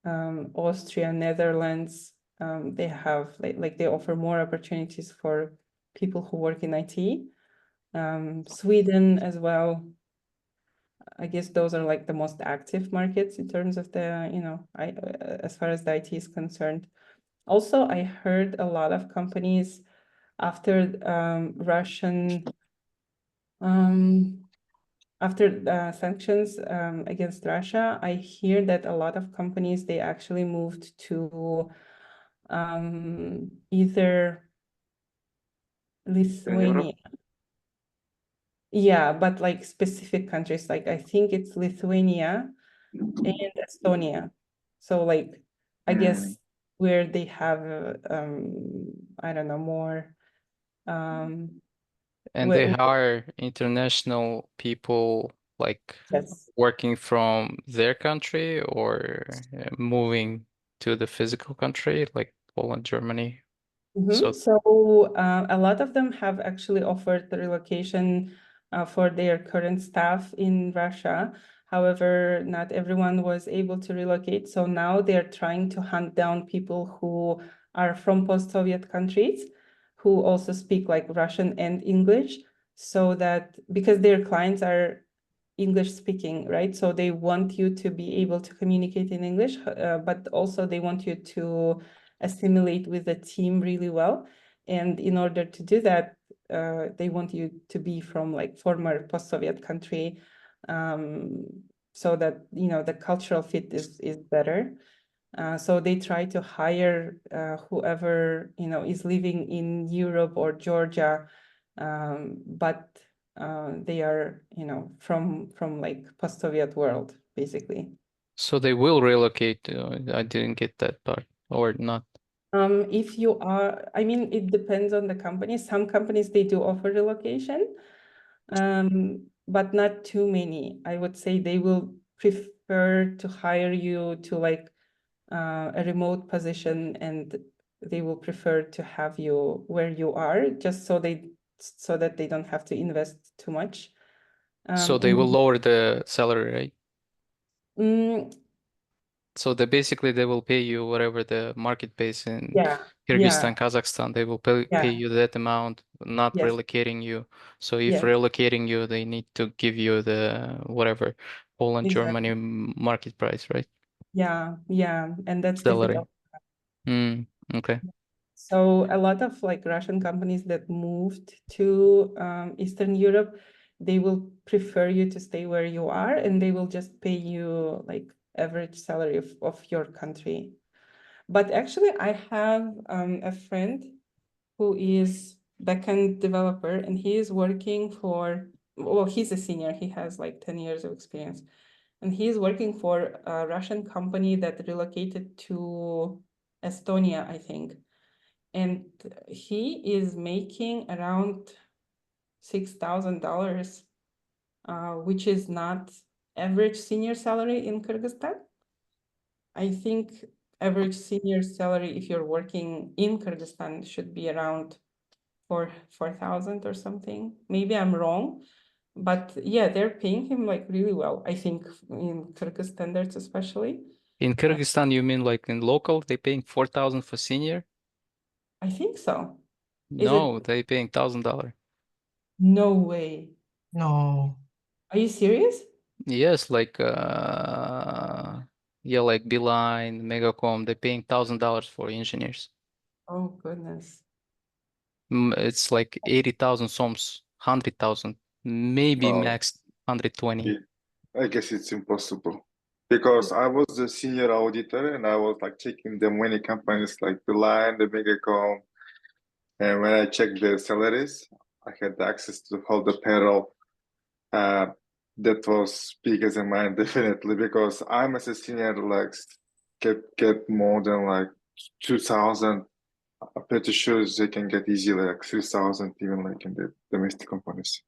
Austria, Netherlands, they have like they offer more opportunities for people who work in IT. Sweden as well. I guess those are like the most active markets in terms of the, as far as the IT is concerned. Also, I heard a lot of companies after sanctions against Russia, I hear that a lot of companies, they actually moved to either Lithuania. Yeah, but like specific countries, like I think it's Lithuania and Estonia. So like, I guess where they have, I don't know, more. And they hire international people like Yes. working from their country or moving to the physical country like Poland, Germany. So So a lot of them have actually offered the relocation for their current staff in Russia. However, not everyone was able to relocate. So now they're trying to hunt down people who are from post-Soviet countries who also speak like Russian and English, so that because their clients are English speaking, right? So they want you to be able to communicate in English, but also they want you to assimilate with the team really well. And in order to do that, they want you to be from like former post-Soviet country, so that the cultural fit is better. So they try to hire whoever is living in Europe or Georgia, but they are from like post-Soviet world basically. so they will relocate. I didn't get that part, or not. If you are, I mean, it depends on the company. Some companies, they do offer relocation, but not too many. I would say they will prefer to hire you to like a remote position, and they will prefer to have you where you are, just so that they don't have to invest too much. So they will lower the salary rate. So basically they will pay you whatever the market pays in Yeah, Kyrgyzstan, Kazakhstan. They will pay yeah, you that amount, not yes, relocating you. So if yes, relocating you, they need to give you the whatever Poland, exactly. Germany market price, right? Yeah, and that's Salary. difficult. Okay. So a lot of like Russian companies that moved to Eastern Europe, they will prefer you to stay where you are, and they will just pay you like average salary of your country. But actually, I have a friend who is backend developer, and he is working for, well, he's a senior. He has like 10 years of experience, and he is working for a Russian company that relocated to Estonia, I think. And he is making around $6,000, which is not average senior salary in Kyrgyzstan. I think average senior salary, if you're working in Kyrgyzstan, should be around 4,000 or something. Maybe I'm wrong, but yeah, they're paying him like really well, I think, in Kyrgyz standards especially. In Kyrgyzstan, you mean like in local, they paying 4,000 for senior? I think so. Is No, it? they paying $1,000. No way. No. Are you serious? Yes, like yeah, like Beeline, Megacom, they're paying $1,000 for engineers. Oh goodness. It's like 80,000 soms, 100,000, maybe No, max 120. I guess it's impossible because I was the senior auditor and I was like checking the many companies like the Line, the Megacom, and when I checked the salaries, I had access to all the payroll. That was bigger than mine definitely because I'm as a senior like get more than like 2,000. I'm pretty sure they can get easily like 3,000 even like in the domestic companies.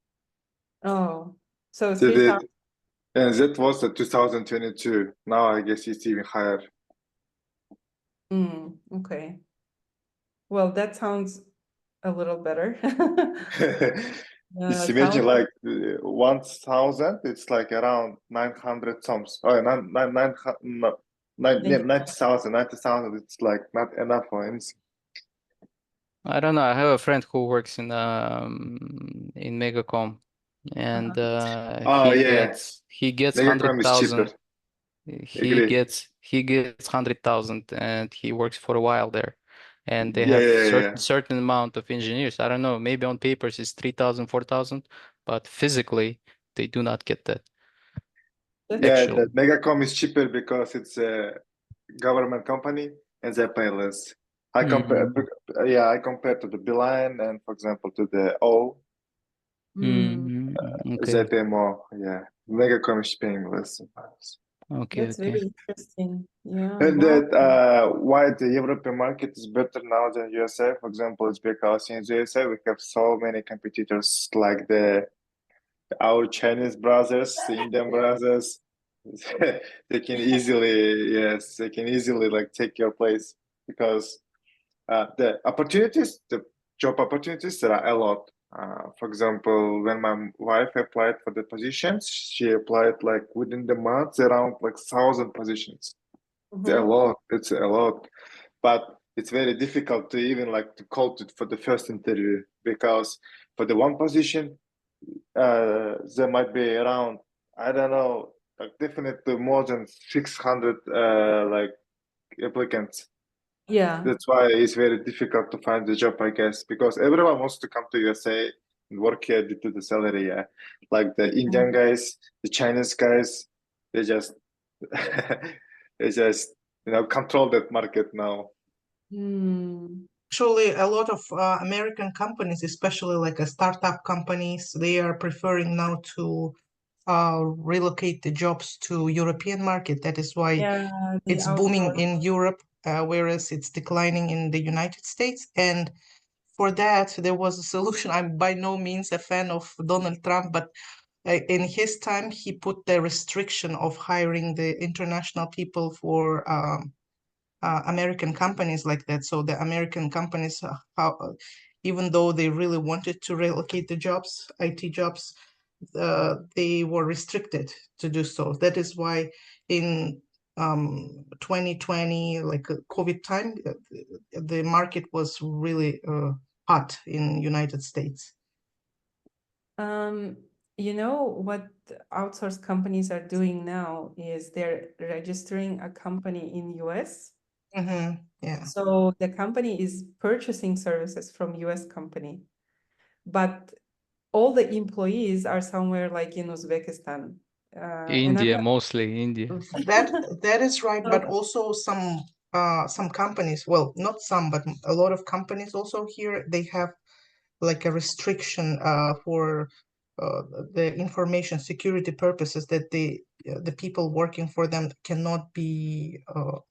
Oh, so They 3,000. did, and that was the 2022. Now I guess it's even higher. Okay. Well, that sounds a little better. Just Sounds imagine like 1,000, it's like around 900 sums. Oh, like 90,000, it's like not enough for anything. I don't know. I have a friend who works in Megacom, and Oh yeah, he gets Megacom is cheaper. 100,000. Agree. He gets 100,000, and he works for a while there. And they Yeah, have yeah, yeah. certain amount of engineers. I don't know. Maybe on papers it's 3,000, 4,000, but physically they do not get that. that's Yeah, Actually. the Megacom is cheaper because it's a government company and they pay less. I compare, I compare to the Beeline and, for example, to the O, they Okay. pay more. Yeah, Megacom is paying less sometimes. Okay. that's Okay. very interesting. Yeah, And wow. that why the European market is better now than USA, for example, is because in USA we have so many competitors like our Chinese brothers, the Indian brothers. They can easily, yes, they can easily like take your place because the opportunities, the job opportunities, there are a lot. For example, when my wife applied for the positions, she applied like within the month around like 1,000 positions. It's a lot. It's a lot, but it's very difficult to even like to call it for the first interview because for the one position, there might be around, I don't know, like definitely more than 600 like applicants. Yeah. That's why it's very difficult to find the job, I guess, because everyone wants to come to USA and work here due to the salary. Yeah, like the Indian guys, the Chinese guys, they just they just control that market now. Actually, a lot of American companies, especially like startup companies, they are preferring now to relocate the jobs to European market. That is why Yeah, they it's booming outsource. in Europe, whereas it's declining in the United States. And for that, there was a solution. I'm by no means a fan of Donald Trump, but in his time, he put the restriction of hiring the international people for American companies like that. So the American companies, even though they really wanted to relocate the jobs, IT jobs, they were restricted to do so. That is why in 2020, like COVID time, the market was really hot in United States. You know what outsource companies are doing now is they're registering a company in US. Yeah. So the company is purchasing services from US company, but all the employees are somewhere like in Uzbekistan. India, mostly India. That is right, but also some companies, well, not some, but a lot of companies also here, they have like a restriction for the information security purposes that the people working for them cannot be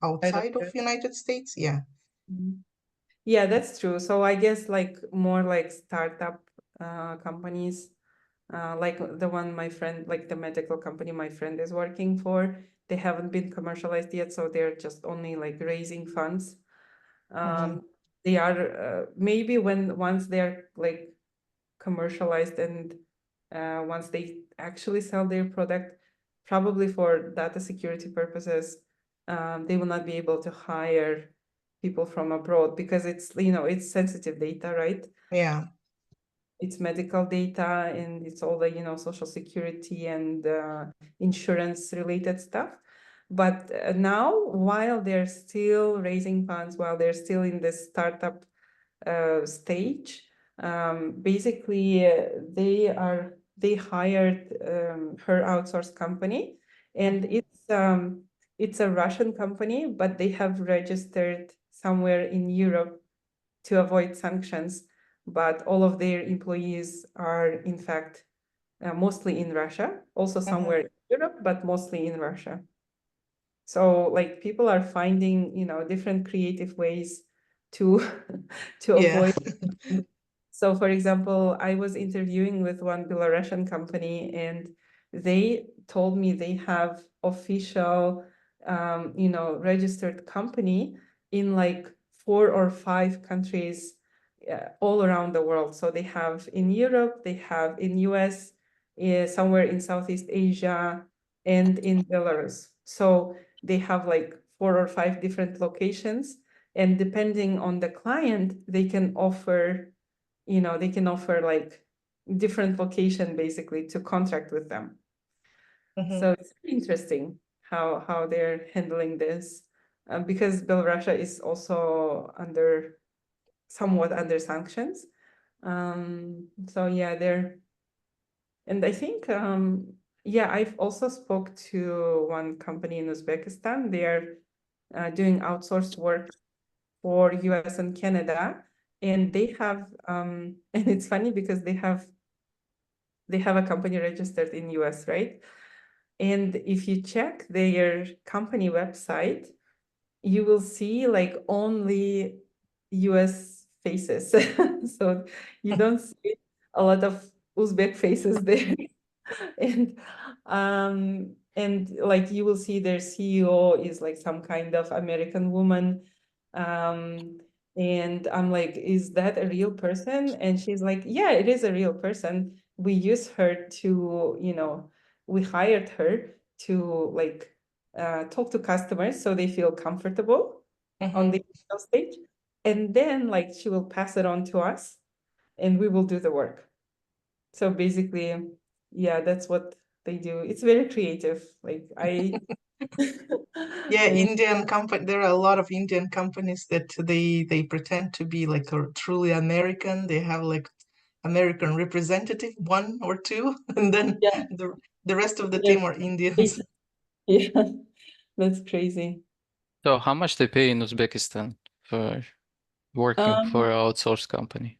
outside of United States. Yeah. Yeah, that's true. So I guess like more like startup companies, like the one my friend, like the medical company my friend is working for, they haven't been commercialized yet, so they're just only like raising funds. They are maybe once they're like commercialized and once they actually sell their product, probably for data security purposes, they will not be able to hire people from abroad because it's, you know, it's sensitive data, right? Yeah. It's medical data and it's all the, you know, social security and insurance related stuff. But now, while they're still raising funds, while they're still in the startup stage, basically they hired her outsourced company, and it's a Russian company, but they have registered somewhere in Europe to avoid sanctions. But all of their employees are, in fact, mostly in Russia, also somewhere in Europe, but mostly in Russia. So like people are finding, you know, different creative ways to to Yeah. avoid. So for example, I was interviewing with one Belarusian company and they told me they have official, you know, registered company in like 4 or 5 countries all around the world. So they have in Europe, they have in US, somewhere in Southeast Asia, and in Belarus. So they have like 4 or 5 different locations, and depending on the client, they can offer, you know, they can offer like different location basically to contract with them. So it's interesting how they're handling this, because Belarusia is also somewhat under sanctions. So yeah, and I think yeah, I've also spoke to one company in Uzbekistan. They're doing outsourced work for US and Canada, and they have and it's funny because they have a company registered in US, right? And if you check their company website, you will see like only US faces. So you don't see a lot of Uzbek faces there. And like you will see their CEO is like some kind of American woman. And I'm like, is that a real person? And she's like, yeah, it is a real person. We use her to, you know, we hired her to like talk to customers so they feel comfortable on the initial stage. And then like she will pass it on to us and we will do the work. So basically, yeah, that's what they do. It's very creative. Like Yeah, Indian company. There are a lot of Indian companies that they pretend to be like a truly American. They have like American representative, 1 or 2, and then yeah, the rest of the yeah, team are Indians. yeah, that's crazy. So how much they pay in Uzbekistan for working for Um, an outsourced company?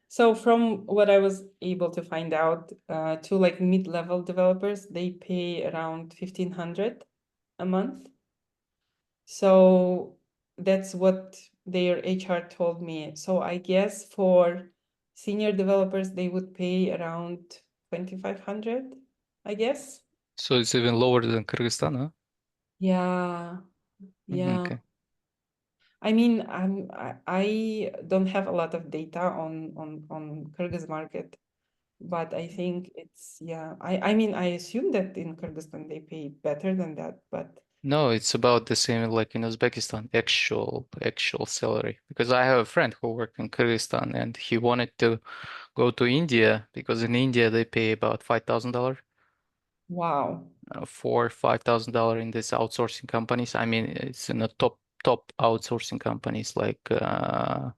So from what I was able to find out, to like mid-level developers, they pay around 1,500 a month. So that's what their HR told me. So I guess for senior developers, they would pay around 2,500, I guess. So it's even lower than Kyrgyzstan, huh? Yeah, yeah. Okay. I mean, I don't have a lot of data on Kyrgyz market, but I think it's, yeah. I mean, I assume that in Kyrgyzstan they pay better than that, but No, it's about the same like in Uzbekistan, actual salary. Because I have a friend who worked in Kyrgyzstan and he wanted to go to India because in India they pay about $5,000, wow. $5,000 in these outsourcing companies. I mean, it's in the top outsourcing companies like what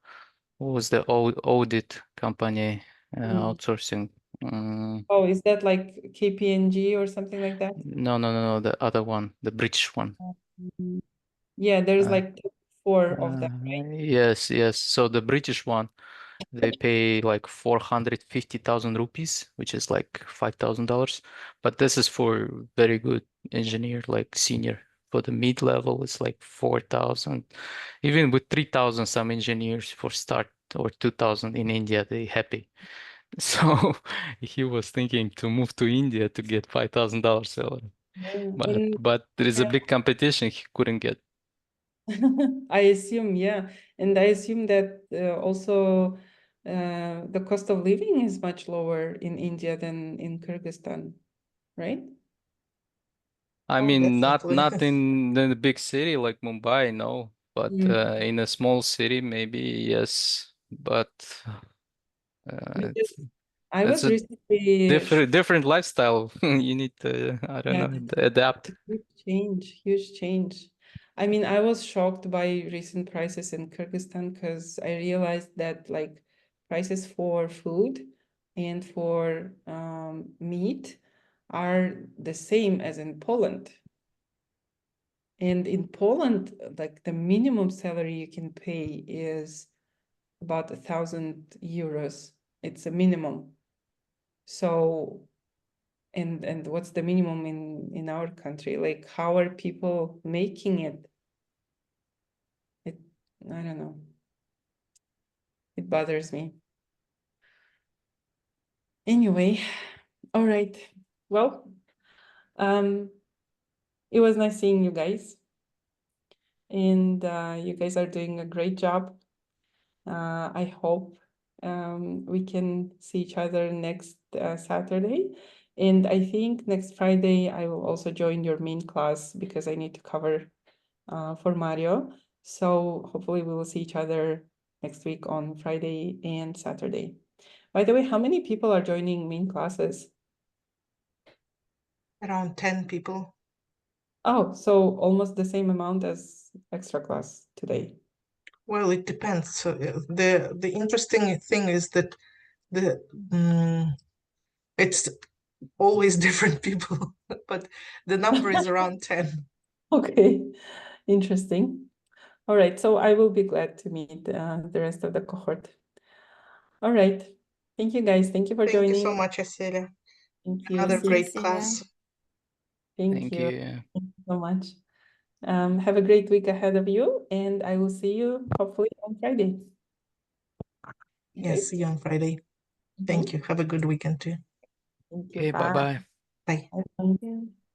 was the audit company outsourcing? Oh, is that like KPMG or something like that? No, the other one, the British one. Yeah, there's Uh, like 4 of them, right? yes. So the British one, they pay like 450,000 rupees, which is like $5,000. But this is for very good engineer, like senior. For the mid level, it's like 4,000. Even with 3,000, some engineers for start or 2,000 in India, they happy. So he was thinking to move to India to get $5,000 salary. And But there is a yeah, big competition he couldn't get. I assume, yeah. And I assume that also the cost of living is much lower in India than in Kyrgyzstan, right? I Oh, mean, not definitely. in the big city like Mumbai, no, but in a small city, maybe yes. But Because I it's was a recently different lifestyle. You need to, I don't yeah, know, adapt. huge change, huge change. I mean, I was shocked by recent prices in Kyrgyzstan because I realized that like prices for food and for meat are the same as in Poland. And in Poland, like the minimum salary you can pay is about 1,000 euros. It's a minimum. So, and what's the minimum in our country? Like, how are people making it? I don't know. It bothers me. Anyway, all right. Well, it was nice seeing you guys. And you guys are doing a great job. I hope we can see each other next Saturday. And I think next Friday I will also join your main class because I need to cover for Mario. So hopefully we will see each other next week on Friday and Saturday. By the way, how many people are joining main classes? Around 10 people. Oh, so almost the same amount as extra class today. Well, it depends. So the interesting thing is that the it's always different people, but the number is around 10. Okay, interesting. All right, so I will be glad to meet the rest of the cohort. All right, thank you guys. Thank you for Thank you joining. so much, Asel. Thank you. Another Thank you, great Celia. class. Thank Thank you. you. Thank you so much. Have a great week ahead of you, and I will see you hopefully on Friday. Yes, see you on Friday. Thank you. Have a good weekend too. Thank you. Okay, Bye. bye-bye. Bye. Bye.